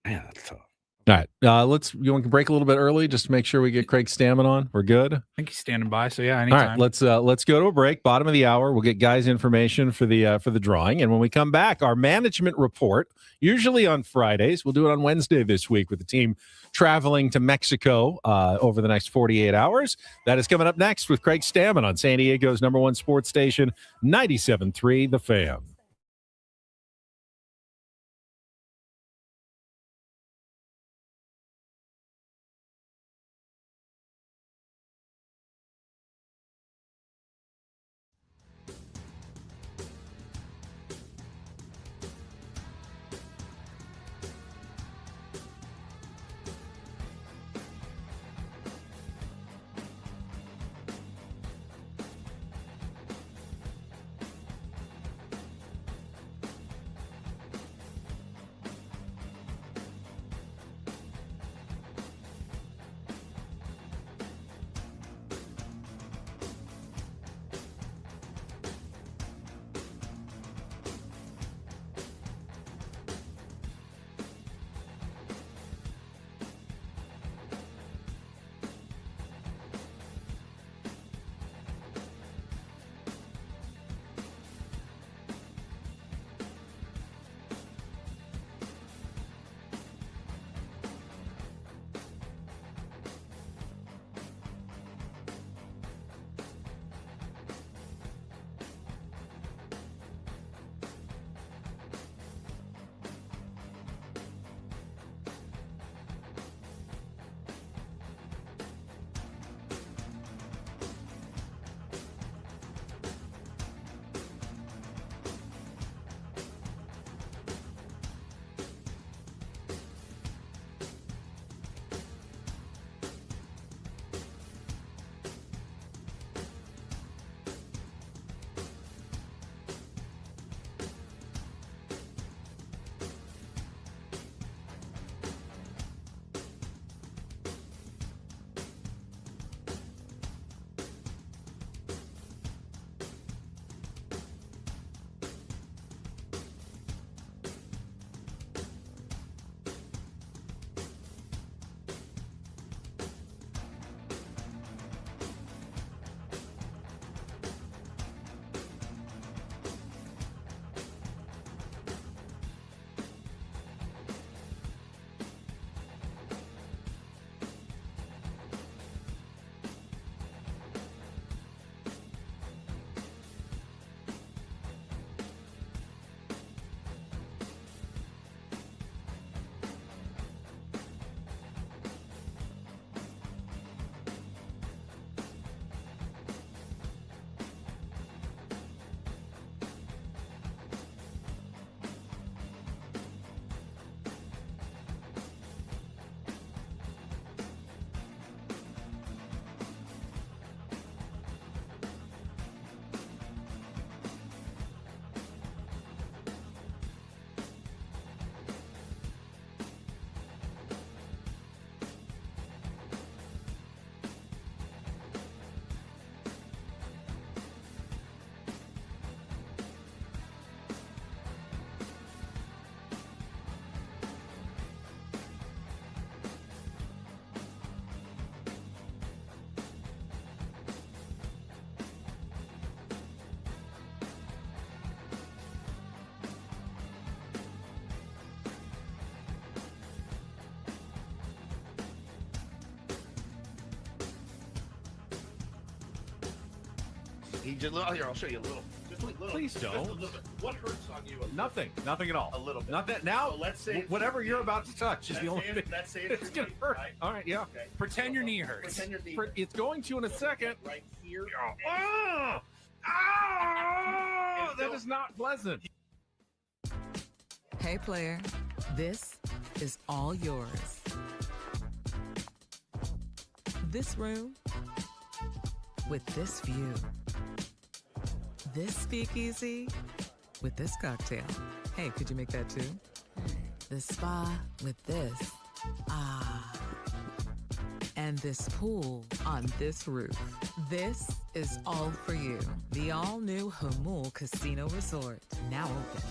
Man, that's tough. All right, you want to break a little bit early just to make sure we get Craig Stammen on. We're good. I think he's standing by. So yeah, All anytime. right, let's go to a break. Bottom of the hour, we'll get Guy's information for the drawing, and when we come back, our management report. Usually on Fridays, we'll do it on Wednesday this week with the team traveling to Mexico over the next 48 hours. That is coming up next with Craig Stammen on San Diego's #1 sports station, 97.3 The Fan. He just, here, I'll show you a little. Just a little. Please don't. Just a little bit. What hurts on you? Nothing at all. A little bit. Nothing. Now, So let's say whatever you're about to touch is the only thing. Let's say it's going to hurt. Right? All right, yeah. Okay. Pretend your knee hurts. Pretend your knee It's going to in a second. right here. That is not pleasant. Hey, player, this is all yours. This room with this view. This speakeasy with this cocktail. Hey, could you make that too? This spa with this. Ah. And this pool on this roof. This is all for you. The all-new Hamul Casino Resort, now open.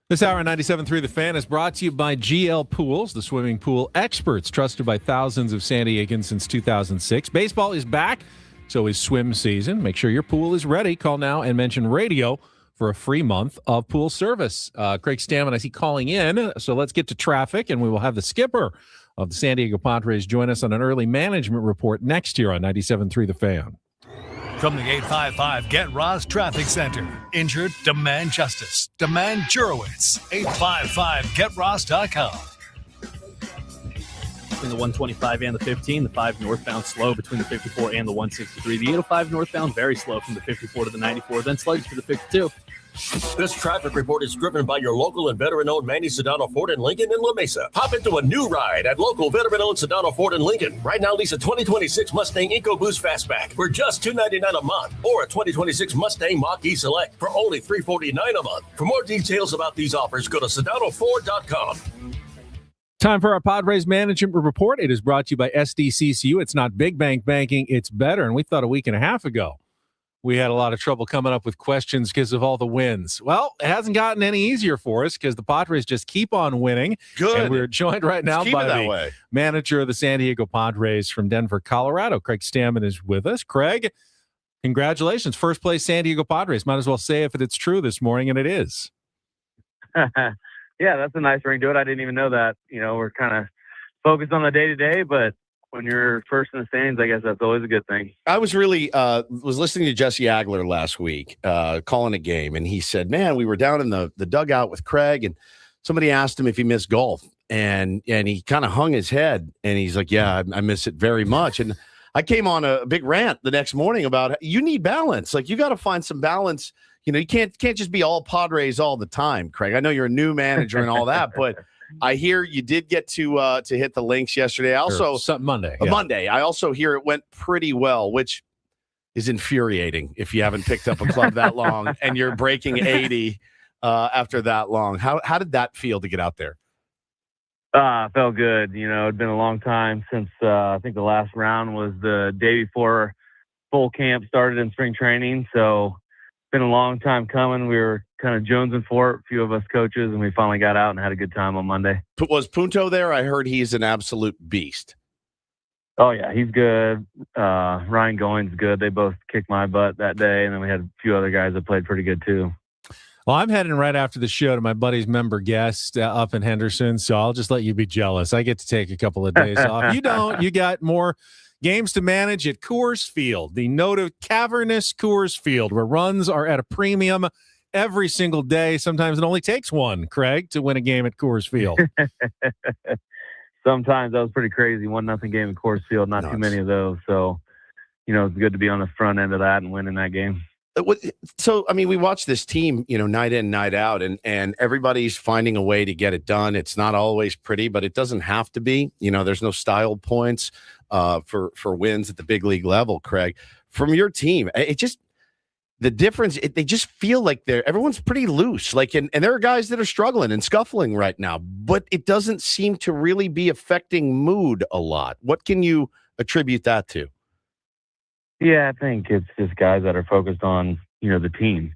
This hour on 97.3 The Fan is brought to you by GL Pools, the swimming pool experts trusted by thousands of San Diegans since 2006. Baseball is back, so is swim season. Make sure your pool is ready. Call now and mention radio for a free month of pool service. Craig Stammen, I see calling in, so let's get to traffic, and we will have the skipper of the San Diego Padres join us on an early management report next year on 97.3 The Fan. From the 855 Get Ross Traffic Center. Injured? Demand justice. Demand Jurowitz. 855GetRoss.com. Between the 125 and the 15, the 5 northbound slow between the 54 and the 163. The 805 northbound very slow from the 54 to the 94, then sluggish to the 52. This traffic report is driven by your local and veteran-owned Manny Machado Ford in Lincoln and La Mesa. Hop into a new ride at local veteran-owned Machado Ford in Lincoln. Right now, lease a 2026 Mustang EcoBoost Fastback for just $299 a month, or a 2026 Mustang Mach-E Select for only $349 a month. For more details about these offers, go to SedadoFord.com. Time for our Padres Management Report. It is brought to you by SDCCU. It's not big bank banking, it's better. And we thought a week and a half ago we had a lot of trouble coming up with questions because of all the wins. Well, it hasn't gotten any easier for us because the Padres just keep on winning. Good. And we're joined right now by the way. manager of the San Diego Padres from Denver, Colorado. Craig Stammen is with us. Craig, congratulations. First place San Diego Padres. Might as well say if it's true this morning, and it is. Yeah, that's a nice ring to it. I didn't even know that. You know, we're kind of focused on the day-to-day, but when you're first in the stands, I guess that's always a good thing. I was really was listening to Jesse Agler last week calling a game, and he said, man, we were down in the dugout with Craig, and somebody asked him if he missed golf, and he kind of hung his head, and he's like, yeah, I miss it very much. And I came on a big rant the next morning about you need balance. Like, you got to find some balance. You know, you can't just be all Padres all the time, Craig. I know you're a new manager and all that, but I hear you did get to hit the links yesterday. I also Monday. Monday. I also hear it went pretty well, which is infuriating if you haven't picked up a club that long and you're breaking 80 after that long. How did that feel to get out there? Felt good. You know, it'd been a long time since I think the last round was the day before full camp started in spring training. So it's been a long time coming. We were kind of jonesing for it, a few of us coaches, and we finally got out and had a good time on Monday. Was Punto there? I heard he's an absolute beast. Oh, yeah, he's good. Ryan Going's good. They both kicked my butt that day, and then we had a few other guys that played pretty good too. Well, I'm heading right after the show to my buddy's member guest up in Henderson, so I'll just let you be jealous. I get to take a couple of days off. You don't. You got more games to manage at Coors Field, the noted cavernous Coors Field, where runs are at a premium every single day. Sometimes it only takes one, Craig, to win a game at Coors Field. Sometimes that was pretty crazy. 1-0 game at Coors Field, not too many of those. So, you know, it's good to be on the front end of that and winning that game. So, I mean, we watch this team, you know, night in, night out, and everybody's finding a way to get it done. It's not always pretty, but it doesn't have to be. You know, there's no style points for wins at the big league level, Craig. From your team, it just the difference. They just feel like everyone's pretty loose. Like, and there are guys that are struggling and scuffling right now, but it doesn't seem to really be affecting mood a lot. What can you attribute that to? Yeah, I think it's just guys that are focused on, you know, the team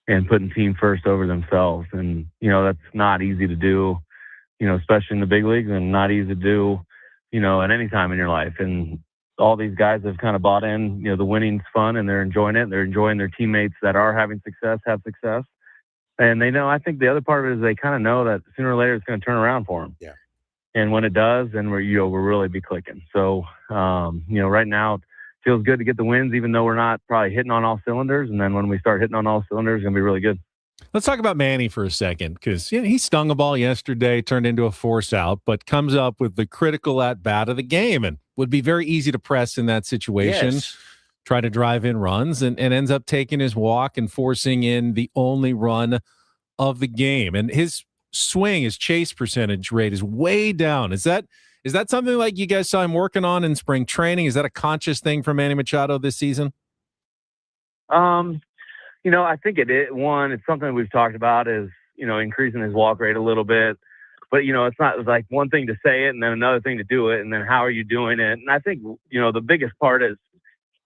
and putting team first over themselves. And, you know, that's not easy to do, you know, especially in the big leagues, and not easy to do, you know, at any time in your life. And all these guys have kind of bought in, you know, the winning's fun, and they're enjoying it. They're enjoying their teammates that are having success, have success. And they know, I think the other part of it is they kind of know that sooner or later it's going to turn around for them. Yeah. And when it does, then we'll really be clicking. So, you know, right now, feels good to get the wins, even though we're not probably hitting on all cylinders. And then when we start hitting on all cylinders, it's going to be really good. Let's talk about Manny for a second, because he stung a ball yesterday, turned into a force out, but comes up with the critical at-bat of the game and would be very easy to press in that situation, try to drive in runs, and ends up taking his walk and forcing in the only run of the game. And his chase percentage rate is way down. Is that something like you guys saw him working on in spring training? Is that a conscious thing for Manny Machado this season? You know, I think it is. One, it's something we've talked about is, you know, increasing his walk rate a little bit. But, you know, it's not like one thing to say it and then another thing to do it. And then how are you doing it? And I think, you know, the biggest part is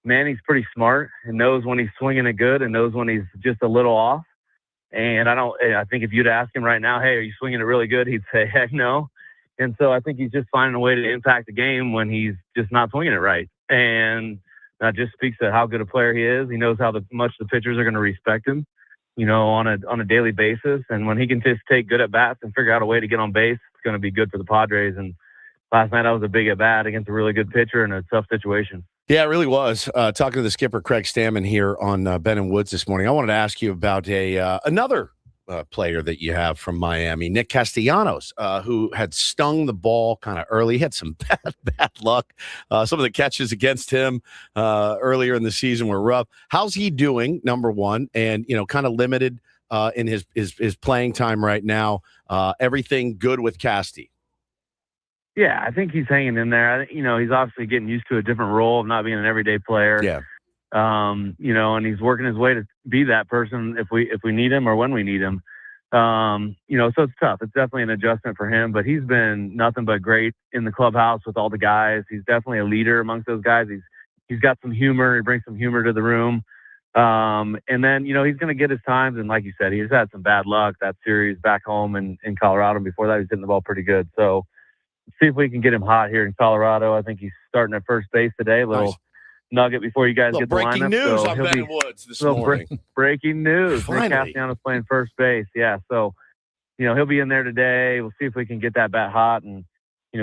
Manny's pretty smart and knows when he's swinging it good and knows when he's just a little off. And I think if you'd ask him right now, hey, are you swinging it really good? He'd say, heck no. And so I think he's just finding a way to impact the game when he's just not swinging it right. And that just speaks to how good a player he is. He knows how much the pitchers are going to respect him, you know, on a daily basis. And when he can just take good at bats and figure out a way to get on base, it's going to be good for the Padres. And last night I was a big at bat against a really good pitcher in a tough situation. Yeah, it really was. Talking to the skipper, Craig Stammen, here on Ben and Woods this morning. I wanted to ask you about another player that you have from Miami, Nick Castellanos, who had stung the ball kind of early. He had some bad luck. Some of the catches against him earlier in the season were rough. How's he doing, number one? And, you know, kind of limited in his playing time right now. Everything good with Casty? Yeah, I think he's hanging in there. You know, he's obviously getting used to a different role of not being an everyday player. Yeah. You know, and he's working his way to be that person if we need him or when we need him. So it's tough. It's definitely an adjustment for him, but he's been nothing but great in the clubhouse with all the guys. He's definitely a leader amongst those guys. He's got some humor. He brings some humor to the room. And then, he's going to get his times. And like you said, he's had some bad luck that series back home in Colorado. Before that, he's hitting the ball pretty good. So see if we can get him hot here in Colorado. I think he's starting at first base today. A little nugget before you guys get the lineup. Breaking news on Ben Woods this morning. Breaking news. Finally. Nick Castellanos playing first base. Yeah. So, he'll be in there today. We'll see if we can get that bat hot and,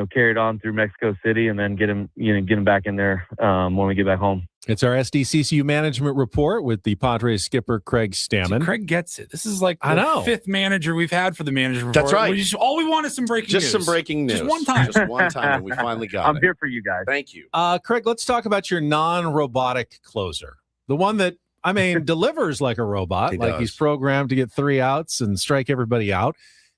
carry it on through Mexico City and then get him back in there when we get back home. It's our SDCCU management report with the Padres skipper, Craig Stammen. Dude, Craig gets it. This is like the fifth manager we've had for the manager report. That's right. All we want is some breaking news. Just some breaking news. Just one time. Just one time, and we finally got it. I'm here for you guys. Thank you. Craig, let's talk about your non-robotic closer. The one that, delivers like a robot. He's programmed to get 3 outs and strike everybody out.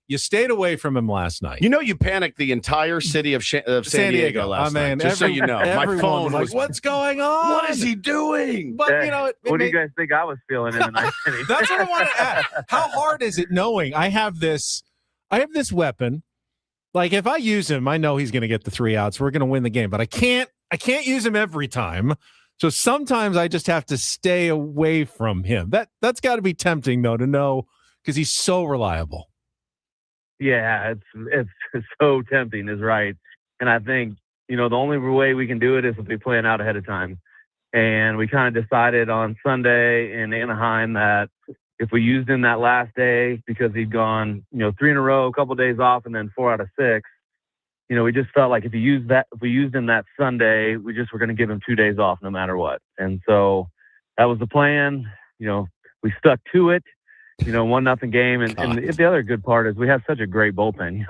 You stayed away from him last night. You panicked the entire city of San Diego last night. Just so you know, my phone was like, "What's going on? What is he doing?" But what do you guys think I was feeling in the ninth inning? That's what I want to ask. How hard is it knowing I have this weapon? Like if I use him, I know he's going to get the 3 outs. We're going to win the game. But I can't use him every time. So sometimes I just have to stay away from him. That's got to be tempting though to know because he's so reliable. Yeah, it's so tempting is right. And I think, the only way we can do it is if we plan out ahead of time. And we kind of decided on Sunday in Anaheim that if we used him that last day because he'd gone, 3 in a row, a couple of days off, and then 4 out of 6, we just felt like if we used him that Sunday, we just were going to give him 2 days off no matter what. And so that was the plan. We stuck to it. 1-0 game. And the other good part is we have such a great bullpen.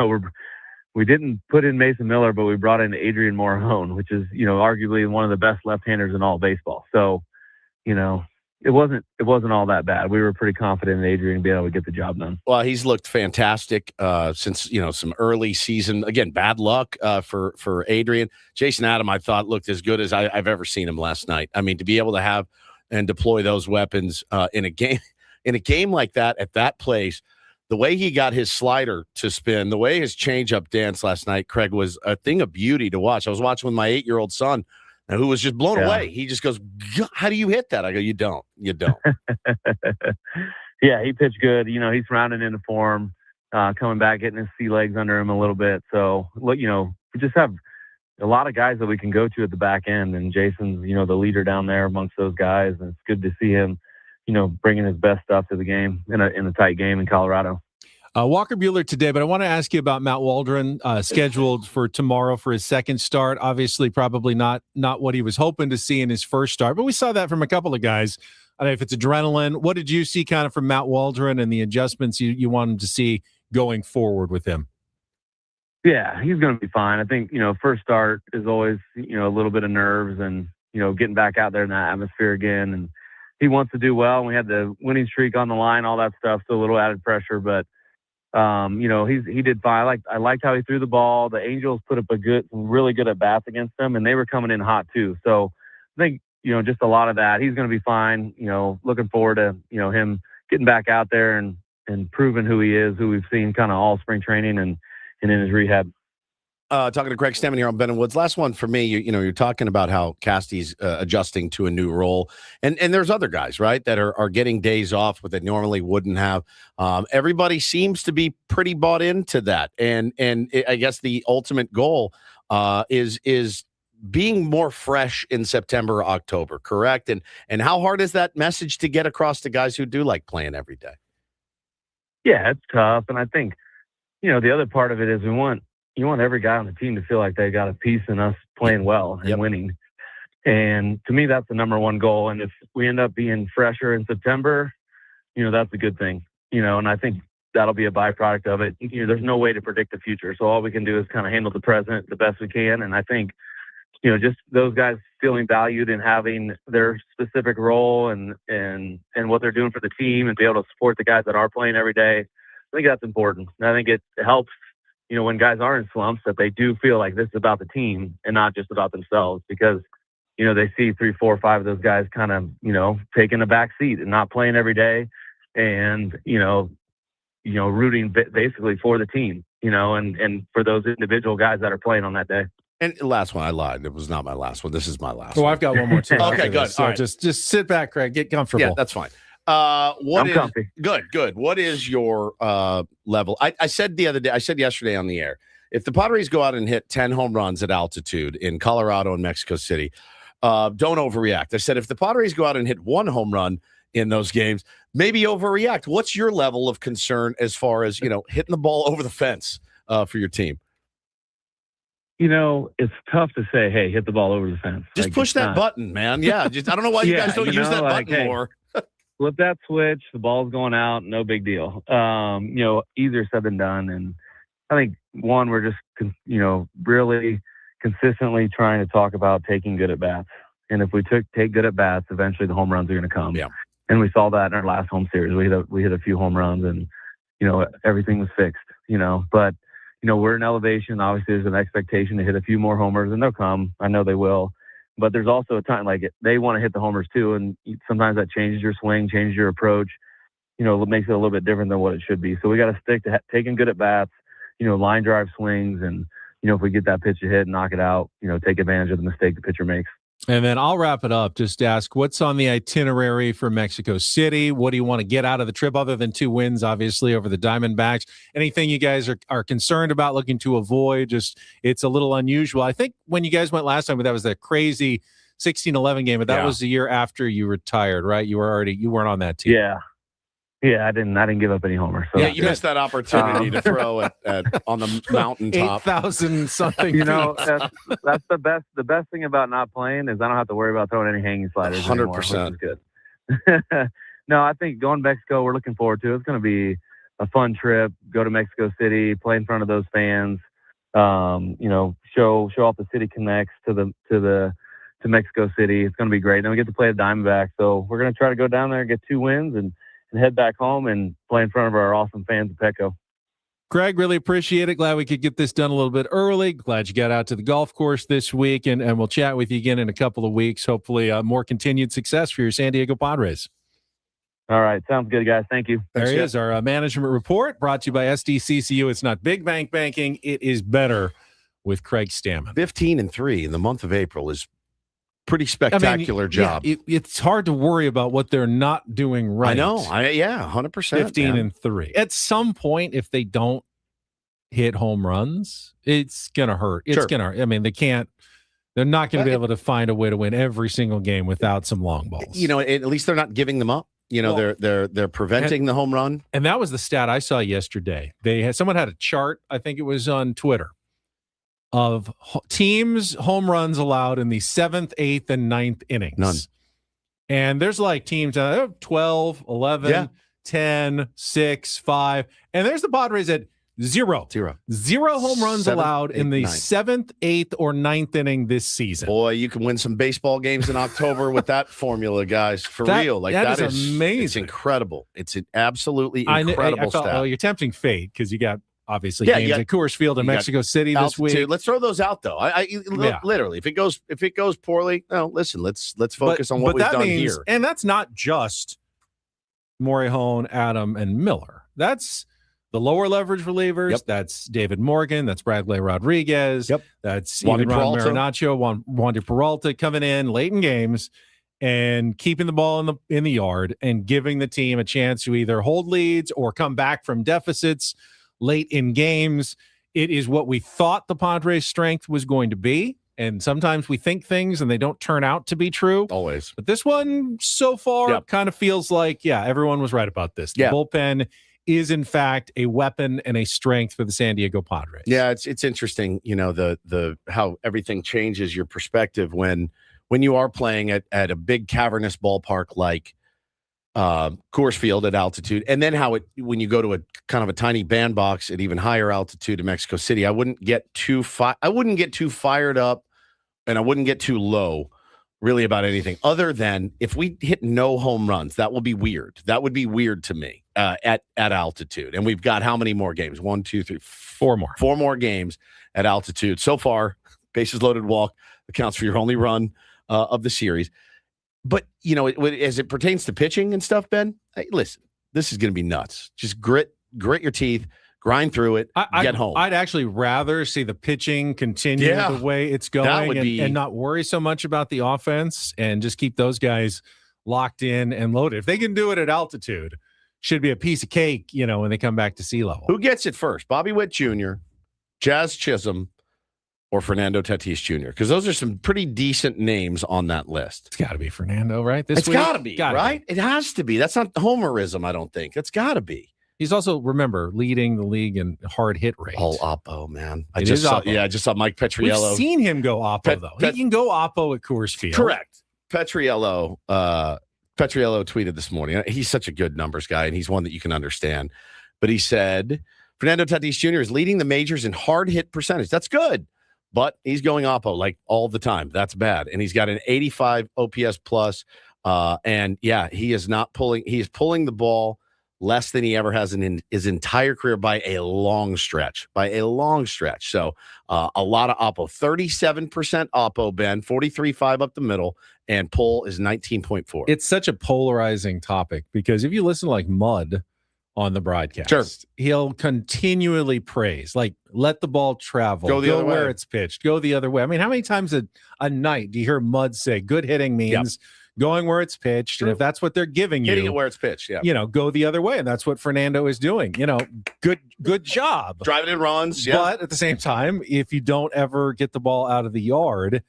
We didn't put in Mason Miller, but we brought in Adrian Morahone, which is, arguably one of the best left-handers in all of baseball. So, it wasn't all that bad. We were pretty confident in Adrian being able to get the job done. Well, he's looked fantastic since, some early season. Again, bad luck for Adrian. Jason Adam, I thought, looked as good as I've ever seen him last night. To be able to have and deploy those weapons in a game like that at that place, the way he got his slider to spin, the way his changeup danced last night, Craig, was a thing of beauty to watch. I was watching with my 8-year-old son, who was just blown away. He just goes, "How do you hit that?" I go, "You don't." Yeah, he pitched good. He's rounding into form, coming back, getting his sea legs under him a little bit. So, we just have a lot of guys that we can go to at the back end, and Jason's, the leader down there amongst those guys, and it's good to see him bringing his best stuff to the game in a tight game in Colorado. Walker Buehler today, but I want to ask you about Matt Waldron, scheduled for tomorrow for his second start. Obviously, probably not what he was hoping to see in his first start, but we saw that from a couple of guys. I don't know if it's adrenaline. What did you see kind of from Matt Waldron and the adjustments you want him to see going forward with him? Yeah, he's going to be fine. I think, first start is always, a little bit of nerves and, getting back out there in that atmosphere again. And he wants to do well. We had the winning streak on the line, all that stuff, so a little added pressure. But, he did fine. I liked how he threw the ball. The Angels put up some really good at-bats against them, and they were coming in hot too. So I think, just a lot of that. He's going to be fine. Looking forward to, him getting back out there and proving who he is, who we've seen kind of all spring training and in his rehab. Talking to Craig Stammen here on Ben & Woods. Last one for me, you're talking about how Casty's adjusting to a new role. And there's other guys, right, that are getting days off what they normally wouldn't have. Everybody seems to be pretty bought into that. And I guess the ultimate goal is being more fresh in September or October, correct? And how hard is that message to get across to guys who do like playing every day? Yeah, it's tough. And I think, the other part of it is you want every guy on the team to feel like they got a piece in us playing well and winning. And to me, that's the number one goal. And if we end up being fresher in September, that's a good thing, and I think that'll be a byproduct of it. There's no way to predict the future. So all we can do is kind of handle the present the best we can. And I think, just those guys feeling valued and having their specific role and what they're doing for the team and be able to support the guys that are playing every day. I think that's important. And I think it helps, when guys are in slumps, that they do feel like this is about the team and not just about themselves, because, they see 3, 4, 5 of those guys kind of, taking a back seat and not playing every day. And, rooting basically for the team, and for those individual guys that are playing on that day. And last one, I lied. It was not my last one. This is my last one. one. I've got one more too. Okay, good. So all right. just sit back, Craig. Get comfortable. Yeah, that's fine. I'm comfy. Good. What is your level? I said yesterday on the air, if the Padres go out and hit 10 home runs at altitude in Colorado and Mexico City, don't overreact. I said if the Padres go out and hit 1 home run in those games, maybe overreact. What's your level of concern as far as hitting the ball over the fence for your team? It's tough to say, hey, hit the ball over the fence. Just push that button, man. Yeah, I don't know why you guys don't use that button more. Flip that switch. The ball's going out. No big deal. Easier said than done. And I think, one, we're just, really consistently trying to talk about taking good at bats. And if we take good at bats, eventually the home runs are going to come. Yeah. And we saw that in our last home series. We hit a few home runs, and everything was fixed. But we're in elevation. Obviously, there's an expectation to hit a few more homers, and they'll come. I know they will. But there's also a time they want to hit the homers too, and sometimes that changes your swing, changes your approach. It makes it a little bit different than what it should be. So we got to stick to taking good at bats, line drive swings, and if we get that pitch to hit, knock it out. Take advantage of the mistake the pitcher makes. And then I'll wrap it up. Just ask, what's on the itinerary for Mexico City? What do you want to get out of the trip other than 2 wins, obviously, over the Diamondbacks? Anything you guys are concerned about, looking to avoid? Just, it's a little unusual. I think when you guys went last time, that was that crazy 16-11 game, but that was the year after you retired, right? You weren't on that team. Yeah, I didn't give up any homers. So. Yeah, you missed that opportunity to throw on the mountaintop. 8,000 something. That's the best. The best thing about not playing is I don't have to worry about throwing any hanging sliders. 100%. Which is good. No, I think going to Mexico, we're looking forward to. It's going to be a fun trip. Go to Mexico City, play in front of those fans. Show off the city connects to Mexico City. It's going to be great. Then we get to play the Diamondbacks. So we're going to try to go down there and get 2 wins and head back home and play in front of our awesome fans at Petco. Greg, really appreciate it. Glad we could get this done a little bit early. Glad you got out to the golf course this week, and we'll chat with you again in a couple of weeks. Hopefully more continued success for your San Diego Padres. All right. Sounds good, guys. Thank you. There he is, our management report brought to you by SDCCU. It's not big bank banking. It is better with Craig Stammen. 15-3 in the month of April is pretty spectacular job. Yeah, it's hard to worry about what they're not doing right. I know. 100%. 15-3. At some point, if they don't hit home runs, it's gonna hurt. It's gonna hurt. I mean, they're not gonna be able to find a way to win every single game without some long balls. At least they're not giving them up. They're preventing the home run. And that was the stat I saw yesterday. Someone had a chart, I think it was on Twitter, of teams home runs allowed in the 7th, 8th, and 9th innings. None. And there's teams 12, 11, 10, 6, 5. And there's the Padres at 0. Zero home runs 7th, allowed 8th, in the 9th. 7th, 8th, or 9th inning this season. Boy, you can win some baseball games in October with that formula, guys. For real. That is amazing. It's incredible. It's an absolutely incredible stat. Well, you're tempting fate because you got obviously games at Coors Field in Mexico City this week. Let's throw those out though. Literally, if it goes poorly, listen, let's focus on what we've done here. And that's not just Morihone, Adam, and Miller. That's the lower leverage relievers. Yep. That's David Morgan. That's Bradley Rodriguez. Yep. That's Wandy even Ron Peralta. Marinaccio, Wandy Peralta coming in late in games and keeping the ball in the yard and giving the team a chance to either hold leads or come back from deficits late in games. It is what we thought the Padres' strength was going to be. And sometimes we think things and they don't turn out to be true. Always. But this one so far kind of feels like, everyone was right about this. The bullpen is in fact a weapon and a strength for the San Diego Padres. Yeah, it's interesting, the how everything changes your perspective when you are playing at a big cavernous ballpark like Coors Field at altitude, and then when you go to a kind of a tiny bandbox at even higher altitude in Mexico City, I wouldn't get too fired up, and I wouldn't get too low really about anything other than if we hit no home runs. That will be weird. That would be weird to me at altitude. And we've got how many more games? 1, 2, 3, 4 more. 4 more games at altitude. So far, bases loaded walk accounts for your only run of the series. But, as it pertains to pitching and stuff, Ben, hey, listen, this is going to be nuts. Just grit, grit your teeth, grind through it, get home. I'd actually rather see the pitching continue the way it's going and not worry so much about the offense and just keep those guys locked in and loaded. If they can do it at altitude, should be a piece of cake, when they come back to sea level. Who gets it first? Bobby Witt Jr., Jazz Chisholm, or Fernando Tatis Jr.? Because those are some pretty decent names on that list. It's got to be Fernando, right? It's got to be, right? It has to be. That's not homerism, I don't think. It's got to be. He's also, remember, leading the league in hard hit rate. Oh, Oppo, man. I just saw Mike Petriello. We've seen him go Oppo, though. He can go Oppo at Coors Field. Correct. Petriello tweeted this morning. He's such a good numbers guy, and he's one that you can understand. But he said, Fernando Tatis Jr. is leading the majors in hard hit percentage. That's good. But he's going Oppo like all the time. That's bad. And he's got an 85 OPS plus. And he is not pulling. He is pulling the ball less than he ever has in his entire career by a long stretch. So a lot of Oppo. 37% Oppo, Ben. 43.5 up the middle. And pull is 19.4. It's such a polarizing topic because if you listen to like Mud on the broadcast, he'll continually praise, like, let the ball travel, go where it's pitched, go the other way. I mean, how many times a night do you hear Mud say good hitting means going where it's pitched? True. And if that's what they're giving hitting it where it's pitched, go the other way. And that's what Fernando is doing. Good job. Driving in runs. But at the same time, if you don't ever get the ball out of the yard,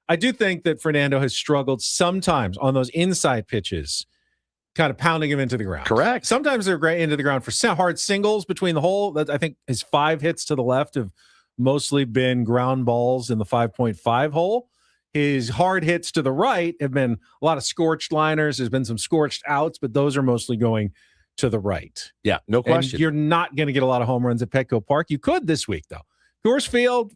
I do think that Fernando has struggled sometimes on those inside pitches, kind of pounding him into the ground. Correct. Sometimes they're great into the ground for hard singles between the hole. That I think his 5 hits to the left have mostly been ground balls in the 5.5 hole. His hard hits to the right have been a lot of scorched liners. There's been some scorched outs, but those are mostly going to the right. Yeah, no question. And you're not going to get a lot of home runs at Petco Park. You could this week, though. Coors Field,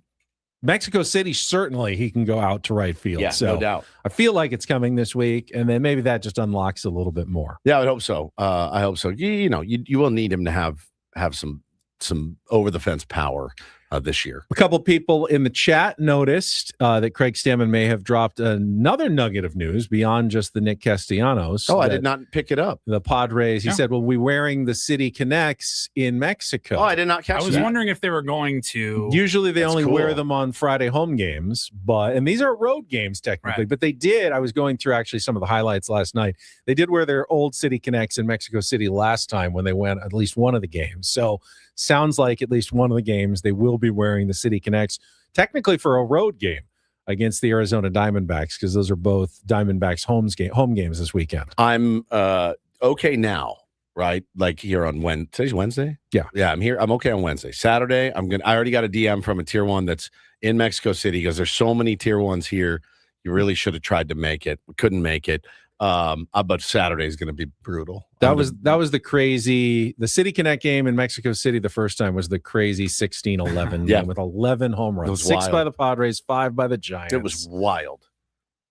Mexico City, certainly he can go out to right field. Yeah, so no doubt. I feel like it's coming this week, and then maybe that just unlocks a little bit more. Yeah, I would hope so. I hope so. You will need him to have some over the fence power this year. A couple people in the chat noticed that Craig Stammen may have dropped another nugget of news beyond just the Nick Castellanos. Oh, I did not pick it up. The Padres, he said, well, we're wearing the City Connects in Mexico. Oh, I did not catch that. I was wondering if they were going to. Usually they only wear them on Friday home games, and these are road games technically, but they did. I was going through actually some of the highlights last night. They did wear their old City Connects in Mexico City last time when they went at least one of the games. So sounds like at least one of the games they will be wearing the City Connects, technically for a road game against the Arizona Diamondbacks, because those are both Diamondbacks home games this weekend. I'm okay now, right? Like here on Wednesday. Today's Wednesday? Yeah. Yeah, I'm here. I'm okay on Wednesday. Saturday, I already got a DM from a tier 1 that's in Mexico City because there's so many tier 1s here. You really should have tried to make it. We couldn't make it. But Saturday is going to be brutal. That was the City Connect game in Mexico City. The first time was the crazy 16-11 game with 11 home runs, 6 by the Padres, 5 by the Giants. It was wild.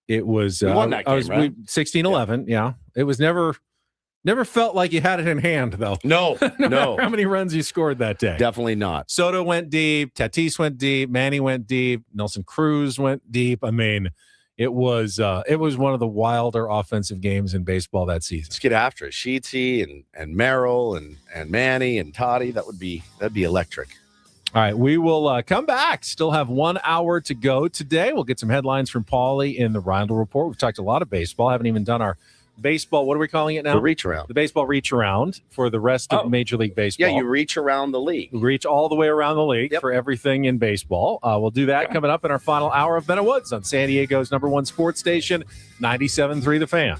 It was. We won that game, right? 16-11. Yeah. It was never felt like you had it in hand, though. No. No. How many runs you scored that day? Definitely not. Soto went deep. Tatis went deep. Manny went deep. Nelson Cruz went deep. I mean, it was one of the wilder offensive games in baseball that season. Let's get after it. Sheetsy and Merrill and Manny and Toddy. That'd be electric. All right, we will come back. Still have 1 hour to go today. We'll get some headlines from Paulie in the Rindle Report. We've talked a lot of baseball. Haven't even done our baseball. What are we calling it now? The reach around. The baseball reach around for the rest of Major League Baseball. Yeah, you reach around the league. Reach all the way around the league for everything in baseball. We'll do that coming up in our final hour of Ben & Woods on San Diego's #1 sports station, 97.3 The Fan.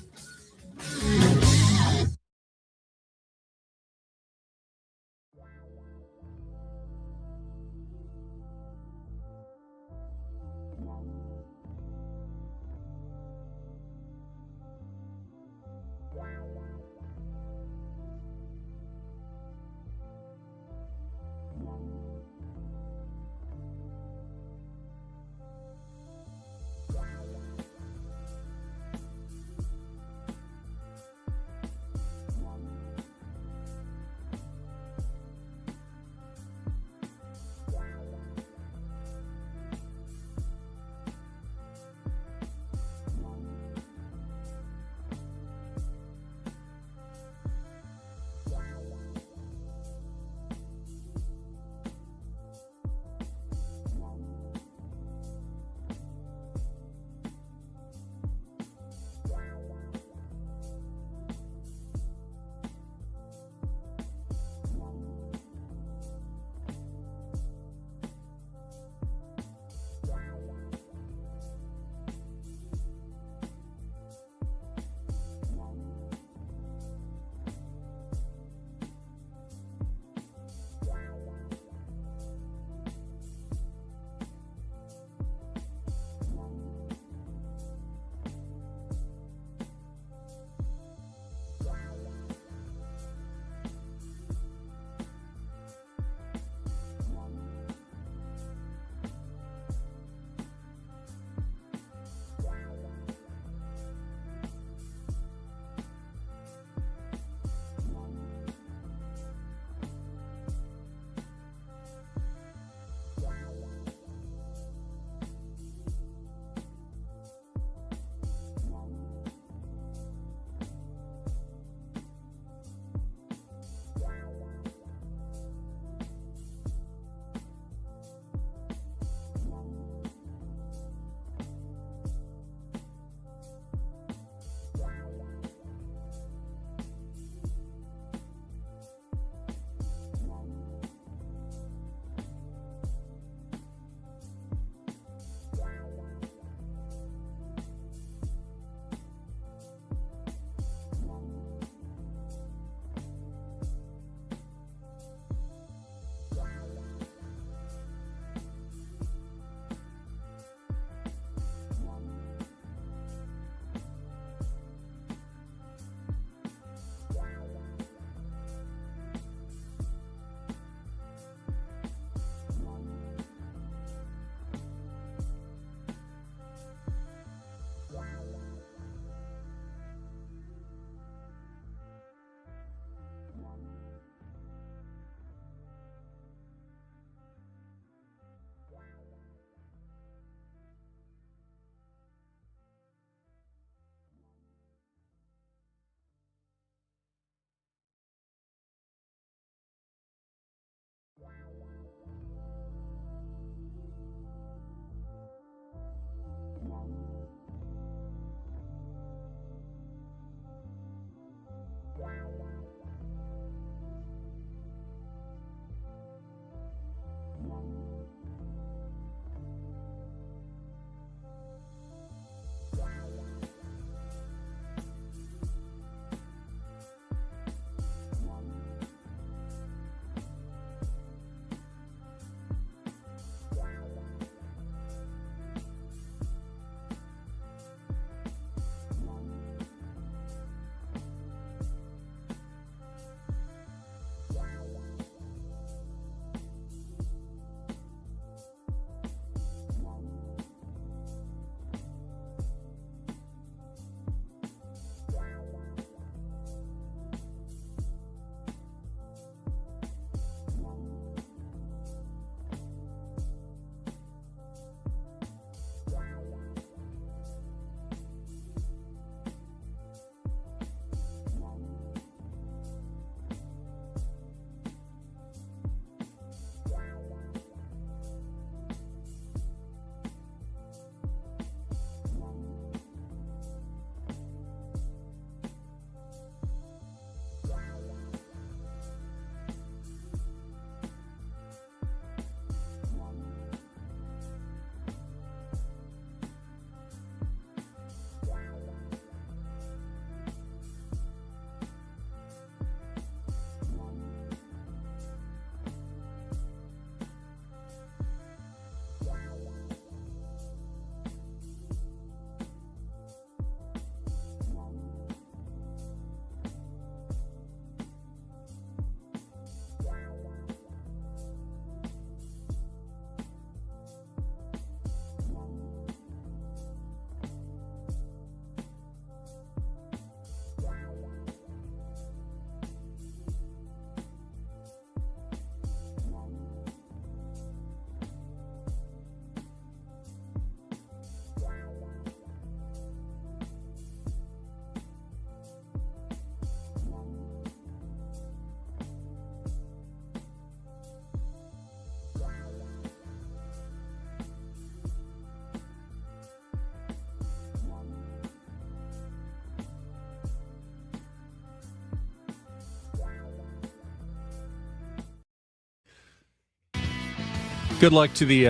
Good luck to the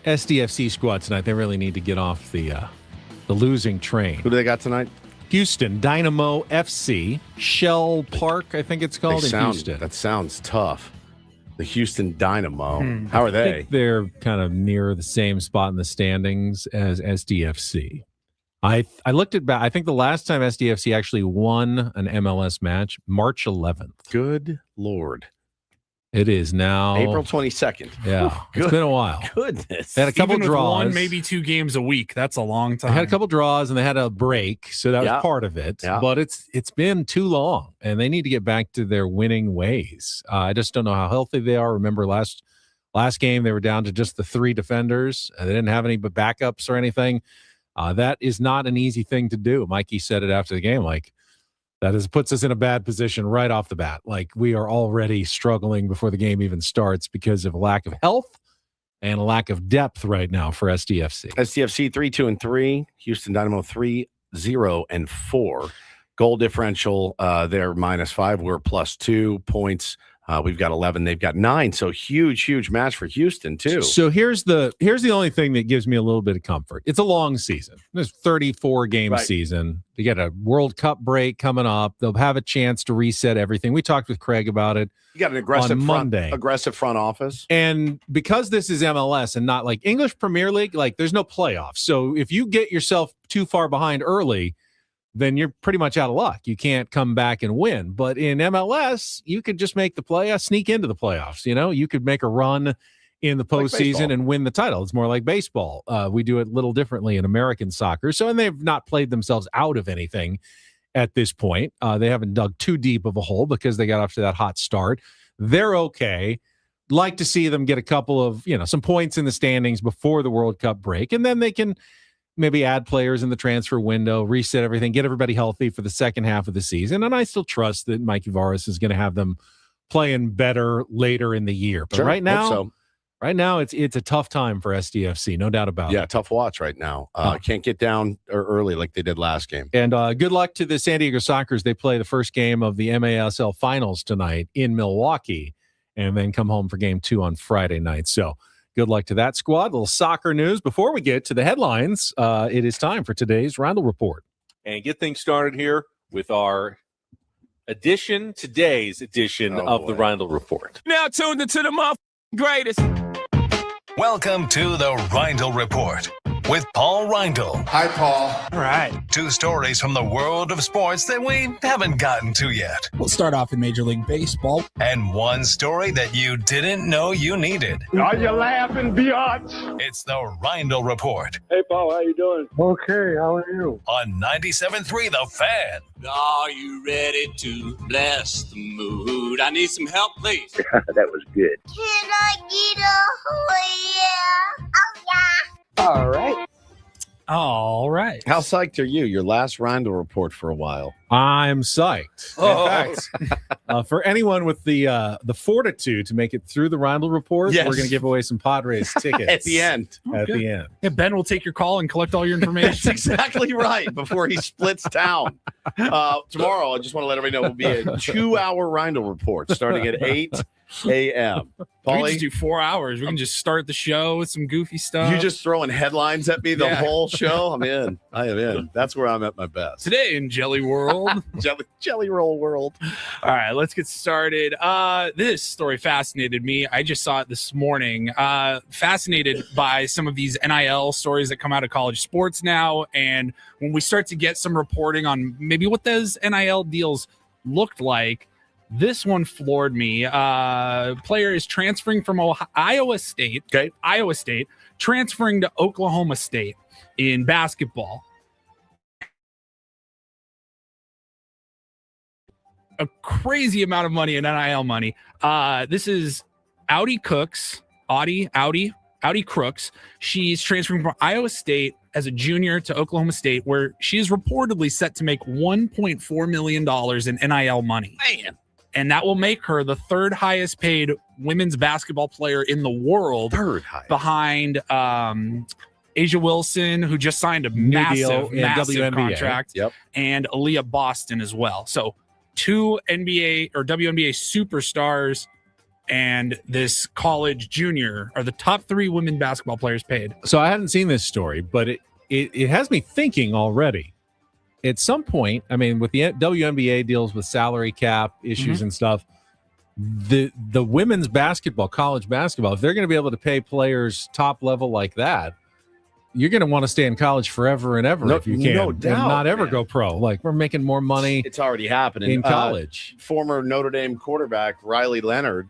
SDFC squad tonight. They really need to get off the losing train. Who do they got tonight? Houston Dynamo FC, Shell Park, I think it's called in Houston. That sounds tough. The Houston Dynamo. How are they? I think they're kind of near the same spot in the standings as SDFC. I looked at back. I think the last time SDFC actually won an MLS match, March 11th. Good Lord. It is now April 22nd. Yeah, it's been a while. Goodness. They had a couple Even with draws. one, maybe 2 games a week. That's a long time. They had a couple draws and they had a break, so that was part of it. Yeah. But it's been too long, and they need to get back to their winning ways. I just don't know how healthy they are. Remember last game they were down to just the 3 defenders. They didn't have any but backups or anything. That is not an easy thing to do. Mikey said it after the game, like. Puts us in a bad position right off the bat. Like we are already struggling before the game even starts because of a lack of health and a lack of depth right now for SDFC. SDFC 3-2-3, Houston Dynamo 3-0-4. Goal differential, they're -5. We're +2 points. We've got 11. They've got 9. So huge match for Houston too. So here's the only thing that gives me a little bit of comfort. It's a long season. There's 34 game season. They get a World Cup break coming up. They'll have a chance to reset everything. We talked with Craig about it. You got an aggressive front office. And because this is MLS and not like English Premier League, like there's no playoffs. So if you get yourself too far behind early, then you're pretty much out of luck. You can't come back and win. But in MLS, you could just make the playoffs, sneak into the playoffs. You know, you could make a run in the postseason and win the title. It's more like baseball. We do it a little differently in American soccer. So, and they've not played themselves out of anything at this point. They haven't dug too deep of a hole because they got off to that hot start. They're okay. Like to see them get a couple of, some points in the standings before the World Cup break. And then they can maybe add players in the transfer window, reset everything, get everybody healthy for the second half of the season. And I still trust that Mikey Varas is going to have them playing better later in the year. But right now it's a tough time for SDFC, no doubt about it. Yeah, tough watch right now. Can't get down early like they did last game. And good luck to the San Diego Sockers. They play the first game of the MASL Finals tonight in Milwaukee and then come home for game 2 on Friday night. So good luck to that squad. A little soccer news. Before we get to the headlines, it is time for today's Roundel Report. And get things started here with our today's edition of the Roundel Report. Now tuned into the greatest. Welcome to the Reindl Report with Paul Reindl. Hi, Paul. All right. 2 stories from the world of sports that we haven't gotten to yet. We'll start off in Major League Baseball. And 1 story that you didn't know you needed. Are you laughing, biatch? It's the Reindl Report. Hey, Paul, how you doing? Okay, how are you? On 97.3 The Fan. Are you ready to bless the mood? I need some help, please. That was good. Can I get a yeah? Oh, yeah. All right. How psyched are you? Your last Roundel Report for a while. I'm psyched. Oh. In fact, for anyone with the fortitude to make it through the Roundel Report, we're going to give away some Padres tickets At the end. The end. Yeah, Ben will take your call and collect all your information. That's exactly right. Before he splits town. Tomorrow, I just want to let everybody know, will be a 2-hour Roundel Report starting at 8 a.m. We can just do 4 hours. We can just start the show with some goofy stuff. You just throwing headlines at me the whole show? I'm in. I am in. That's where I'm at my best. Today in Jelly World. Jelly Roll World. All right, let's get started. This story fascinated me. I just saw it this morning. Fascinated by some of these NIL stories that come out of college sports now. And when we start to get some reporting on maybe what those NIL deals looked like, this one floored me. Player is transferring from Iowa State, transferring to Oklahoma State in basketball. A crazy amount of money in NIL money. This is Audi Crooks. She's transferring from Iowa State as a junior to Oklahoma State, where she is reportedly set to make $1.4 million in NIL money. Man. And that will make her the 3rd highest paid women's basketball player in the world, behind Asia Wilson, who just signed a massive WNBA contract, and Aaliyah Boston as well. So 2 NBA or WNBA superstars and this college junior are the top 3 women basketball players paid. So I hadn't seen this story, but it has me thinking already. At some point, I mean, with the WNBA deals with salary cap issues and stuff, the women's basketball, college basketball, if they're going to be able to pay players top level like that, you're going to want to stay in college forever and ever if you can. No doubt, and not ever man. go pro. Like, we're making more money. It's already happening in college. Former Notre Dame quarterback Riley Leonard,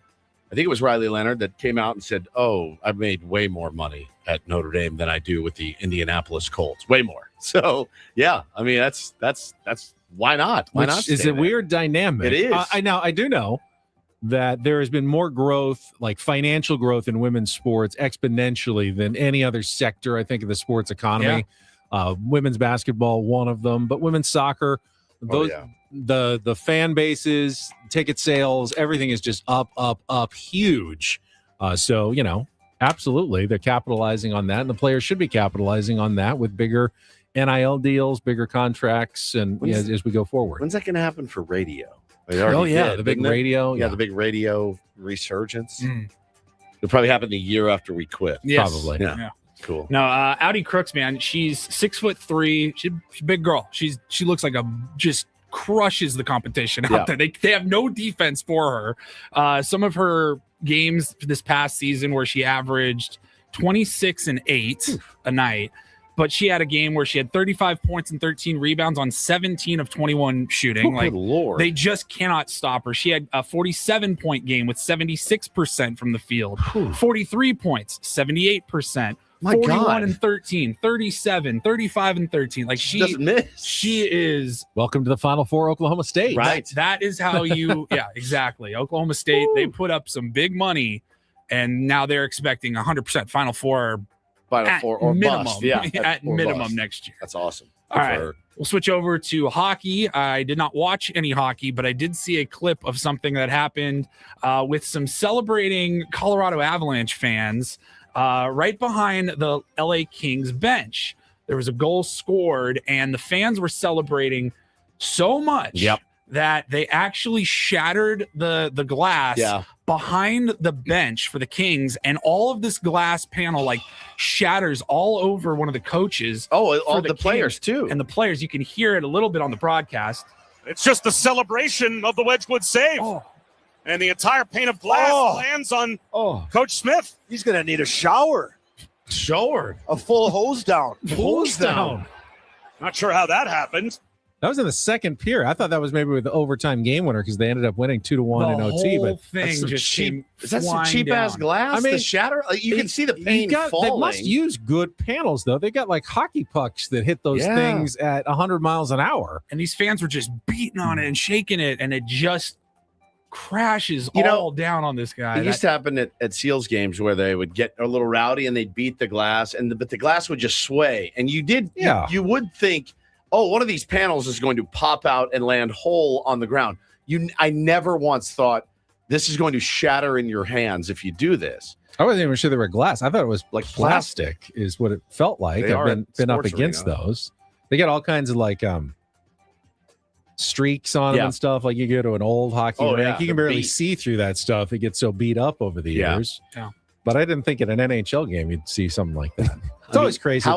I think it was Riley Leonard that came out and said, "Oh, I've made way more money at Notre Dame than I do with the Indianapolis Colts. Way more." So, yeah, I mean, that's why not? Why not? Is a weird dynamic. It is. I do know that there has been more growth, like financial growth in women's sports exponentially than any other sector, I think, of the sports economy. Women's basketball, one of them, but women's soccer, the fan bases, ticket sales, everything is just up huge. So, absolutely, they're capitalizing on that, and the players should be capitalizing on that with bigger NIL deals, bigger contracts, and as we go forward. When's that going to happen for radio? The big radio. Yeah, the big radio resurgence. It'll probably happen a year after we quit. Yes. Probably. Yeah. Cool. No, Audi Crooks, man, she's 6'3". She's a big girl. She looks like just crushes the competition out there. They have no defense for her. Some of her games this past season where she averaged 26 and 8 a night. But she had a game where she had 35 points and 13 rebounds on 17 of 21 shooting. Good Lord. They just cannot stop her. She had a 47-point game with 76% from the field, 43 points, 78%. My 41 God. and 13, 37, 35 and 13. Like she doesn't miss. She is. Welcome to the Final Four, Oklahoma State. Right. That is how you. Yeah, exactly. Oklahoma State. They put up some big money, and now they're expecting 100% Final Four. Final Four or minimum, bust. Yeah, at or minimum bust. next year. That's awesome. All right. We'll switch over to hockey. I did not watch any hockey, but I did see a clip of something that happened with some celebrating Colorado Avalanche fans right behind the LA Kings bench. There was a goal scored, and the fans were celebrating so much that they actually shattered the glass behind the bench for the Kings, and all of this glass panel shatters all over one of the coaches. Oh, all the Kings. players too. And the players, you can hear it a little bit on the broadcast. It's just the celebration of the Wedgwood save. And the entire pane of glass lands on Coach Smith. He's going to need a shower. A full hose down. Hose down. Not sure how that happened. That was in the second period. I thought that was maybe with the overtime game winner because they ended up winning 2-1 in OT. But thing just cheap. Is that some cheap ass glass? I mean, the shatter. You can see the paint falling. They must use good panels though. They got hockey pucks that hit those things at 100 miles an hour. And these fans were just beating on it and shaking it, and it just crashes all down on this guy. It used to happen at Seals games where they would get a little rowdy and they'd beat the glass, but the glass would just sway. And you would think, oh, one of these panels is going to pop out and land whole on the ground. I never once thought this is going to shatter in your hands if you do this. I wasn't even sure they were glass. I thought it was like plastic is what it felt like. I've been up against those. They got all kinds of streaks on them and stuff. Like you go to an old hockey rink, you can barely see through that stuff. It gets so beat up over the years. Yeah. But I didn't think at an NHL game you'd see something like that. It's always crazy.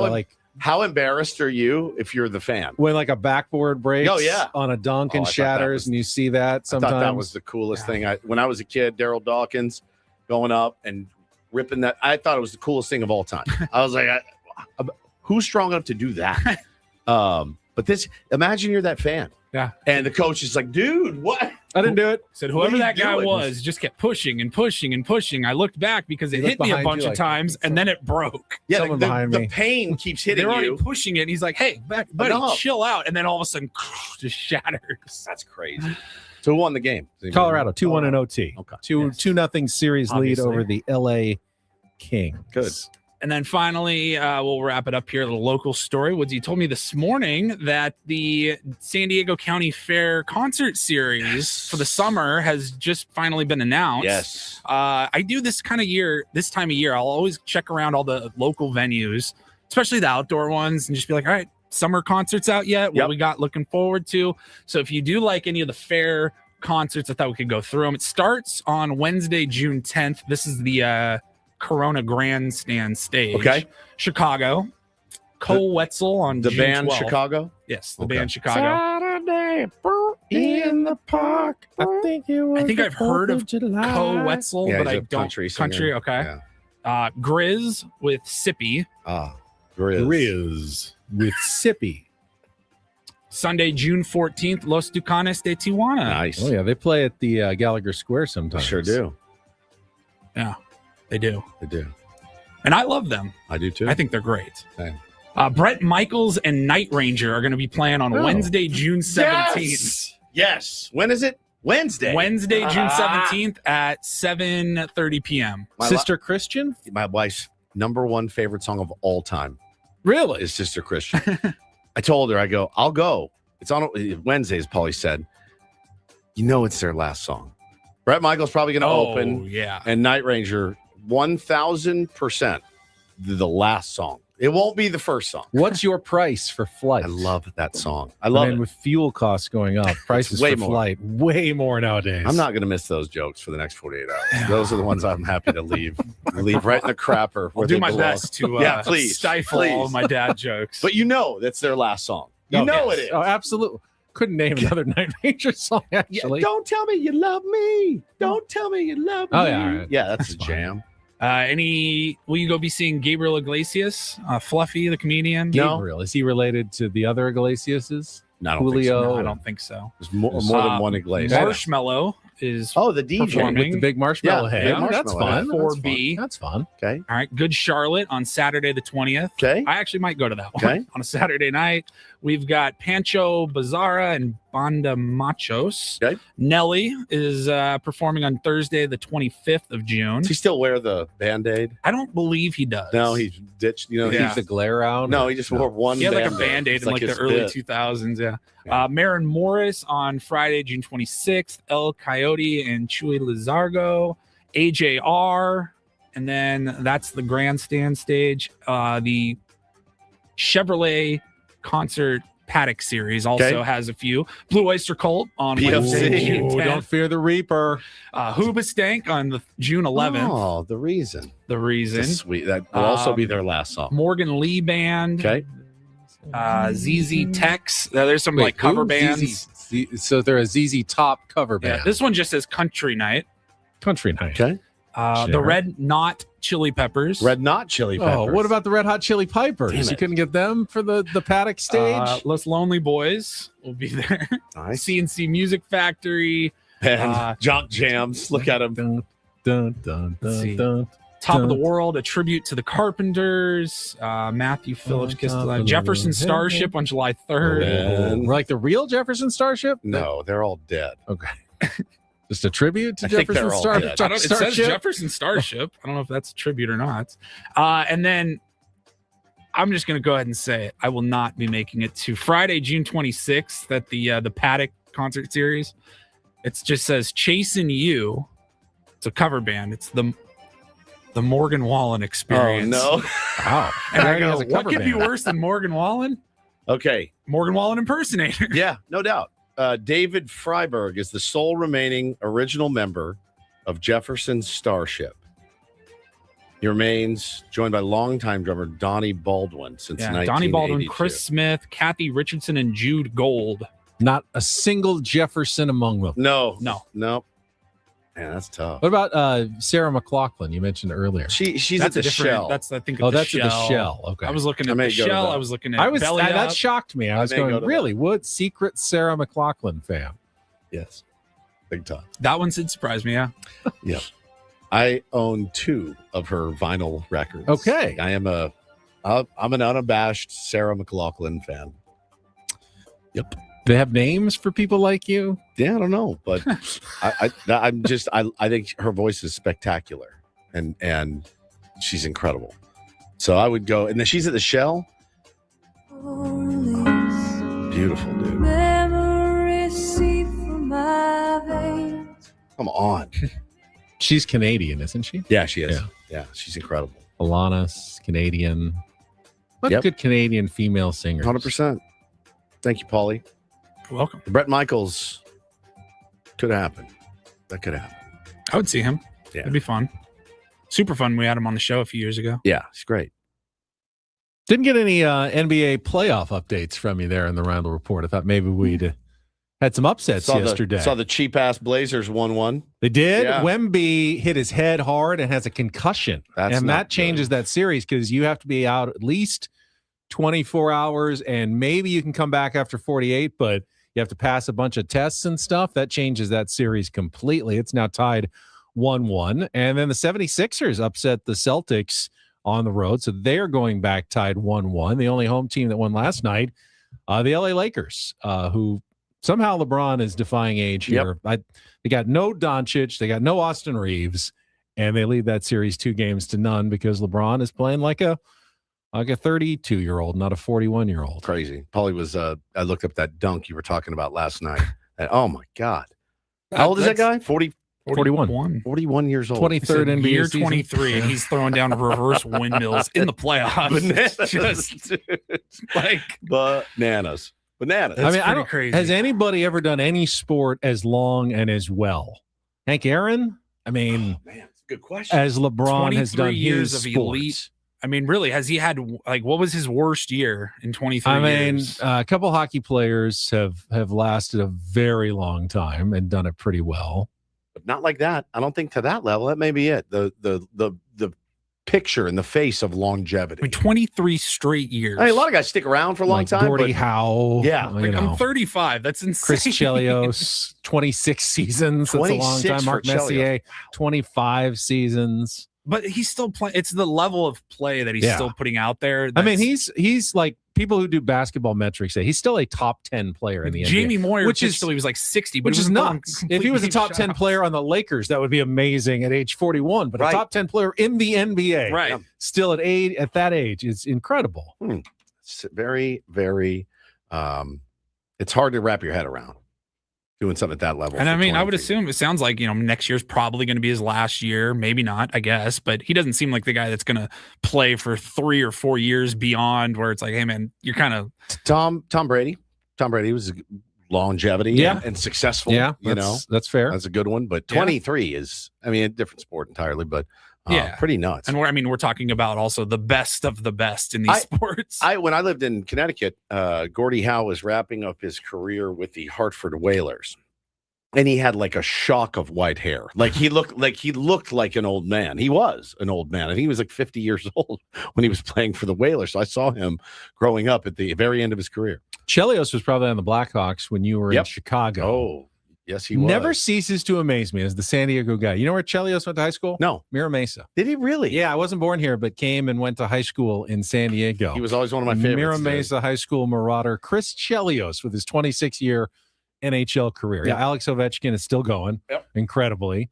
How embarrassed are you if you're the fan? When a backboard breaks on a dunk and shatters and you see that sometimes? I thought that was the coolest thing. When I was a kid, Daryl Dawkins going up and ripping that, I thought it was the coolest thing of all time. I was like, who's strong enough to do that? But imagine you're that fan. Yeah. And the coach is like, dude, what? I didn't do it. Said whoever that guy was just kept pushing and pushing and pushing. I looked back because it hit me a bunch of times and then it broke. Yeah, the pain keeps hitting you. They're already pushing it. And he's like, hey, buddy, chill out. And then all of a sudden, just shatters. That's crazy. So who won the game? Colorado, 2-1 in OT. Okay. 2-0 series lead over the LA Kings. Good. And then finally, we'll wrap it up here. A little local story. Woodsy told me this morning that the San Diego County Fair concert series for the summer has just finally been announced. Yes. I do this time of year. I'll always check around all the local venues, especially the outdoor ones, and just be like, all right, summer concerts out yet? What we got looking forward to? So if you do like any of the fair concerts. I thought we could go through them. It starts on Wednesday, June 10th. This is the Corona Grandstand stage. Okay. Chicago. Cole Wetzel on the June band 12th. Chicago? Yes, the band Chicago. Saturday in the park. I think I've heard of Cole Wetzel, Yeah, but he's I a don't. country singer. Okay. Grizz with Sippy. Grizz with Sippy. Sunday, June 14th, Los Tucanes de Tijuana. Nice. Oh, yeah. They play at the Gallagher Square sometimes. Sure do. Yeah, they do. They do. And I love them. I do too. I think they're great. Same. Brett Michaels and Night Ranger are going to be playing on Wednesday, June 17th. Yes. When is it? Wednesday. Wednesday, June 17th at 7:30 p.m. Sister Christian? My wife's number one favorite song of all time. Really? Is Sister Christian. I told her, I'll go. It's on Wednesdays, Paulie said. You know it's their last song. Brett Michaels probably going to open. Yeah. And Night Ranger, 1,000% the last song. It won't be the first song. What's your price for flight? I love that song. I love it. With fuel costs going up, prices way for more. flight way more nowadays. I'm not going to miss those jokes for the next 48 hours. Those are the ones I'm happy to leave. Leave right in the crapper. I'll do my best to stifle all of my dad jokes. But you know that's their last song. You know it is. Oh, absolutely. Couldn't name another Night Ranger song, actually. Yeah, don't tell me you love me. Don't tell me you love me. Oh, yeah, all right. Yeah, that's a jam. Will you go be seeing Gabriel Iglesias, Fluffy, the comedian? Gabriel. Is he related to the other Iglesiases? No, I Julio? don't think so. No, I don't think so. There's more than one Iglesias. Marshmallow is the DJ performing. with the big marshmallow head. big That's marshmallow fun. head. 4B. That's fun. Okay. All right. Good Charlotte on Saturday the 20th. Okay. I actually might go to that one Okay. on a Saturday night. We've got Pancho Bazara and Banda Machos. Okay. Nelly is performing on Thursday the 25th of June. Does he still wear the Band-Aid? I don't believe he does. No, he's ditched. Keeps the glare out. No, he just wore one He had like a Band-Aid. Band-Aid It's in like the his early bit. 2000s. Yeah. Marin Morris on Friday, June 26th. El Coyote and Chuy Lizargo. AJR. And then that's the grandstand stage. The Chevrolet concert Paddock series also has a few. Blue Oyster Cult on Wednesday, June 10th. Don't fear the Reaper. Hoobastank on the June 11th. Oh, The Reason. The Reason. That's sweet. That will also be their last song. Morgan Lee Band. Okay. ZZ Tex. There's some like cover bands. So they're a ZZ Top cover band. Yeah, this one just says Country Night. Country Night. Okay. The Red Knot Chili Peppers. Red Knot Chili Peppers. Oh, what about the Red Hot Chili Pipers? Damn it. You couldn't get them for the Paddock stage? Los Lonely Boys will be there. Nice. CNC Music Factory. And Jock Jams. Look at him. Dun, dun, dun, Let's see. dun, Top dun. of the World, a tribute to the Carpenters. Matthew Phillips, Kiss the Line. Jefferson Starship on July 3rd. And- Like the real Jefferson Starship? No, they're all dead. Okay. Just a tribute to I think Jefferson they're all Starship? dead. It says Jefferson Starship. I don't know if that's a tribute or not. And then I'm just going to go ahead and say it. I will not be making it to Friday, June 26th at the Paddock concert series. It just says Chasing You. It's a cover band. It's the Morgan Wallen Experience. Oh, no. Wow. And I He go, has a what cover could be band. worse than Morgan Wallen? Okay. Morgan Wallen impersonator. Yeah, no doubt. David Freiberg is the sole remaining original member of Jefferson Starship. He remains joined by longtime drummer Donnie Baldwin since 1982. Donnie Baldwin, Chris Smith, Kathy Richardson, and Jude Gold. Not a single Jefferson among them. No. No. Man, that's tough. What about Sarah McLaughlin you mentioned earlier? She's That's at a the different. Shell. That's I think. Oh, At the that's shell. at the Shell. Okay. I was looking at may the go to Shell. that. I was looking at. Belly that Up. shocked me. I was may go going, to really? What secret Sarah McLaughlin fan? Yes. Big time. That one did surprise me. Yeah. Yeah. I own 2 of her vinyl records. Okay. I'm an unabashed Sarah McLaughlin fan. Yep. They have names for people like you? Yeah, I don't know, but I think her voice is spectacular, and she's incredible. So I would go, and then she's at the Shell. Beautiful, dude. Come on. She's Canadian, isn't she? Yeah, she is. Yeah. Yeah, she's incredible. Alanis, Canadian. What Yep. good Canadian female singers? 100%. Thank you, Paulie. You're welcome. The Brett Michaels Could happen. That could happen. I would see him. Yeah. It'd be fun. Super fun. We had him on the show a few years ago. Yeah, he's great. Didn't get any NBA playoff updates from you there in the Randall Report. I thought maybe we'd had some upsets yesterday. Saw the cheap-ass Blazers 1-1. They did. Yeah. Wemby hit his head hard and has a concussion. And that changes that series because you have to be out at least 24 hours, and maybe you can come back after 48, but you have to pass a bunch of tests and stuff. That changes that series completely. It's now tied 1-1. And then the 76ers upset the Celtics on the road, so they're going back tied 1-1. The only home team that won last night, the LA Lakers, who somehow LeBron is defying age here. They got no Doncic, they got no Austin Reeves, and they lead that series 2-0 because LeBron is playing like a 32-year-old, not a 41-year-old. Crazy. Paulie was, I looked up that dunk you were talking about last night. And, oh, my God. How old is that guy? 41. 41 years old. 23rd NBA year season. 23, and he's throwing down reverse windmills in the playoffs. Just like bananas. I mean, I don't, crazy. Has anybody ever done any sport as long and as well? Hank Aaron? I mean, man, it's a good question. As LeBron has done years his of sports. elite. I mean, really, has he had what was his worst year in 23 years? I mean, a couple hockey players have lasted a very long time and done it pretty well. But not like that. I don't think to that level. That may be it. The picture in the face of longevity. I mean, 23 straight years. I mean, a lot of guys stick around for a long time. Gordie Howe. Yeah. I'm 35. That's insane. Chris Chelios, 26 seasons. That's a long time. Mark Messier, 25 seasons. But he's still playing. It's the level of play that he's still putting out there. I mean, he's like people who do basketball metrics say he's still a top 10 player in the NBA. Jamie Moyer, which is still he was like 60, but which is nuts. If he was a top 10 player on the Lakers, that would be amazing at age 41. But a top 10 player in the NBA, right? Still at that age, is incredible. It's very, very. It's hard to wrap your head around doing something at that level. And I mean, I would assume it sounds like, next year's probably going to be his last year. Maybe not, I guess, but he doesn't seem like the guy that's going to play for 3 or 4 years beyond where it's like, hey man, you're kind of Tom Brady. Tom Brady was longevity and successful. Yeah, that's fair. That's a good one. But 23 is, I mean, a different sport entirely, but pretty nuts. And we're talking about also the best of the best in these sports. When I lived in Connecticut, Gordie Howe was wrapping up his career with the Hartford Whalers. And he had like a shock of white hair. Like he looked like an old man. He was an old man. And he was like 50 years old when he was playing for the Whalers. So I saw him growing up at the very end of his career. Chelios was probably on the Blackhawks when you were in Chicago. Oh, yes, he was. Never ceases to amaze me as the San Diego guy. You know where Chelios went to high school? No. Mira Mesa. Did he really? Yeah, I wasn't born here, but came and went to high school in San Diego. He was always one of my favorites. Mira Mesa High School marauder Chris Chelios with his 26-year NHL career. Yeah, Alex Ovechkin is still going incredibly.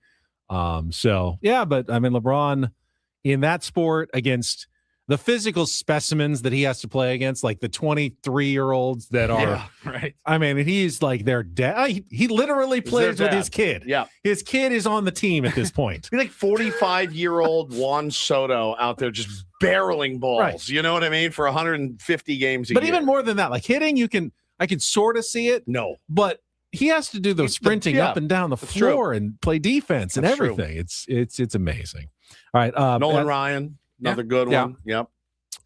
But I mean, LeBron in that sport against the physical specimens that he has to play against, like the 23-year-olds that are, right. I mean, he's like their dad. He literally plays with his kid. Yeah. His kid is on the team at this point. Be like 45-year-old Juan Soto out there just barreling balls. Right. You know what I mean? For 150 games a But year. even more than that, like hitting, I can sort of see it. No. But he has to do the sprinting up and down the floor and play defense and everything. It's amazing. All right. Nolan Ryan, another good one. Yep.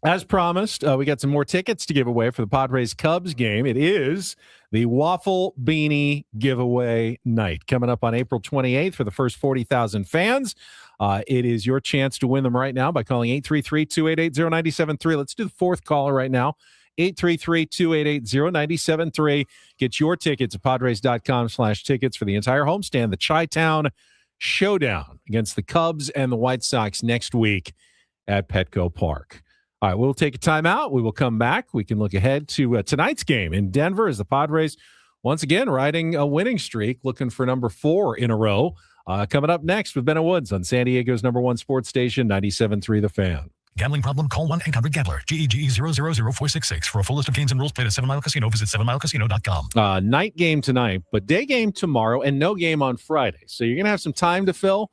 As promised, we got some more tickets to give away for the Padres Cubs game. It is the Waffle Beanie giveaway night coming up on April 28th for the first 40,000 fans. It is your chance to win them right now by calling 833-288-0973. Let's do the fourth caller right now. 833-288-0973. Get your tickets at Padres.com/tickets for the entire homestand. The Chi-Town Showdown against the Cubs and the White Sox next week at Petco Park. All right, we'll take a timeout. We will come back. We can look ahead to tonight's game in Denver as the Padres once again riding a winning streak, looking for number 4 in a row. Coming up next with Ben Woods on San Diego's #1 sports station, 97.3 The Fan. Gambling problem? Call 1-800-GAMBLER. GEGE 000-466. For a full list of games and rules, play at 7 Mile Casino. Visit 7milecasino.com. Night game tonight, but day game tomorrow and no game on Friday. So you're going to have some time to fill.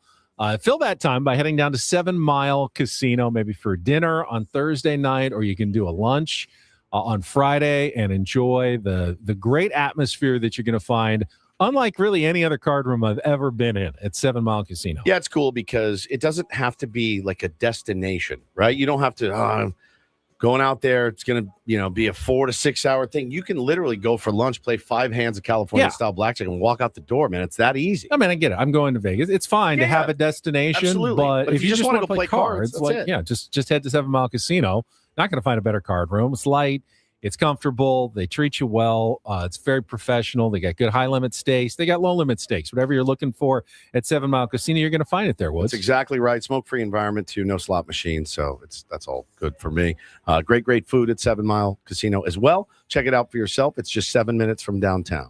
Fill that time by heading down to 7 Mile Casino, maybe for dinner on Thursday night, or you can do a lunch on Friday and enjoy the great atmosphere that you're going to find unlike really any other card room I've ever been in at 7 Mile Casino. Yeah, it's cool because it doesn't have to be like a destination, right? You don't have to going out there. It's going to, be a 4 to 6 hour thing. You can literally go for lunch, play 5 hands of California style blackjack, and walk out the door, man. It's that easy. I mean, I get it. I'm going to Vegas. It's fine to have a destination, absolutely. but if you just want to play cards, that's it. just head to 7 Mile Casino. Not going to find a better card room. It's light. It's comfortable. They treat you well. It's very professional. They got good high limit stakes. They got low limit stakes. Whatever you're looking for at 7 Mile Casino, you're going to find it there, Woods. That's exactly right. Smoke-free environment, too. No slot machines. So that's all good for me. Great food at 7 Mile Casino as well. Check it out for yourself. It's just 7 minutes from downtown.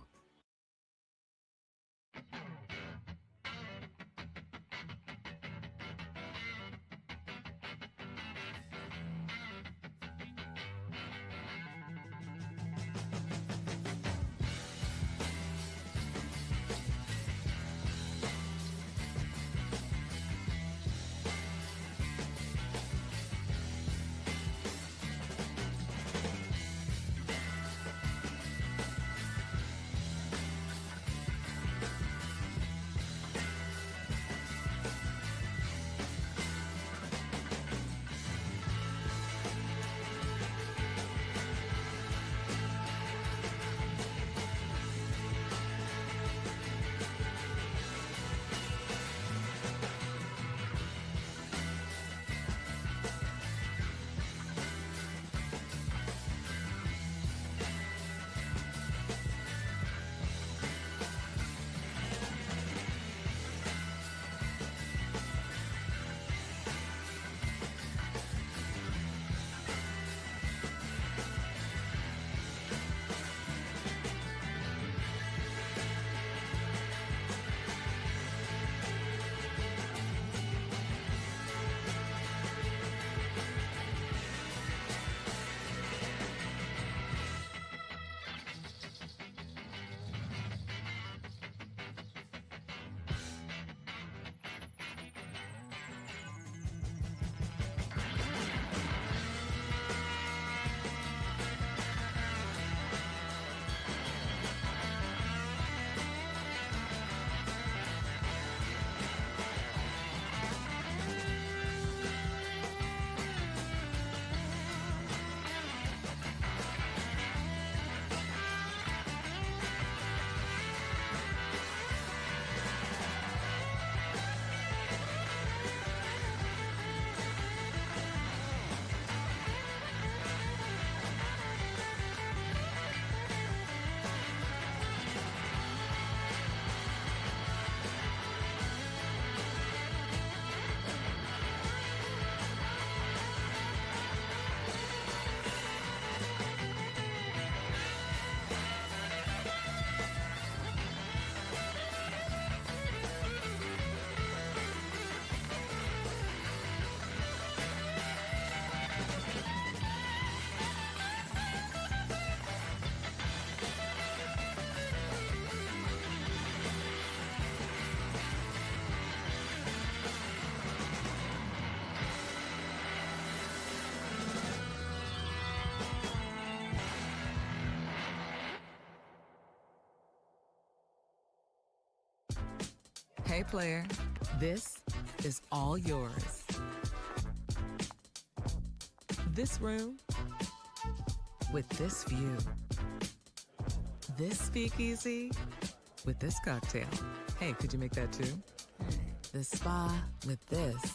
Hey, player, this is all yours. This room with this view. This speakeasy with this cocktail. Hey, could you make that too? The spa with this.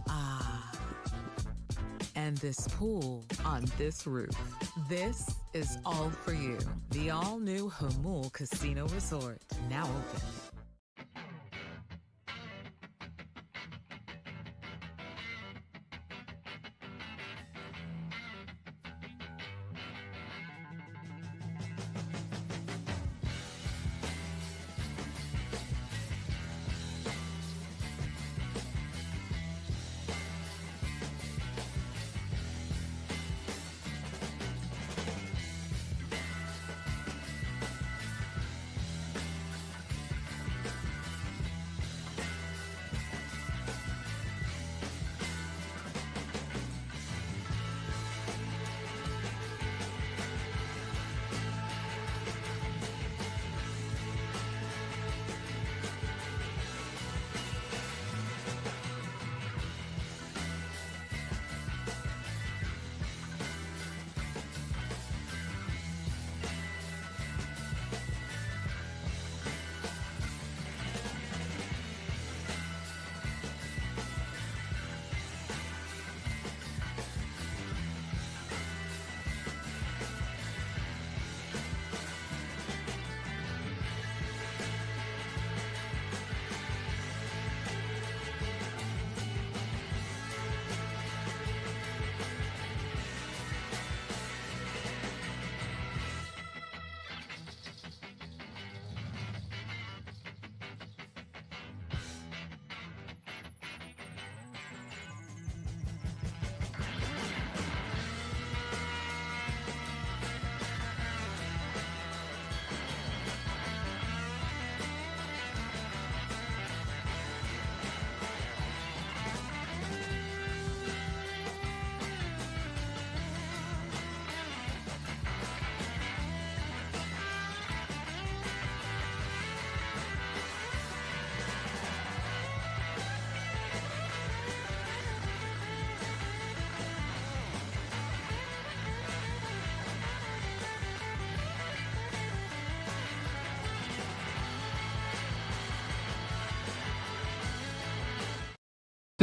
Ah. And this pool on this roof. This is all for you. The all-new Hamul Casino Resort, now open.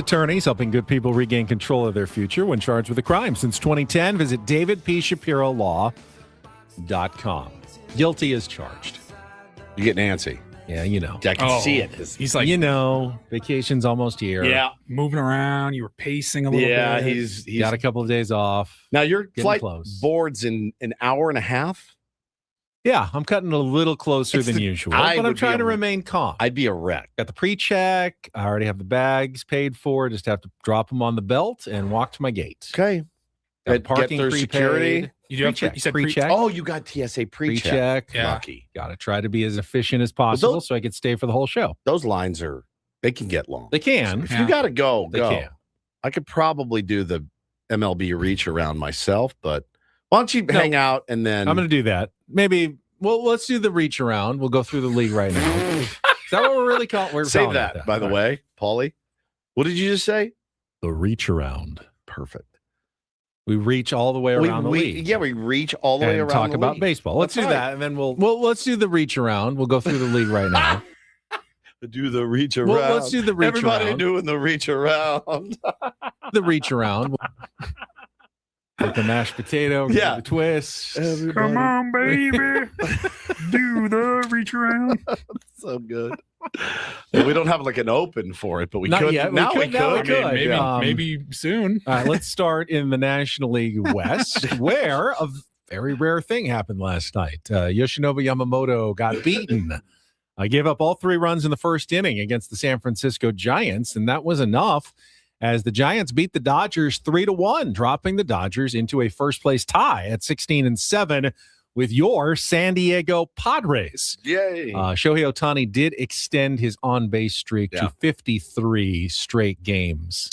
attorneys helping good people regain control of their future when charged with a crime. Since 2010, visit davidpshapirolaw.com. Guilty as charged. You get Nancy. Yeah, you know. I can see it. He's like, you know, vacation's almost here. Yeah. moving around. You were pacing a little bit. Yeah, he's got a couple of days off. Now your flight close. boards in an hour and a half. Yeah, I'm cutting a little closer than usual, but I'm trying to remain calm. I'd be a wreck. Got the pre-check. I already have the bags paid for. Just have to drop them on the belt and walk to my gate. Okay. Parking through prepaid. security. You said pre-check. Oh, you got TSA pre-check. Yeah. Lucky. Got to try to be as efficient as possible so I could stay for the whole show. Those lines they can get long. They can. If you got to go, They go. can. I could probably do the MLB reach around myself, but why don't you hang out and then I'm going to do that. Maybe. Well, let's do the reach around. We'll go through the league right now. Is that what we're really calling? We're save calling that, it by the way, Paulie. What did you just say? The reach around. Perfect. We reach all the way around the league. Yeah, we reach all the way around talk the about league. baseball. Let's do that, and then let's do the reach around. We'll go through the league right now. Do the reach around. Well, let's do the reach Everybody around. doing the reach around. The reach around. With the mashed potato, the twist. Come on, baby. Do the reach around. So good. We don't have like an open for it, but we Not could. yet. Now we could. Maybe soon. All right, let's start in the National League West, where a very rare thing happened last night. Yoshinobu Yamamoto got beaten. I gave up all 3 runs in the first inning against the San Francisco Giants, and that was enough as the Giants beat the Dodgers 3-1, dropping the Dodgers into a first-place tie at 16-7 with your San Diego Padres. Yay. Shohei Ohtani did extend his on-base streak to 53 straight games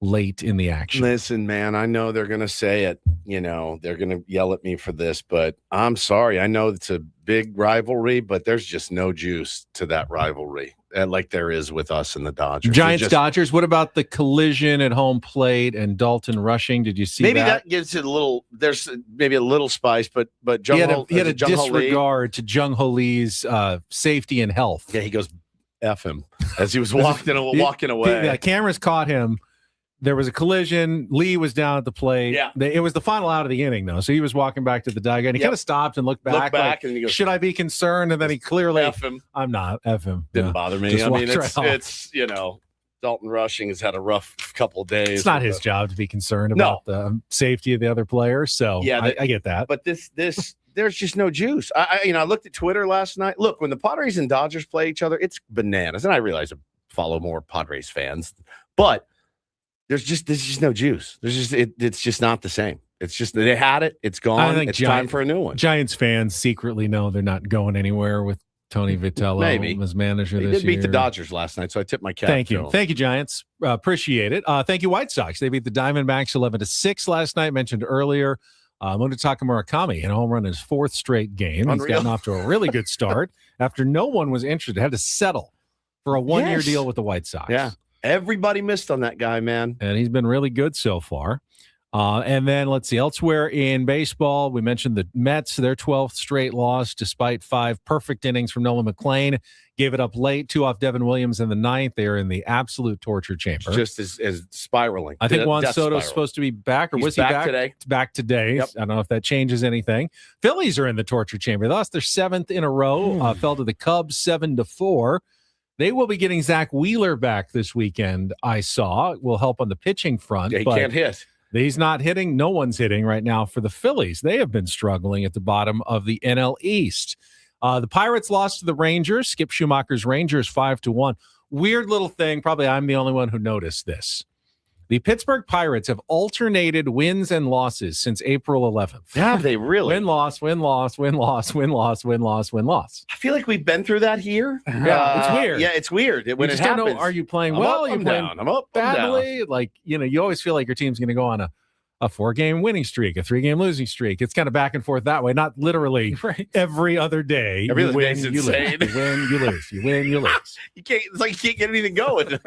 late in the action. Listen, man, I know they're going to say it. You know, they're going to yell at me for this, but I'm sorry. I know it's a big rivalry, but there's just no juice to that rivalry like there is with us and the Dodgers. Giants-Dodgers, what about the collision at home plate and Dalton rushing? Did you see maybe that gives it a little, there's maybe a little spice, but he had a disregard to Jung Ho Lee's safety and health. Yeah, he goes, F him, as he was walking away. The cameras caught him. There was a collision. Lee was down at the plate. Yeah. It was the final out of the inning, though. So he was walking back to the dugout. And he kind of stopped and looked back. And he goes, should I be concerned? And then he clearly, F him. I'm not. F him. Didn't bother me. Just I mean, walked right off. it's, you know, Dalton Rushing has had a rough couple of days. It's not his job to be concerned about the safety of the other players. So yeah, I get that. But this, there's just no juice. I looked at Twitter last night. Look, when the Padres and Dodgers play each other, it's bananas. And I realize I follow more Padres fans, but there's just no juice. It's just not the same. It's just they had it. It's gone. I think it's time for a new one. Giants fans secretly know they're not going anywhere with Tony Vitello as manager They this did beat year. the Dodgers last night, so I tipped my cap. Thank you. Thank you, Giants. Appreciate it. Thank you, White Sox. They beat the Diamondbacks 11-6 last night, mentioned earlier. Munetaka Murakami in a home run in his 4th straight game. Unreal. He's gotten off to a really good start after no one was interested. Had to settle for a 1-year deal with the White Sox. Yeah. Everybody missed on that guy, man. And he's been really good so far. And then let's see, elsewhere in baseball, we mentioned the Mets, their 12th straight loss, despite 5 perfect innings from Nolan McLean. Gave it up late, 2 off Devin Williams in the 9th. They're in the absolute torture chamber. Just as spiraling. I think Juan Death Soto's spiral. supposed to be back, or He's was he back today? It's back today. Yep. I don't know if that changes anything. Phillies are in the torture chamber. They lost their 7th in a row, fell to the Cubs 7-4. They will be getting Zach Wheeler back this weekend, I saw. It will help on the pitching front. Yeah, he but can't hit. He's not hitting. No one's hitting right now for the Phillies. They have been struggling at the bottom of the NL East. The Pirates lost to the Rangers. Skip Schumacher's Rangers 5-1. Weird little thing. Probably I'm the only one who noticed this. The Pittsburgh Pirates have alternated wins and losses since April 11th. Yeah, they really. Win-loss, win-loss, win-loss, win-loss, win-loss, win-loss. I feel like we've been through that here. Yeah, it's weird. Yeah, it's weird. When You it just don't happens. know, are you playing I'm well? up, Are you I'm playing down. I'm up, I'm badly? down. Like, you always feel like your team's going to go on a 4-game winning streak, a 3-game losing streak. It's kind of back and forth that way, not literally every other day. Every You other win, day's you lose. insane. You win, you lose. You win, you lose. It's like you can't get anything going.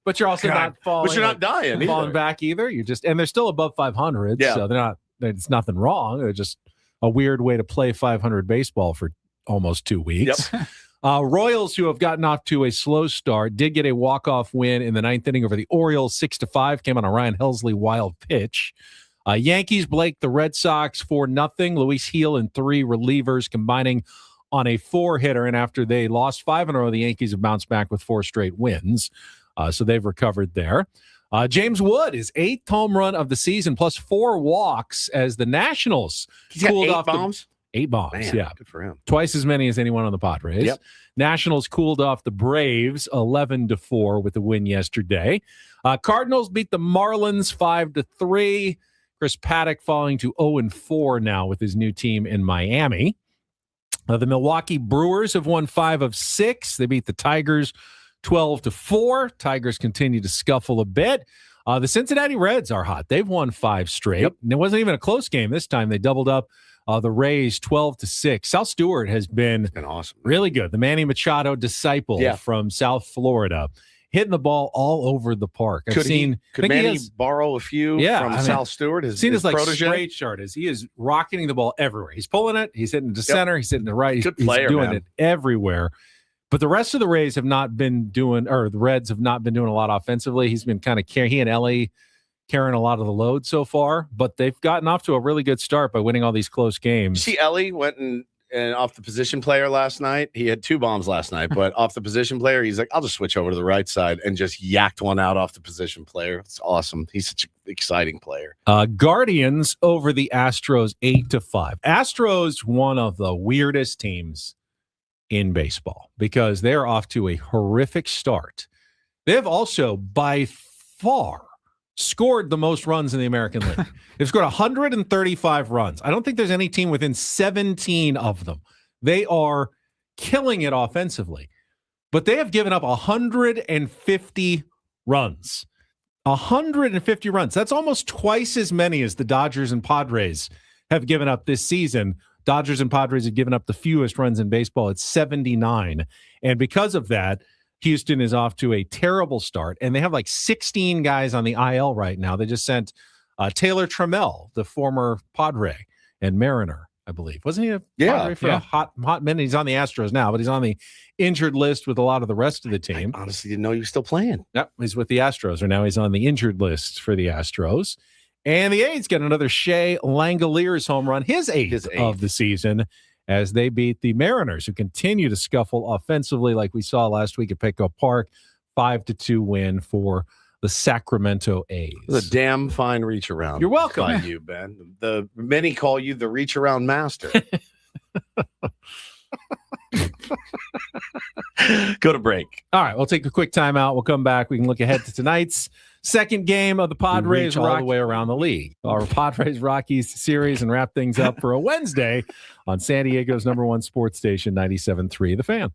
But you're also not falling. But you're not dying falling either. back either. You're just, and they're still above 500. Yeah. So they're not. It's nothing wrong. They're just a weird way to play 500 baseball for almost 2 weeks. Royals, who have gotten off to a slow start, did get a walk-off win in the ninth inning over the Orioles, 6-5. Came on a Ryan Helsley wild pitch. Yankees Blake the Red Sox 4-0. Luis Gil and 3 relievers combining on a 4-hitter. And after they lost 5 in a row, the Yankees have bounced back with 4 straight wins. So they've recovered there. James Wood is 8th home run of the season plus 4 walks as the Nationals cooled off 8 bombs. 8 bombs, Man, yeah. Good for him. Twice as many as anyone on the Padres. Yep. Nationals cooled off the Braves 11-4 with a win yesterday. Cardinals beat the Marlins 5-3. Chris Paddock falling to 0-4 now with his new team in Miami. The Milwaukee Brewers have won 5 of 6. They beat the Tigers 12-4. Tigers continue to scuffle a bit. The Cincinnati Reds are hot. They've won 5 straight. And it wasn't even a close game this time. They doubled up the Rays 12-6. Sal Stewart has been awesome. Really good. The Manny Machado disciple from South Florida, hitting the ball all over the park. Could Manny borrow a few from Sal Stewart? Seen his like protege? straight chart is he is rocketing the ball everywhere. He's pulling it. He's hitting to center. He's hitting to right. Good player, he's doing man. it everywhere. But the rest of the Rays have not been doing, or the Reds have not been doing a lot offensively. He's been kind of he and Ellie carrying a lot of the load so far, but they've gotten off to a really good start by winning all these close games. See, Ellie went and off the position player last night. He had 2 bombs last night, but off the position player, he's like, I'll just switch over to the right side and just yacked one out off the position player. It's awesome. He's such an exciting player. Guardians over the Astros 8-5. Astros, one of the weirdest teams in baseball because they're off to a horrific start. They've also by far scored the most runs in the American League. They've scored 135 runs. I don't think there's any team within 17 of them. They are killing it offensively, but they have given up 150 runs. 150 runs. That's almost twice as many as the Dodgers and Padres have given up this season. Dodgers and Padres have given up the fewest runs in baseball. It's 79. And because of that, Houston is off to a terrible start, and they have like 16 guys on the IL right now. They just sent Taylor Trammell, the former Padre and Mariner, I believe. Wasn't he a Padre for a hot minute? He's on the Astros now, but he's on the injured list with a lot of the rest of the team. I honestly didn't know he was still playing. Yep, he's with the Astros, or now he's on the injured list for the Astros. And the A's get another Shea Langoliers home run, his eighth of the season, as they beat the Mariners, who continue to scuffle offensively like we saw last week at Petco Park. 5-2 win for the Sacramento A's. It was a damn fine reach around. You're welcome. By you, Ben. The many call you the reach around master. Go to break. All right, we'll take a quick timeout. We'll come back. We can look ahead to tonight's second game of the Padres all the way around the league. Our Padres Rockies series, and wrap things up for a Wednesday on San Diego's #1 sports station, 97.3 The Fan.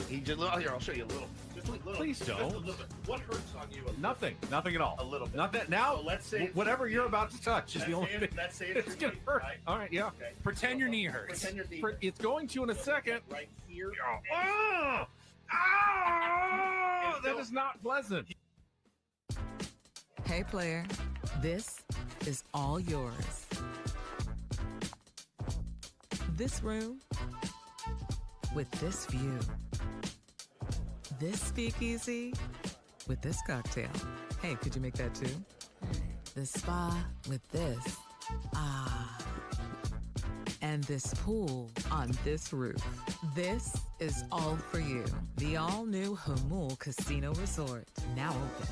He just, here, I'll show you a little. Just a little. Please don't. Just a little bit. What hurts on you? Nothing at all. A little bit. Nothing. Now, So let's say whatever you're about to touch is the only thing. Let's say It's gonna hurt. Right? All right, yeah. Okay. Pretend your knee hurts. Pretend your knee. It's going to in a second. Right here. Oh, that is not pleasant. Hey, player, this is all yours. This room with this view. This speakeasy with this cocktail. Hey, could you make that too? This spa with this. Ah. And this pool on this roof. This is all for you. The all-new Hamul Casino Resort, now open.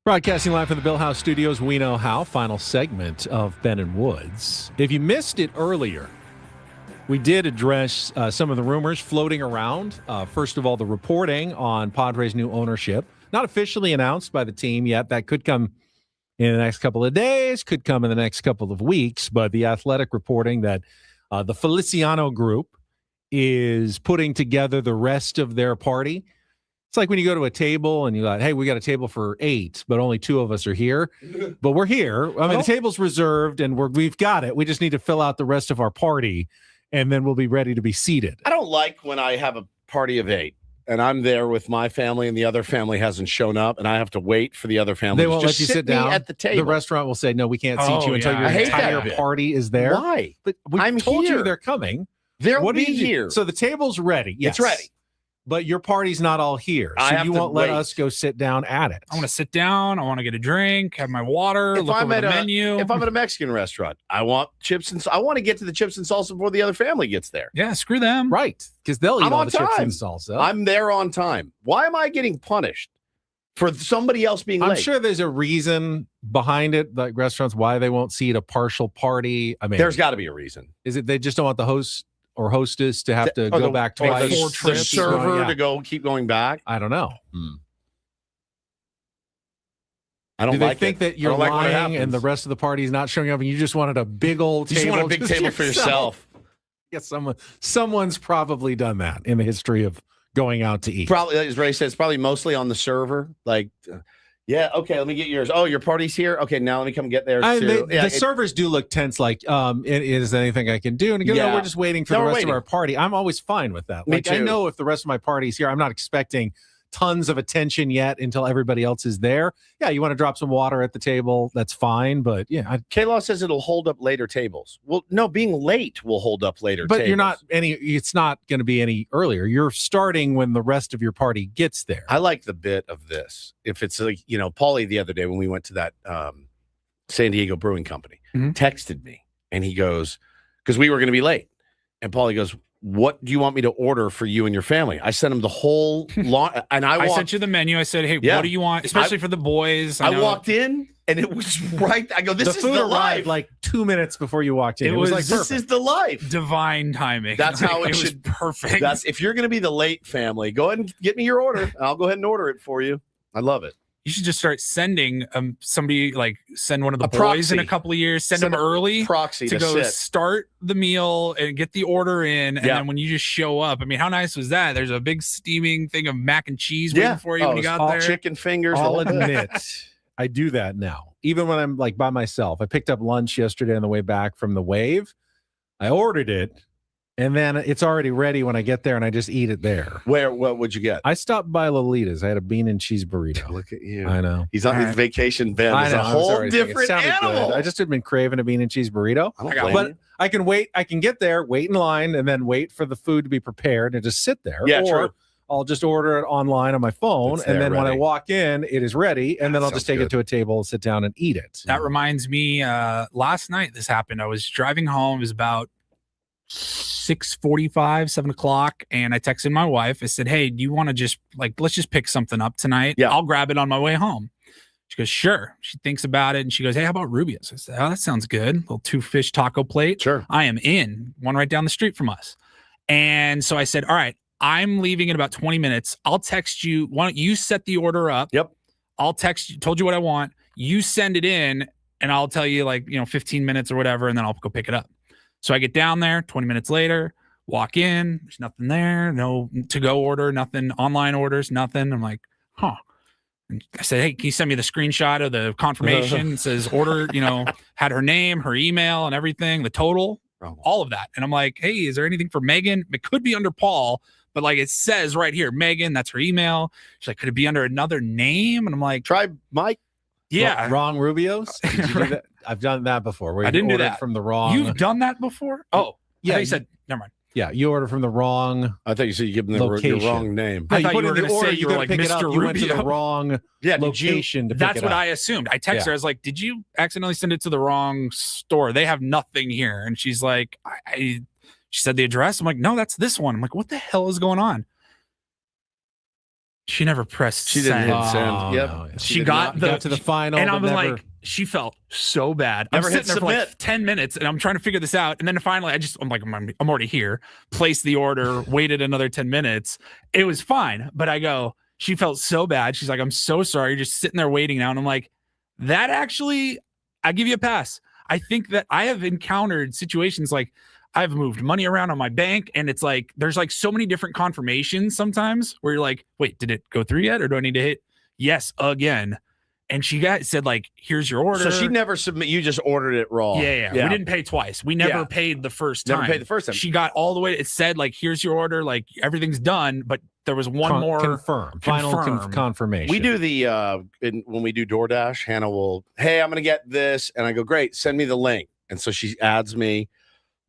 Broadcasting live from the Bill House Studios, We Know How, final segment of Ben and Woods. If you missed it earlier, we did address some of the rumors floating around. First of all, the reporting on Padres' new ownership. Not officially announced by the team yet. That could come in the next couple of days, could come in the next couple of weeks. But the Athletic reporting that the Feliciano Group is putting together the rest of their party. It's like when you go to a table and you're like, hey, we got a table for 8, but only 2 of us are here. But we're here. I mean, the table's reserved and we've got it. We just need to fill out the rest of our party and then we'll be ready to be seated. I don't like when I have a party of 8 and I'm there with my family and the other family hasn't shown up and I have to wait for the other family. They won't let you sit down at the table. The restaurant will say, no, we can't seat you until your entire party is there. Why? But I'm told you they're coming. They'll be here. So the table's ready. Yes. It's ready. But your party's not all here. So you won't let us go sit down at it. I want to sit down. I want to get a drink, have my water, look over the menu. If I'm at a Mexican restaurant, I want chips and I want to get to the chips and salsa before the other family gets there. Yeah, screw them. Right. Because they'll eat I'm all on the chips time. and salsa. I'm there on time. Why am I getting punished for somebody else being late? I'm sure there's a reason behind it, like restaurants, why they won't seat a partial party. I mean, there's got to be a reason. Is it they just don't want the host or hostess to have to go back twice? The server to keep going back? I don't know. I don't Do they like think it. that you're I don't like when it lying and happens. the rest of the party is not showing up and you just wanted a big old You table? just want a big table for yourself. Yes, someone's probably done that in the history of going out to eat. Probably, as Ray said, it's probably mostly on the server. Like, yeah, okay, let me get yours. Oh, your party's here? Okay, now let me come get theirs too. The servers do look tense, like, is there anything I can do? And you go, no, we're just waiting for the rest of our party. I'm always fine with that. Me Like, I too. know if the rest of my party's here, I'm not expecting tons of attention yet until everybody else is there. Yeah, you want to drop some water at the table, that's fine. But yeah, K-Law says it'll hold up later tables. Well, no, being late will hold up later but tables. you're not it's not going to be any earlier. You're starting when the rest of your party gets there. I like the bit of this. If it's like, Paulie the other day when we went to that San Diego Brewing Company, texted me and he goes, because we were going to be late. And Paulie goes, what do you want me to order for you and your family? I sent him the whole lot. And I sent you the menu. I said, hey, what do you want? Especially for the boys. I walked in and it was right. I go, this is food the arrived life. like 2 minutes before you walked in. It was like, this is the life. Divine timing. That's how it was should perfect. That's if you're going to be the late family, go ahead and get me your order. I'll go ahead and order it for you. I love it. You should just start sending somebody, like send one of the boys proxy. in a couple of years, send them early proxy to go start the meal and get the order in. And then when you just show up, I mean, how nice was that? There's a big steaming thing of mac and cheese waiting for you when you got there. Chicken fingers. I'll admit, I do that now. Even when I'm like by myself. I picked up lunch yesterday on the way back from the Wave. I ordered it. And then it's already ready when I get there, and I just eat it there. What would you get? I stopped by Lolita's. I had a bean and cheese burrito. Look at you. I know. He's on his vacation bend. It's a whole different animal. Good. I just had been craving a bean and cheese burrito. But I can wait. I can get there, wait in line, and then wait for the food to be prepared and just sit there. Yeah, or true. I'll just order it online on my phone, and then when I walk in, it is ready, and then I'll just take it to a table, sit down, and eat it. That reminds me, last night this happened. I was driving home. It was about 6:45, 7 o'clock, and I texted my wife. I said, hey, do you want to just let's just pick something up tonight? Yeah, I'll grab it on my way home. She goes, sure. She thinks about it and she goes, hey, how about Rubio's? I said, oh, that sounds good. Little 2-fish taco plate. Sure. I am in. One right down the street from us. And so I said, all right, I'm leaving in about 20 minutes. I'll text you. Why don't you set the order up? Yep. I'll text you, told you what I want. You send it in and I'll tell you 15 minutes or whatever, and then I'll go pick it up. So I get down there 20 minutes later, walk in, there's nothing there, no to-go order, nothing, online orders, nothing. I'm like, huh. And I said, hey, can you send me the screenshot of the confirmation? It says order, had her name, her email and everything, the total, all of that. And I'm like, hey, is there anything for Megan? It could be under Paul, but it says right here, Megan, that's her email. She's like, could it be under another name? And I'm like, try Mike. Yeah. Wrong Rubio's? Did you do that? I've done that before. Where I didn't do ordered that from the wrong. You've done that before? Oh, yeah. You said, never mind. Yeah, you order from the wrong. I thought you said you give them the wrong name. I thought you were going to say you were like Mr. Rubio. You went to the wrong location to pick it up. That's what I assumed. I texted her. I was like, did you accidentally send it to the wrong store? They have nothing here. And she's like, she said the address. I'm like, no, that's this one. I'm like, what the hell is going on? She never pressed She send. didn't hit send. Yep. No, She got to the final. And I was never, like, she felt so bad. Never I'm hit sitting there for submit. 10 minutes and I'm trying to figure this out. And then finally I'm like, I'm already here. Placed the order, waited another 10 minutes. It was fine. But I go, she felt so bad. She's like, I'm so sorry. You're just sitting there waiting now. And I'm like, that actually, I give you a pass. I think that I have encountered situations like I've moved money around on my bank and it's like, there's so many different confirmations sometimes where you're like, wait, did it go through yet? Or do I need to hit yes again? And she said here's your order. So she never submit. You just ordered it raw. Yeah. We didn't pay twice. We never paid the first time. Never paid the first time. She got all the way. It said here's your order. Everything's done, but there was one more final confirmation. We do the when we do DoorDash, Hannah will, hey, I'm going to get this. And I go, great, send me the link. And so she adds me.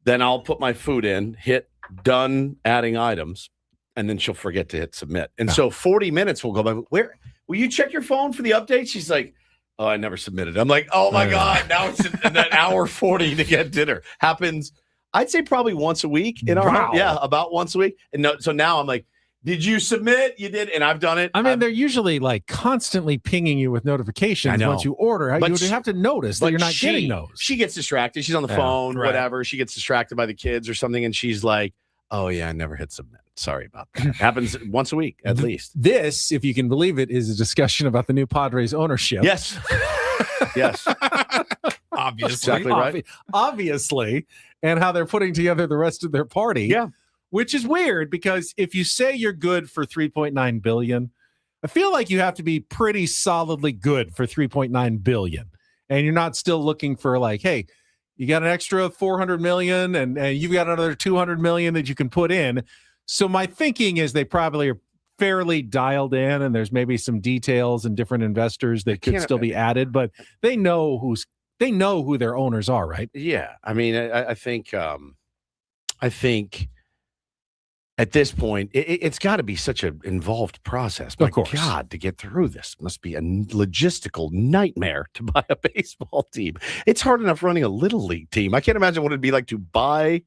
Then I'll put my food in, hit done adding items, and then she'll forget to hit submit. And so 40 minutes will go by. Where will you check your phone for the update? She's like, oh, I never submitted. I'm like, oh my God, now it's in that hour 40 to get dinner. Happens, I'd say probably once a week in our home. Yeah, about once a week. And so now I'm like, did you submit? You did, and I've done it. I mean, they're usually constantly pinging you with notifications once you order. You would have to notice that you're not getting those. She gets distracted. She's on the phone, whatever. She gets distracted by the kids or something, and she's like, oh, yeah, I never hit submit. Sorry about that. Happens once a week, at least. This, if you can believe it, is a discussion about the new Padres ownership. Yes. Yes. Obviously. Exactly right. Obviously. And how they're putting together the rest of their party. Yeah. Which is weird because if you say you're good for $3.9 billion, I feel like you have to be pretty solidly good for $3.9 billion. And you're not still looking for hey, you got an extra $400 million and you've got another $200 million that you can put in. So my thinking is they probably are fairly dialed in, and there's maybe some details and different investors that could still be added, but they know who their owners are, right? Yeah. I mean, I think at this point, it's got to be such an involved process. My God, to get through this must be a logistical nightmare to buy a baseball team. It's hard enough running a little league team. I can't imagine what it'd be like to buy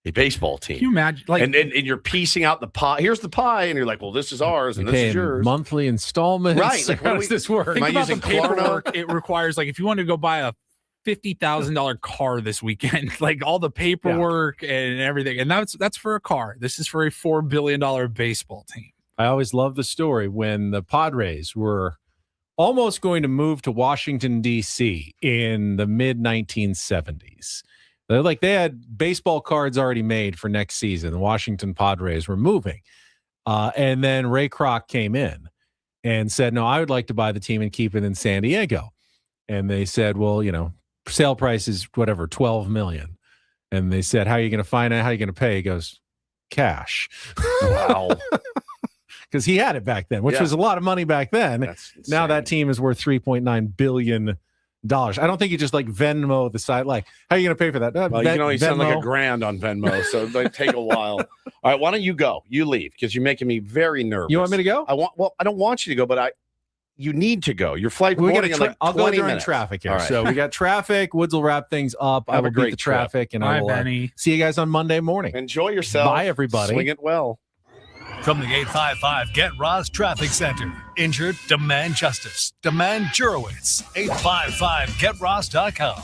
a baseball team. Can you imagine? Like, and you're piecing out the pie. Here's the pie, and you're like, well, this is ours, and this is yours. Monthly installments, right? Like, how does this work? Think about the paperwork it requires. Like, if you want to go buy a $50,000 car this weekend, like all the paperwork and everything, and that's for a car. This is for a $4 billion baseball team. I always love the story when the Padres were almost going to move to Washington, D.C. in the mid 1970s. They had baseball cards already made for next season. The Washington Padres were moving, and then Ray Kroc came in and said, "No, I would like to buy the team and keep it in San Diego." And they said, "Well, sale price is whatever, $12 million." And they said, "How are you going to finance? How are you going to pay?" He goes, "Cash." Wow. Because he had it back then, which was a lot of money back then. Now that team is worth $3.9 billion. I don't think you just like Venmo the side. Like, how are you going to pay for that? Well, you can only send like $1,000 on Venmo, so it might take a while. All right, why don't you go? You leave because you're making me very nervous. You want me to go? I don't want you to go, but you need to go. Your flight boarding in like 20 I'll go during minutes. traffic here. All right. So we got traffic. Woods will wrap things up. I will beat the traffic, and I will see you guys on Monday morning. Enjoy yourself. Bye, everybody. Swing it well. From the 855 Get Ross Traffic Center. Injured? Demand justice. Demand Jurowitz. 855GetRoss.com.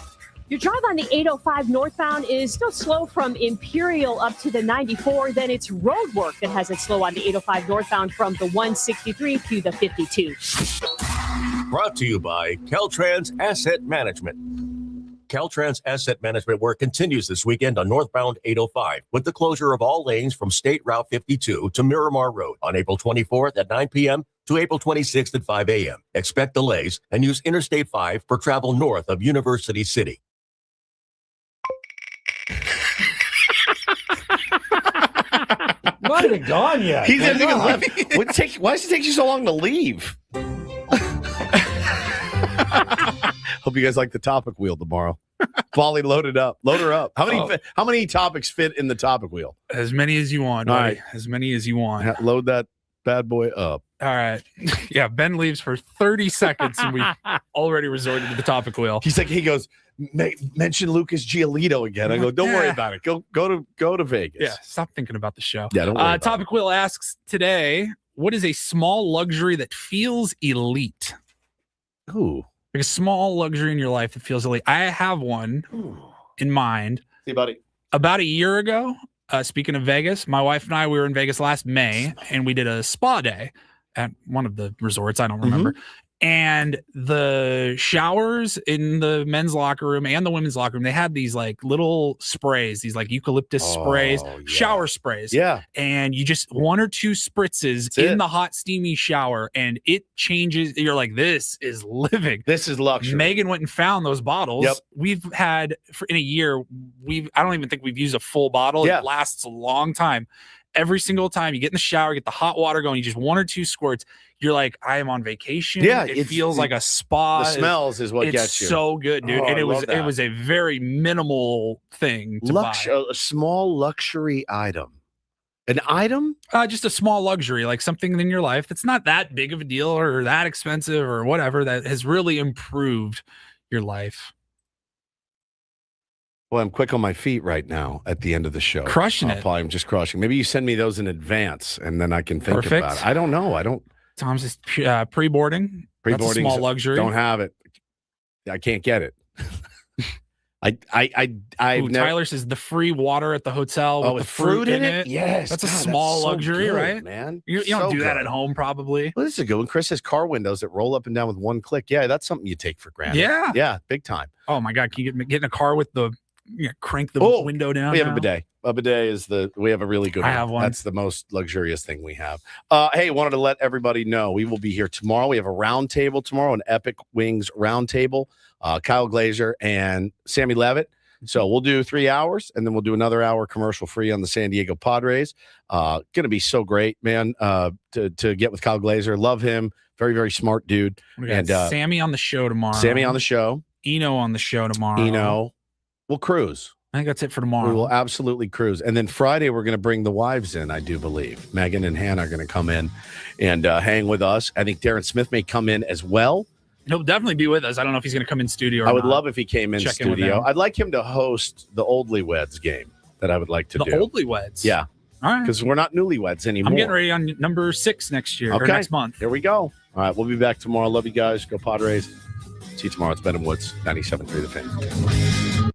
Your drive on the 805 northbound is still slow from Imperial up to the 94. Then it's road work that has it slow on the 805 northbound from the 163 to the 52. Brought to you by Caltrans Asset Management. Caltrans Asset Management work continues this weekend on northbound 805 with the closure of all lanes from State Route 52 to Miramar Road on April 24th at 9 p.m. to April 26th at 5 a.m. Expect delays and use Interstate 5 for travel north of University City. Not even gone yet. He hasn't even left. Why does it take you so long to leave? Hope you guys like the topic wheel tomorrow. Volley loaded up. Load her up. How many topics fit in the topic wheel? As many as you want. All right. As many as you want. Load that bad boy up. All right. Yeah, Ben leaves for 30 seconds, and we already resorted to the topic wheel. He goes, mention Lucas Giolito again. I go, don't worry about it. Go to Vegas. Yeah, stop thinking about the show. Yeah, don't worry about Topic wheel asks today, what is a small luxury that feels elite? Ooh. Like a small luxury in your life that feels elite. I have one in mind. See, buddy. About a year ago, speaking of Vegas, my wife and I, we were in Vegas last May, and we did a spa day at one of the resorts. I don't remember. And the showers in the men's locker room and the women's locker room, they had these like little sprays, these like eucalyptus sprays, shower sprays. Yeah. And you just 1 or 2 spritzes in the hot, steamy shower, and it changes. You're like, this is living. This is luxury. Megan went and found those bottles. Yep. We've had in a year, I don't even think we've used a full bottle. Yeah. It lasts a long time. Every single time you get in the shower, get the hot water going, you just 1 or 2 squirts. You're like, I am on vacation. Yeah, it feels like a spa. The smells is what gets you. It's so good, dude. And it was a very minimal thing to buy. A small luxury item. An item? Just a small luxury, like something in your life that's not that big of a deal or that expensive or whatever, that has really improved your life. Well, I'm quick on my feet right now at the end of the show. Crushing it. I'm just crushing. Maybe you send me those in advance, and then I can think Perfect. about it. I don't know. Tom's just pre-boarding. That's a small luxury. Don't have it. I can't get it. Tyler says the free water at the hotel with the fruit in it. Yes, that's a small luxury, good, right? Man, you don't do that at home, probably. Well, this is a good one. Chris has car windows that roll up and down with one click. Yeah, that's something you take for granted. Yeah, big time. Oh my God, can you get in a car with the crank the window down? We have a bidet. A bidet is we have a really good one. I have one. That's the most luxurious thing we have. Hey, wanted to let everybody know we will be here tomorrow. We have a round table tomorrow, an Epic Wings round table. Kyle Glazer and Sammy Levitt. So we'll do 3 hours, and then we'll do another hour commercial free on the San Diego Padres. Going to be so great, man, to get with Kyle Glazer. Love him. Very, very smart dude. We got Sammy on the show tomorrow. Sammy on the show. Eno on the show tomorrow. Eno. We'll cruise. I think that's it for tomorrow. We will absolutely cruise. And then Friday, we're going to bring the wives in, I do believe. Megan and Hannah are going to come in and hang with us. I think Darren Smith may come in as well. He'll definitely be with us. I don't know if he's going to come in studio or I would not. love if he came in studio. I'd like him to host the Oldlyweds game that I would like to do. The Oldlyweds? Yeah. All right. Because we're not newlyweds anymore. I'm getting ready on number 6 next year or next month. Here we go. All right. We'll be back tomorrow. Love you guys. Go Padres. See you tomorrow. It's Ben and Woods, 97.3 The Fan.